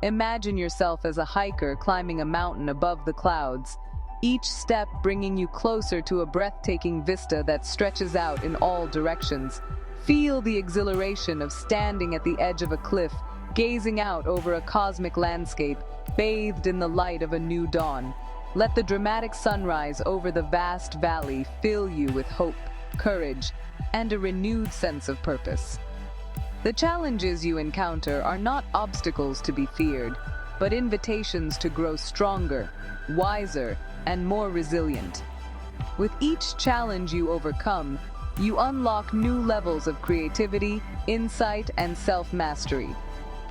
Speaker 1: Imagine yourself as a hiker climbing a mountain above the clouds, each step bringing you closer to a breathtaking vista that stretches out in all directions. Feel the exhilaration of standing at the edge of a cliff, gazing out over a cosmic landscape, bathed in the light of a new dawn. Let the dramatic sunrise over the vast valley fill you with hope, courage, and a renewed sense of purpose. The challenges you encounter are not obstacles to be feared, but invitations to grow stronger, wiser, and more resilient. With each challenge you overcome, you unlock new levels of creativity, insight, and self-mastery.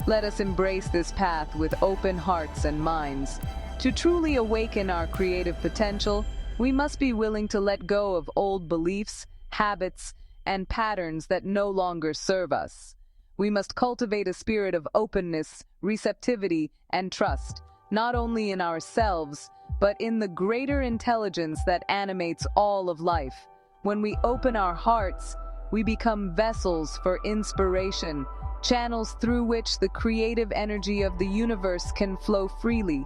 Speaker 1: Let us embrace this path with open hearts and minds. To truly awaken our creative potential, we must be willing to let go of old beliefs, habits, and patterns that no longer serve us. We must cultivate a spirit of openness, receptivity, and trust, not only in ourselves, but in the greater intelligence that animates all of life. When we open our hearts, we become vessels for inspiration, channels through which the creative energy of the universe can flow freely.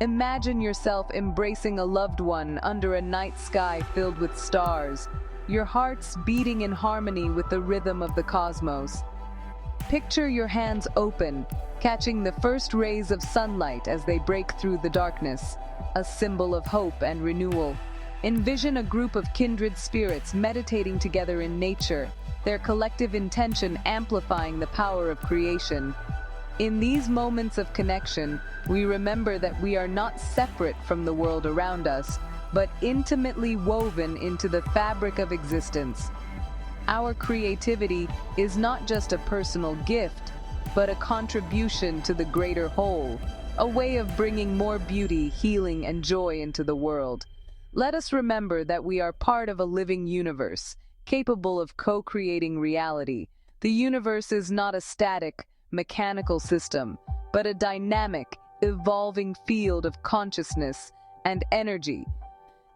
Speaker 1: Imagine yourself embracing a loved one under a night sky filled with stars, your hearts beating in harmony with the rhythm of the cosmos. Picture your hands open, catching the first rays of sunlight as they break through the darkness, a symbol of hope and renewal. Envision a group of kindred spirits meditating together in nature, their collective intention amplifying the power of creation. In these moments of connection, we remember that we are not separate from the world around us, but intimately woven into the fabric of existence. Our creativity is not just a personal gift, but a contribution to the greater whole, a way of bringing more beauty, healing, and joy into the world. Let us remember that we are part of a living universe, capable of co-creating reality. The universe is not a static, mechanical system, but a dynamic, evolving field of consciousness and energy.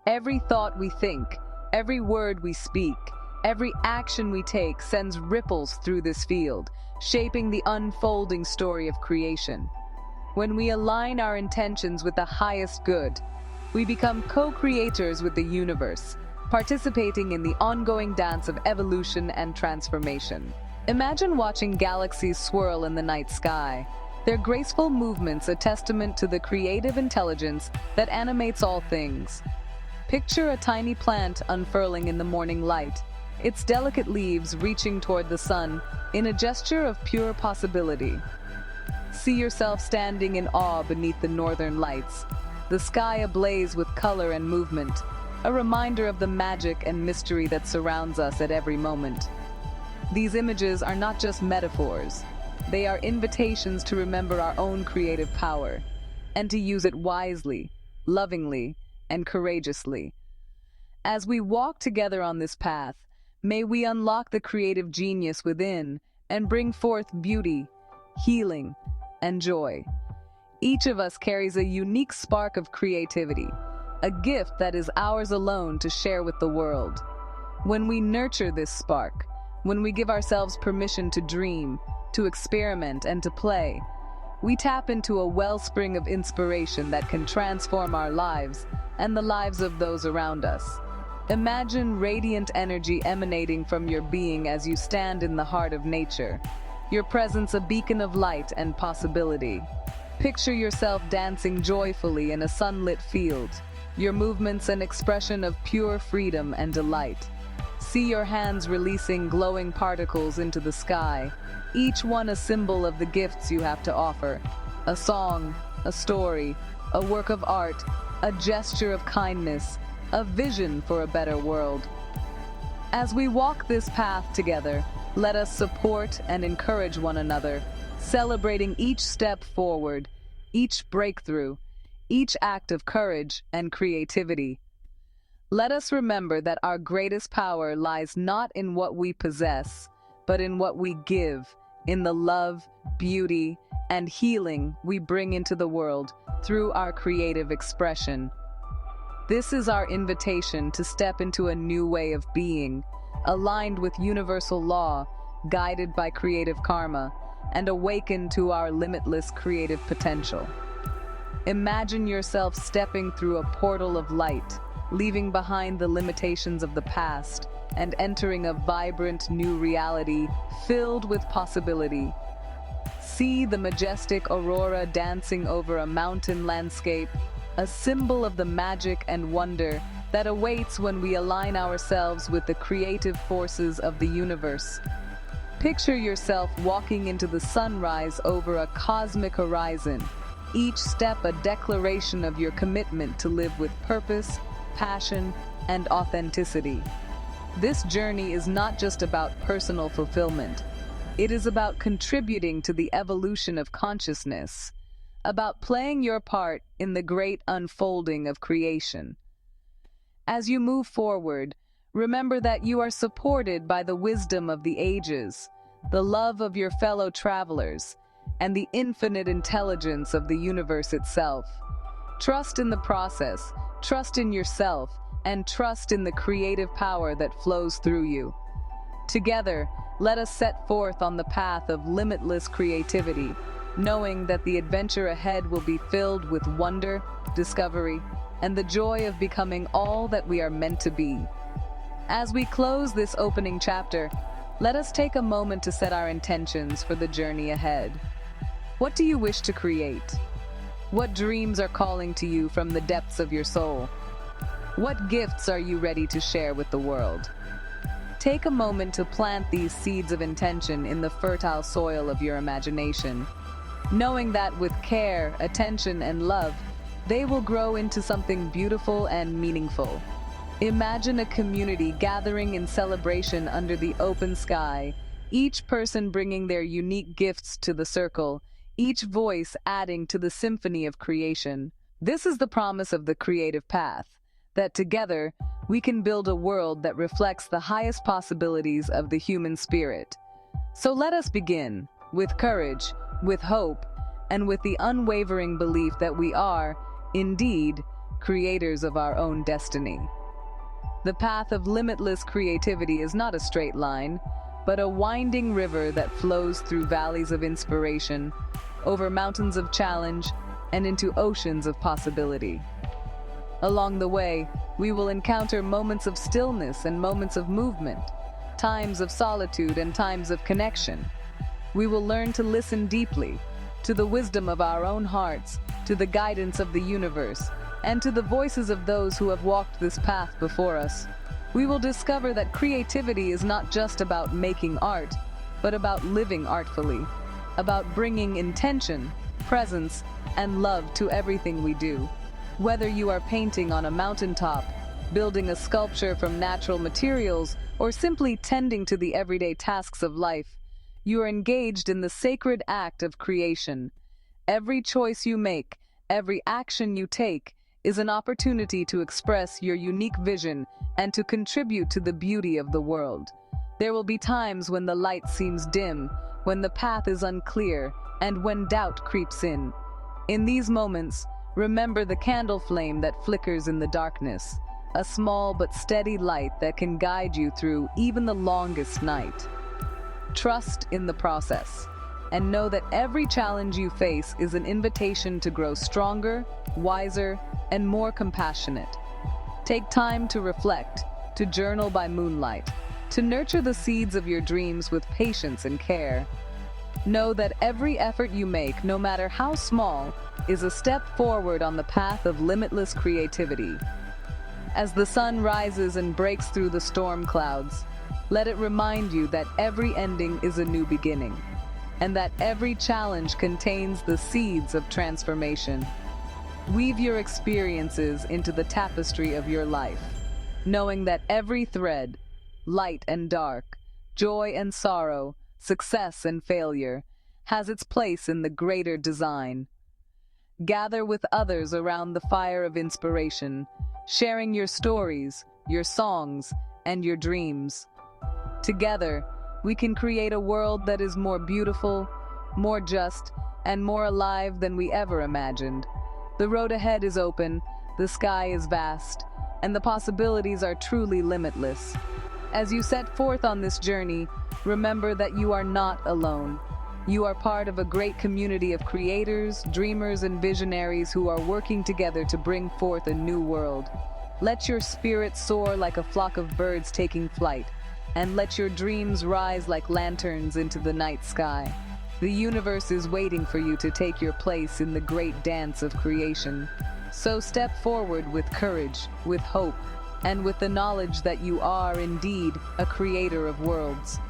Speaker 1: Every thought we think, every word we speak, every action we take sends ripples through this field, shaping the unfolding story of creation. When we align our intentions with the highest good, we become co-creators with the universe, participating in the ongoing dance of evolution and transformation. Imagine watching galaxies swirl in the night sky, their graceful movements a testament to the creative intelligence that animates all things. Picture a tiny plant unfurling in the morning light, its delicate leaves reaching toward the sun in a gesture of pure possibility. See yourself standing in awe beneath the northern lights, the sky ablaze with color and movement, a reminder of the magic and mystery that surrounds us at every moment. These images are not just metaphors. They are invitations to remember our own creative power and to use it wisely, lovingly, and courageously. As we walk together on this path, may we unlock the creative genius within and bring forth beauty, healing, and joy. Each of us carries a unique spark of creativity, a gift that is ours alone to share with the world. When we nurture this spark, when we give ourselves permission to dream, to experiment, and to play, we tap into a wellspring of inspiration that can transform our lives and the lives of those around us. Imagine radiant energy emanating from your being as you stand in the heart of nature, your presence a beacon of light and possibility. Picture yourself dancing joyfully in a sunlit field, your movements an expression of pure freedom and delight. See your hands releasing glowing particles into the sky, each one a symbol of the gifts you have to offer. A song, a story, a work of art, a gesture of kindness, a vision for a better world. As we walk this path together, let us support and encourage one another, celebrating each step forward, each breakthrough, each act of courage and creativity. Let us remember that our greatest power lies not in what we possess, but in what we give, in the love, beauty, and healing we bring into the world through our creative expression. This is our invitation to step into a new way of being, aligned with universal law, guided by creative karma, and awakened to our limitless creative potential. Imagine yourself stepping through a portal of light, leaving behind the limitations of the past and entering a vibrant new reality filled with possibility. See the majestic aurora dancing over a mountain landscape, a symbol of the magic and wonder that awaits when we align ourselves with the creative forces of the universe. Picture yourself walking into the sunrise over a cosmic horizon, each step a declaration of your commitment to live with purpose, passion, and authenticity. This journey is not just about personal fulfillment. It is about contributing to the evolution of consciousness, about playing your part in the great unfolding of creation. As you move forward, remember that you are supported by the wisdom of the ages, the love of your fellow travelers, and the infinite intelligence of the universe itself. Trust in the process, trust in yourself, and trust in the creative power that flows through you. Together, let us set forth on the path of limitless creativity, knowing that the adventure ahead will be filled with wonder, discovery, and the joy of becoming all that we are meant to be. As we close this opening chapter, let us take a moment to set our intentions for the journey ahead. What do you wish to create? What dreams are calling to you from the depths of your soul? What gifts are you ready to share with the world? Take a moment to plant these seeds of intention in the fertile soil of your imagination, knowing that with care, attention, and love, they will grow into something beautiful and meaningful. Imagine a community gathering in celebration under the open sky, each person bringing their unique gifts to the circle, each voice adding to the symphony of creation. This is the promise of the creative path, that together we can build a world that reflects the highest possibilities of the human spirit. So let us begin, with courage, with hope, and with the unwavering belief that we are, indeed, creators of our own destiny. The path of limitless creativity is not a straight line, but a winding river that flows through valleys of inspiration, over mountains of challenge, and into oceans of possibility. Along the way, we will encounter moments of stillness and moments of movement, times of solitude and times of connection. We will learn to listen deeply, to the wisdom of our own hearts, to the guidance of the universe, and to the voices of those who have walked this path before us. We will discover that creativity is not just about making art, but about living artfully, about bringing intention, presence, and love to everything we do. Whether you are painting on a mountaintop, building a sculpture from natural materials, or simply tending to the everyday tasks of life, you are engaged in the sacred act of creation. Every choice you make, every action you take, is an opportunity to express your unique vision and to contribute to the beauty of the world. There will be times when the light seems dim, when the path is unclear, and when doubt creeps in. In these moments, remember the candle flame that flickers in the darkness, a small but steady light that can guide you through even the longest night. Trust in the process, and know that every challenge you face is an invitation to grow stronger, wiser, and more compassionate. Take time to reflect, to journal by moonlight, to nurture the seeds of your dreams with patience and care. Know that every effort you make, no matter how small, is a step forward on the path of limitless creativity. As the sun rises and breaks through the storm clouds, let it remind you that every ending is a new beginning, and that every challenge contains the seeds of transformation. Weave your experiences into the tapestry of your life, knowing that every thread, light and dark, joy and sorrow, success and failure, has its place in the greater design. Gather with others around the fire of inspiration, sharing your stories, your songs, and your dreams. Together, we can create a world that is more beautiful, more just, and more alive than we ever imagined. The road ahead is open, the sky is vast, and the possibilities are truly limitless. As you set forth on this journey, remember that you are not alone. You are part of a great community of creators, dreamers, and visionaries who are working together to bring forth a new world. Let your spirit soar like a flock of birds taking flight, and let your dreams rise like lanterns into the night sky. The universe is waiting for you to take your place in the great dance of creation. So step forward with courage, with hope, and with the knowledge that you are indeed a creator of worlds.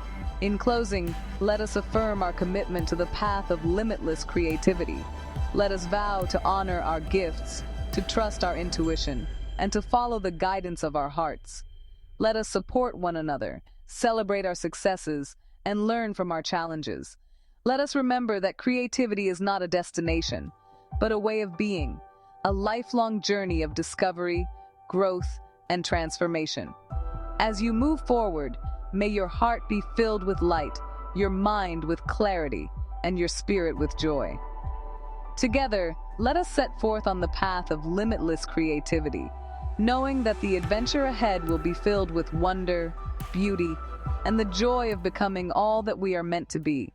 Speaker 1: In closing, let us affirm our commitment to the path of limitless creativity. Let us vow to honor our gifts, to trust our intuition, and to follow the guidance of our hearts. Let us support one another, celebrate our successes, and learn from our challenges. Let us remember that creativity is not a destination, but a way of being, a lifelong journey of discovery, growth, and transformation. As you move forward, may your heart be filled with light, your mind with clarity, and your spirit with joy. Together, let us set forth on the path of limitless creativity, knowing that the adventure ahead will be filled with wonder, beauty, and the joy of becoming all that we are meant to be.